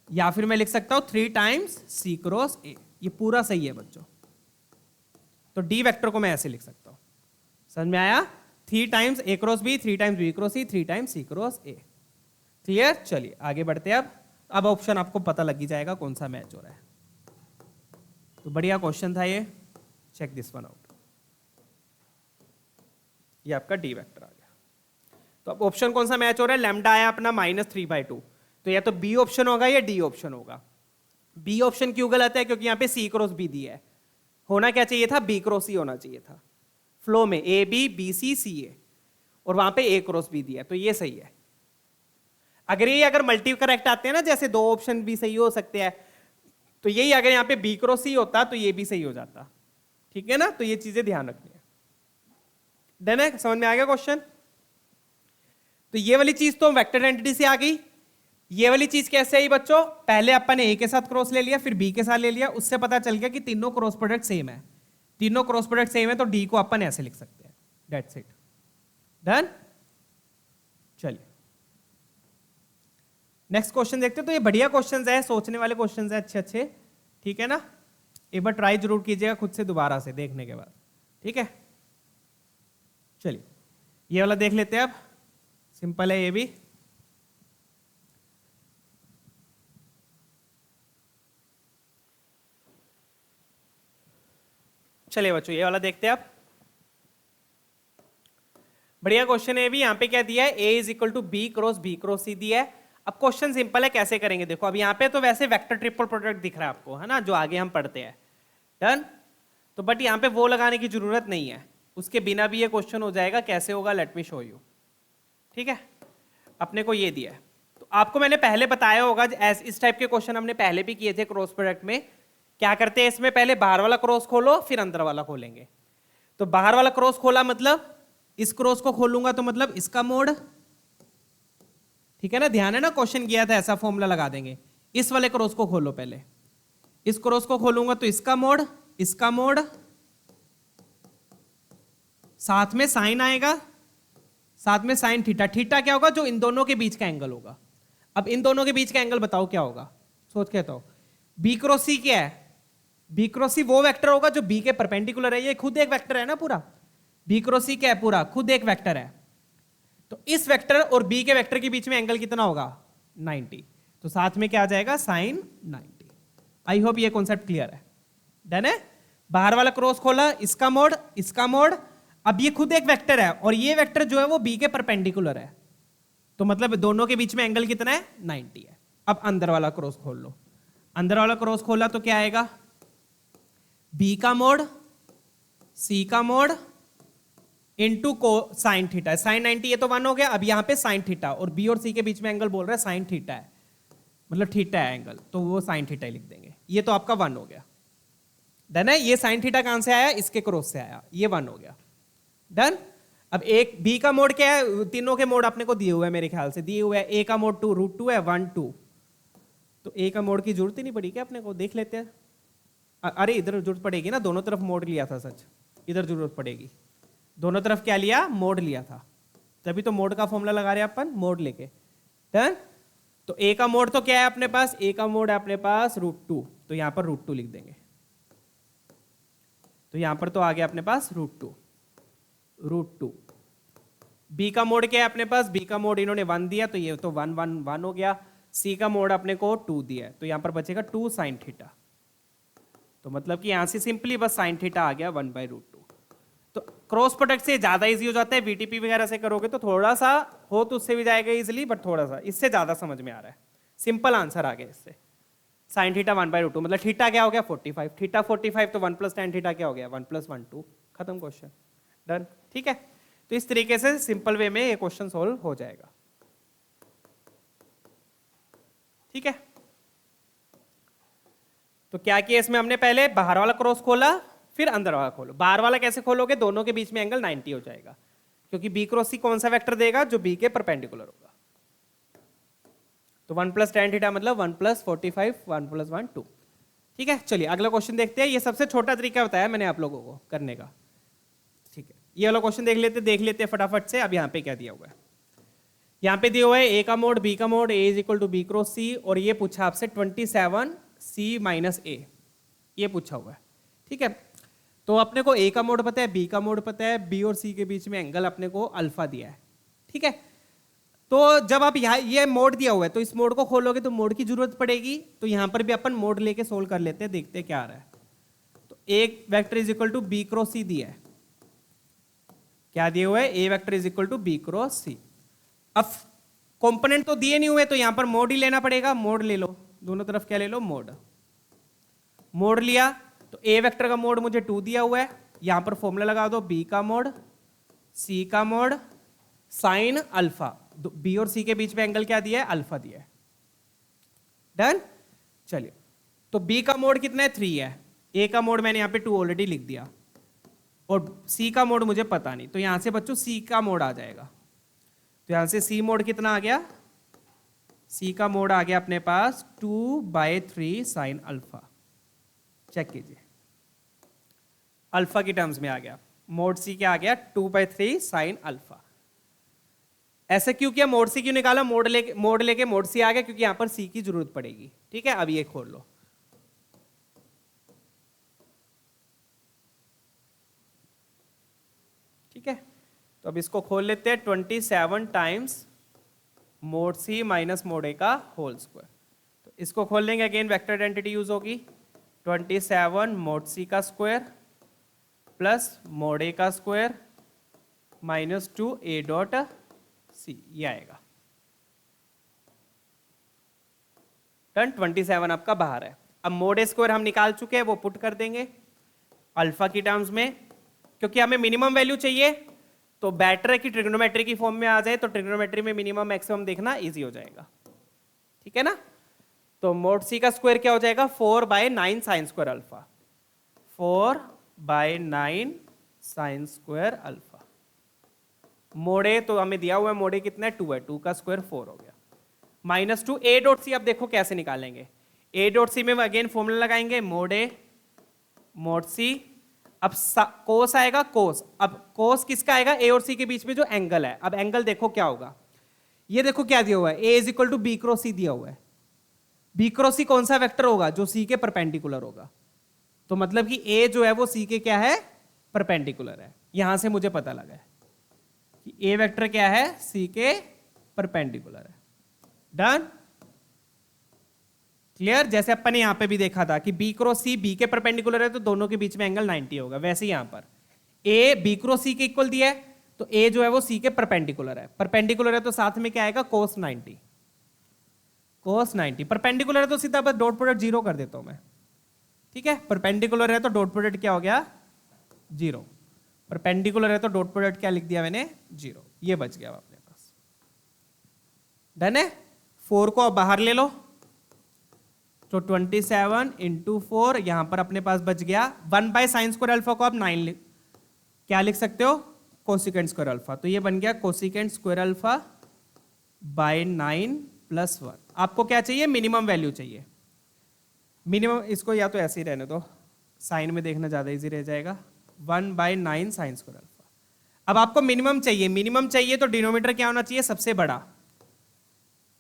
या फिर मैं लिख सकता हूं 3 टाइम्स सी क्रॉस ए। ये पूरा सही है बच्चों। तो डी वेक्टर को मैं ऐसे लिख सकता हूं। समझ में आया? 3 times A cross B, 3 times B cross C, 3 times C cross A. Clear? चलिए आगे बढ़ते हैं। अब ऑप्शन आपको पता लग ही जाएगा कौन सा मैच हो रहा है। तो बढ़िया क्वेश्चन था ये। Check this one out. ये आपका डी वेक्टर आ गया। तो अब ऑप्शन कौन सा मैच हो रहा है? लैम्डा आया अपना -3/2। तो या तो बी ऑप्शन होगा या डी ऑप्शन होगा। बी ऑप्शन क्यों गलत है? क्योंकि यहां पे सी क्रॉस बी दिया है। होना क्या चाहिए था? बी क्रॉस सी होना चाहिए था। फ्लो में ए बी सी सी ए, और वहां पे ए क्रॉस बी दिया, तो ये सही है। अगर मल्टी करेक्ट आते हैं ना, जैसे 2 ऑप्शन भी सही हो सकते हैं, तो यही अगर यहां पे बी क्रॉस सी होता तो ये भी सही हो जाता। ठीक है ना? तो ये चीजें ध्यान रखनी है। डन है? समझ में आ गया क्वेश्चन? तो ये वाली चीज तो वेक्टर आइडेंटिटी से आ गई। ये वाली चीज कैसे आई बच्चों? पहले अपन ने ए के साथ क्रॉस ले लिया, फिर बी के साथ ले लिया, उससे पता चल गया कि तीनों क्रॉस प्रोडक्ट सेम है। तीनों क्रॉस प्रोडक्ट सेम है तो डी को अपन ऐसे लिख सकते हैं। That's it. डन। चलिए नेक्स्ट क्वेश्चन देखते हैं। तो ये बढ़िया क्वेश्चंस है, सोचने वाले क्वेश्चंस है अच्छे अच्छे। ठीक है ना? एक बार ट्राई जरूर कीजिएगा खुद से दोबारा से देखने के बाद। ठीक है? चलिए ये वाला देख लेते हैं। अब सिंपल है ये भी। चलिए बच्चों ये वाला देखते हैं। आप बढ़िया क्वेश्चन है भी। यहां पे क्या दिया है? a is equal to b cross c दिया है। अब क्वेश्चन सिंपल है, कैसे करेंगे देखो। अब यहाँ पे तो वैसे वेक्टर ट्रिपल प्रोडक्ट दिख रहा है आपको, है ना, जो आगे हम पढ़ते हैं। डन। तो बट यहाँ पे वो लगाने की जरूरत नहीं है, उसके बिना भी ये क्वेश्चन हो जाएगा। कैसे होगा? Let me show you. ठीक है? अपने को ये दिया है, तो आपको मैंने पहले बताया होगा, इस टाइप के क्वेश्चन हमने पहले भी किए थे क्रॉस प्रोडक्ट में। क्या करते हैं इसमें? पहले बाहर वाला क्रॉस खोलो, फिर अंदर वाला खोलेंगे। तो बाहर वाला क्रॉस खोला मतलब इस क्रॉस को खोलूंगा तो मतलब इसका मोड। ठीक है ना? ध्यान है ना, क्वेश्चन किया था ऐसा फॉर्मूला लगा देंगे। इस वाले क्रॉस को खोलो पहले, इस क्रॉस को खोलूंगा तो इसका मोड, इसका मोड, साथ में साइन आएगा, साथ में साइन थीटा। थीटा क्या होगा? जो इन दोनों के बीच का एंगल होगा। अब इन दोनों के बीच का एंगल बताओ क्या होगा? सोच के बताओ। बी क्रॉस सी क्या है? बी क्रॉस सी वो वेक्टर होगा जो बी के परपेंडिकुलर है, ये खुद एक वेक्टर है ना पूरा, बी क्रॉस सी क्या है, पूरा खुद एक वेक्टर है। तो इस वेक्टर और बी के वेक्टर के बीच में एंगल कितना होगा, 90। तो साथ में क्या आ जाएगा, साइन 90। आई होप ये कॉन्सेप्ट क्लियर है। डन है। बाहर वाला क्रॉस खोला, इसका मोड, इसका मोड। अब ये खुद एक वेक्टर है और ये वेक्टर जो है वो बी के परपेंडिकुलर है, तो मतलब दोनों के बीच में एंगल कितना है, 90 है। अब अंदर वाला क्रॉस खोल लो, अंदर वाला क्रॉस खोला तो क्या आएगा, बी का मोड, सी का मोड इनटू को साइन थीटा। साइन 90 ये तो 1 हो गया। अब यहां पे साइन थीटा, और बी और सी के बीच में एंगल बोल रहा है साइन थीटा है, मतलब थीटा है एंगल, तो वो साइन थीटा ही लिख देंगे। ये तो आपका 1 हो गया। डन है। ये साइन थीटा कहां से आया, इसके क्रॉस से आया, ये 1 हो गया। डन। अब एक बी का मोड क्या है, तीनों के मोड अपने को दिए हुए हैं, मेरे ख्याल से दिए हुए हैं। ए का मोड 2√2 है, 1 2, तो ए का मोड की जरूरत ही नहीं पड़ी क्या अपने को, देख लेते हैं। अरे इधर जरूरत पड़ेगी ना, दोनों तरफ मोड लिया था, सच इधर जरूरत पड़ेगी। दोनों तरफ क्या लिया, मोड लिया था, तभी तो मोड का फॉर्मूला लगा रहे हैं अपन, मोड लेके। डन। तो ए का मोड तो क्या है अपने पास, ए का मोड है अपने पास √2, तो यहां पर √2 लिख देंगे। तो यहां पर तो आ गया अपने पास √2। बी का मोड क्या है अपने पास, बी का मोड इन्होंने 1 दिया, तो ये तो 1 1 1 हो गया। सी का मोड अपने को 2 दिया है, तो यहां पर बचेगा 2 साइन थीटा। तो मतलब कि यहां से सिंपली बस साइन थीटा आ गया 1/√2। तो क्रॉस प्रोडक्ट से ज्यादा इजी हो जाता है, वीटीपी वगैरह से करोगे तो थोड़ा सा हो तो उससे भी जाएगा इजीली, बट थोड़ा सा इससे ज्यादा समझ में आ रहा है। सिंपल आंसर आ गया इससे। साइन थीटा 1/√2 मतलब थीटा क्या हो गया, 45। थीटा 45 तो 1 + tan थीटा क्या हो गया, 1 + 1 2, खत्म क्वेश्चन। डन। ठीक है। तो इस तरीके से सिंपल वे में ये क्वेश्चन सोल्व हो जाएगा। ठीक है। तो क्या किया इसमें हमने, पहले बाहर वाला क्रॉस खोला, फिर अंदर वाला खोलो। बाहर वाला कैसे खोलोगे, दोनों के बीच में एंगल 90 हो जाएगा, क्योंकि बी क्रॉस सी कौन सा वेक्टर देगा, जो बी के परपेंडिकुलर होगा। तो 1 + tan थीटा मतलब 1 + 45, 1 + 1 2। ठीक है। चलिए अगला क्वेश्चन देखते हैं। ये सबसे छोटा तरीका बताया मैंने आप लोगों को करने का। ठीक है, ये वाला क्वेश्चन देख लेते हैं फटाफट से। अब यहाँ पे क्या दिया हुआ है, यहाँ पे दिया हुआ है ए का मोड, बी का मोड, ए = बी क्रॉस सी, और ये पूछा आपसे 27C - A, ये पूछा हुआ है। ठीक है। तो अपने को ए का मोड पता है, बी का मोड पता है, बी और सी के बीच में एंगल अपने को अल्फा दिया है। ठीक है। तो जब आप यहाँ ये मोड दिया हुआ है, तो इस मोड को खोलोगे तो मोड की जरूरत पड़ेगी, तो यहाँ पर भी अपन मोड लेके सोल्व कर लेते हैं, देखते हैं क्या आ रहा है। तो ए वेक्टर = बी क्रॉस सी दिया है, क्या दिए हुए है, ए वेक्टर = बी क्रॉस सी। अब कंपोनेंट तो दिए नहीं हुए, तो यहां पर मोड ही लेना पड़ेगा। मोड ले लो, दोनों तरफ क्या ले लो, मोड। मोड लिया तो ए वेक्टर का मोड मुझे 2 दिया हुआ है, यहां पर फॉर्मूला लगा दो, बी का मोड, सी का मोड, साइन अल्फा। बी और सी के बीच में एंगल क्या दिया है, अल्फा दिया है। डन। चलिए, तो बी का मोड कितना है, 3 है। ए का मोड मैंने यहां पे 2 ऑलरेडी लिख दिया, और सी का मोड मुझे पता नहीं, तो यहां से बच्चों सी का मोड आ जाएगा। तो यहां से सी मोड कितना आ गया, सी का मोड आ गया अपने पास 2/3 साइन अल्फा। चेक कीजिए, अल्फा की टर्म्स में आ गया। मोड सी क्या आ गया, 2/3 साइन अल्फा। ऐसे क्यों किया, मोड सी क्यों निकाला, मोड लेके मोड सी आ गया, क्योंकि यहां पर सी की जरूरत पड़ेगी। ठीक है। अब ये खोल लो, ठीक है। तो अब इसको खोल लेते हैं, 27 टाइम्स मोड सी माइनस मोड ए का होल स्क्वायर। तो इसको खोल लेंगे, अगेन वेक्टर आइडेंटिटी यूज होगी, 27 मोड सी का स्क्वायर प्लस मोड ए का स्क्वायर -2 A.C, ये आएगा। टर्न 27 आपका बाहर है। अब मोड ए स्क्वायर हम निकाल चुके हैं, वो पुट कर देंगे अल्फा की टर्म्स में, क्योंकि हमें मिनिमम वैल्यू चाहिए, तो बेटर है कि ट्रिग्नोमेट्री की फॉर्म में आ जाए, तो ट्रिग्नोमेट्री में मिनिमम मैक्सिमम देखना इजी हो जाएगा। ठीक है ना। तो मोड सी का स्क्वायर क्या हो जाएगा, 4/9 sine square alpha, 4/9 sine square alpha. Mod a तो हमें दिया हुआ है, मोड ए कितना है, 2 है, 2 का स्क्वायर 4 हो गया, -2 A.C। अब देखो कैसे निकालेंगे, A.C में अगेन फॉर्मूला लगाएंगे, मोड ए मोड सी। अब कोस आएगा, कोस। अब कोस किसका आएगा, ए और सी के बीच में जो एंगल है। अब एंगल देखो क्या होगा, ये देखो क्या दिया हुआ है, ए = बी क्रॉस सी दिया हुआ है। बी क्रॉस सी कौन सा वेक्टर होगा, जो सी के परपेंडिकुलर होगा। तो मतलब कि ए जो है वो सी के क्या है, परपेंडिकुलर है। यहां से मुझे पता लगा है कि ए वेक्टर क्या है, सी के परपेंडिकुलर है। Done, clear. जैसे अपन ने यहां पे भी देखा था कि बी क्रॉस सी बी के परपेंडिकुलर है तो दोनों के बीच में एंगल 90 होगा, वैसे ही यहां पर ए बी क्रॉस सी के इक्वल दिया है तो ए जो है वो सी के परपेंडिकुलर है। परपेंडिकुलर है तो साथ में क्या आएगा, कोस 90। कोस 90 परपेंडिकुलर है तो सीधा बस डॉट प्रोडक्ट जीरो कर देता हूं मैं, ठीक है। परपेंडिकुलर है तो डॉट प्रोडक्ट क्या हो गया, जीरो। परपेंडिकुलर है तो डॉट प्रोडक्ट क्या लिख दिया मैंने, जीरो। ये बच गया अपने पास। डन है। 4 को अब बाहर ले लो तो 27 इंटू 4 यहां पर अपने पास बच गया 1 बाय साइन स्क्वायर अल्फा को आप 9 क्या लिख सकते हो, कोसिकेंट स्क्वायर अल्फा। तो ये बन गया cosecant square alpha by 9 plus 1। आपको क्या चाहिए, मिनिमम वैल्यू चाहिए। मिनिमम इसको या तो ऐसे ही रहने दो, साइन में देखना ज्यादा इजी रह जाएगा। 1 बाय 9 साइन स्क्वायर अल्फा। अब आपको मिनिमम चाहिए, मिनिमम चाहिए तो डिनोमिनेटर क्या होना चाहिए, सबसे बड़ा।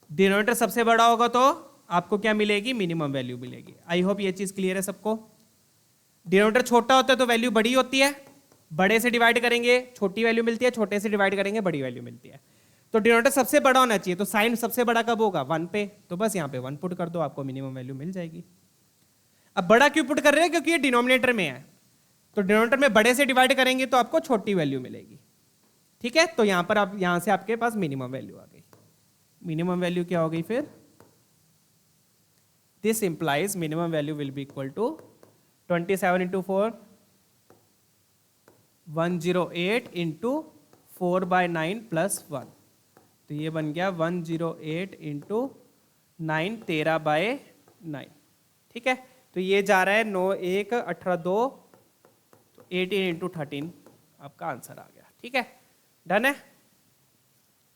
डिनोमिनेटर सबसे बड़ा होगा तो आपको क्या मिलेगी, मिनिमम वैल्यू मिलेगी। आई होप ये चीज क्लियर है सबको। डिनोमिनेटर छोटा होता है तो वैल्यू बड़ी होती है, बड़े से डिवाइड करेंगे छोटी वैल्यू मिलती है, छोटे से डिवाइड करेंगे बड़ी वैल्यू मिलती है। तो डिनोमिनेटर सबसे बड़ा होना चाहिए, तो साइन सबसे बड़ा कब होगा, 1 पे। तो बस यहाँ पे 1 पुट कर दो, आपको मिनिमम वैल्यू मिल जाएगी। अब बड़ा क्यों पुट कर रहे हैं, क्योंकि ये डिनोमिनेटर में है, तो डिनोमिनेटर में बड़े से डिवाइड करेंगे तो आपको छोटी वैल्यू मिलेगी, ठीक है। तो यहां पर आप यहां से आपके पास मिनिमम वैल्यू आ गई। मिनिमम वैल्यू क्या हो गई फिर, this implies minimum value will be equal to 27 into 4 108 into 4 by 9 plus 1। तो ये बन गया 108 इंटू 9 13 बाय 9, ठीक है। तो ये जा रहा है 9 1 18 2 तो 18 इंटू 13 आपका आंसर आ गया, ठीक है। डन है।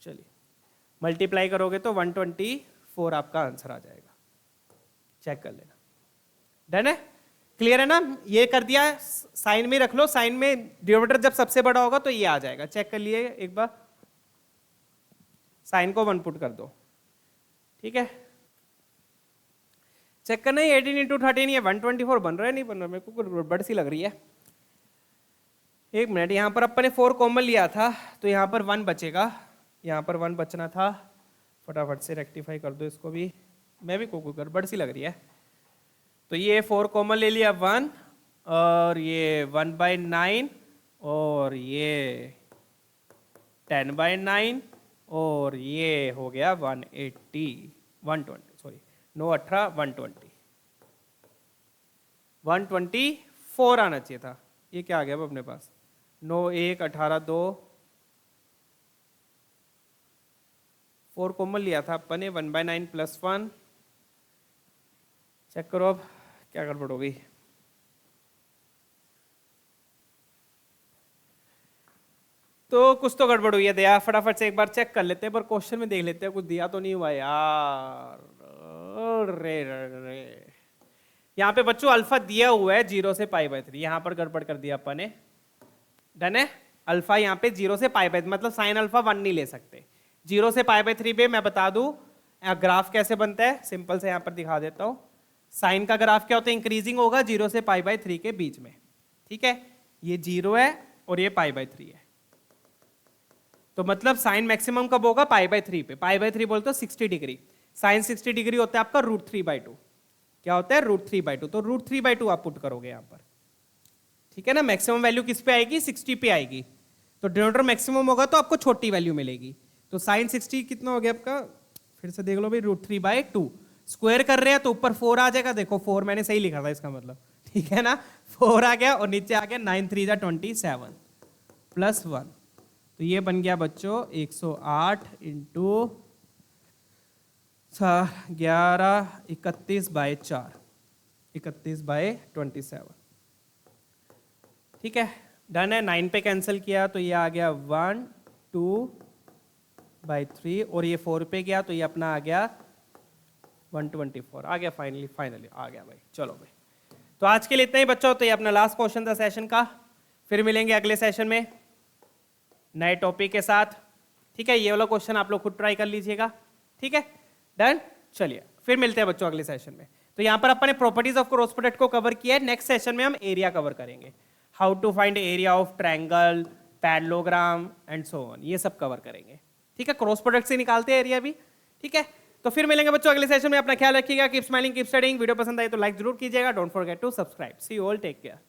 चलिए मल्टीप्लाई करोगे तो 124 आपका आंसर आ जाएगा, चेक कर लेना। डन है, क्लियर है ना। ये कर दिया, साइन में रख लो, साइन में डिनोमिनेटर जब सबसे बड़ा होगा तो ये आ जाएगा, चेक कर लिए एक बार। साइन को 1 पुट कर दो, ठीक है। चेक करना, 18 इंटू 13 ये 124 बन रहा है, नहीं बन रहा, मेरे को गड़बड़ सी लग रही है। एक मिनट, यहां पर अपन ने 4 कॉमन लिया था तो यहां पर 1 बचेगा, यहां पर 1 बचना था। फटाफट से रेक्टिफाई कर दो इसको भी, मैं भी कोई गड़बड़ सी लग रही है। तो ये 4 कॉमन ले लिया 1, और ये 1 बाय 9, और ये 10 बाय 9, और ये हो गया 180 120 सॉरी 9 18 120 124 आना चाहिए था। ये क्या आ गया अब अपने पास, 9 1 18 2 4 कॉमन लिया था अपन ने, 1 बाय 9 प्लस 1। चेक करो अब क्या गड़बड़ हो गई। तो कुछ तो गड़बड़ हुई है दया, फटाफट से एक बार चेक कर लेते हैं, पर क्वेश्चन में देख लेते हैं कुछ दिया तो नहीं हुआ यार। रे रे रे, यहाँ पे बच्चों अल्फा दिया हुआ है 0 से π/3, यहाँ पर गड़बड़ कर दिया अपन ने। डन है, अल्फा यहाँ पे 0 से π/3 मतलब साइन अल्फा 1 नहीं ले सकते। 0 से π/3 पे मैं बता दूं ग्राफ कैसे बनता है, सिंपल से यहाँ पर दिखा देता हूँ। साइन का ग्राफ क्या होता है, इंक्रीजिंग होगा 0 से π/3 के बीच में, ठीक है। ये 0 है और ये π/3 है, तो मतलब साइन मैक्सिमम कब होगा, π/3 पे। π/3 बोलते हो 60 डिग्री, साइन 60 डिग्री होता है आपका √3/2। क्या होता है, √3/2, तो √3/2 आप पुट करोगे यहाँ पर, ठीक है ना। मैक्सिमम वैल्यू किस पे आएगी, 60 पे आएगी, तो डिनोमिनेटर मैक्सिमम होगा तो आपको छोटी वैल्यू मिलेगी। तो साइन 60 कितना हो गया आपका, फिर से देख लो भाई, √3/2 स्क्वायर कर रहे हैं तो ऊपर 4 आ जाएगा, देखो 4 मैंने सही लिखा था इसका मतलब, ठीक है ना। 4 आ गया और नीचे आ गया 9 3 27 प्लस 1, तो ये बन गया बच्चों 108 इंटू 11 31/4 31/27, ठीक है। डन है, 9 पे कैंसिल किया तो ये आ गया 1 2/3, और ये 4 पे गया तो ये अपना आ गया 124 आ गया। फाइनली आ गया भाई। चलो भाई, तो आज के लिए इतना ही बच्चों, तो ये अपना लास्ट क्वेश्चन था सेशन का। फिर मिलेंगे अगले सेशन में नए टॉपिक के साथ, ठीक है। ये वाला क्वेश्चन आप लोग खुद ट्राई कर लीजिएगा, ठीक है। डन, चलिए फिर मिलते हैं बच्चों अगले सेशन में। तो यहाँ पर अपने प्रॉपर्टीज ऑफ क्रॉस प्रोडक्ट को कवर किया है। नेक्स्ट सेशन में हम एरिया कवर करेंगे, how to find area of triangle, parallelogram and so on, ये सब कवर करेंगे। ठीक है, क्रॉस प्रोडक्ट से निकालते हैं एरिया भी। ठीक है, तो फिर मिलेंगे बच्चों अगले सेशन में। अपना ख्याल रखिएगा, keep smiling, keep studying. Video पसंद आए तो लाइक जरूर कीजिएगा। Don't forget to subscribe. See you all, take care.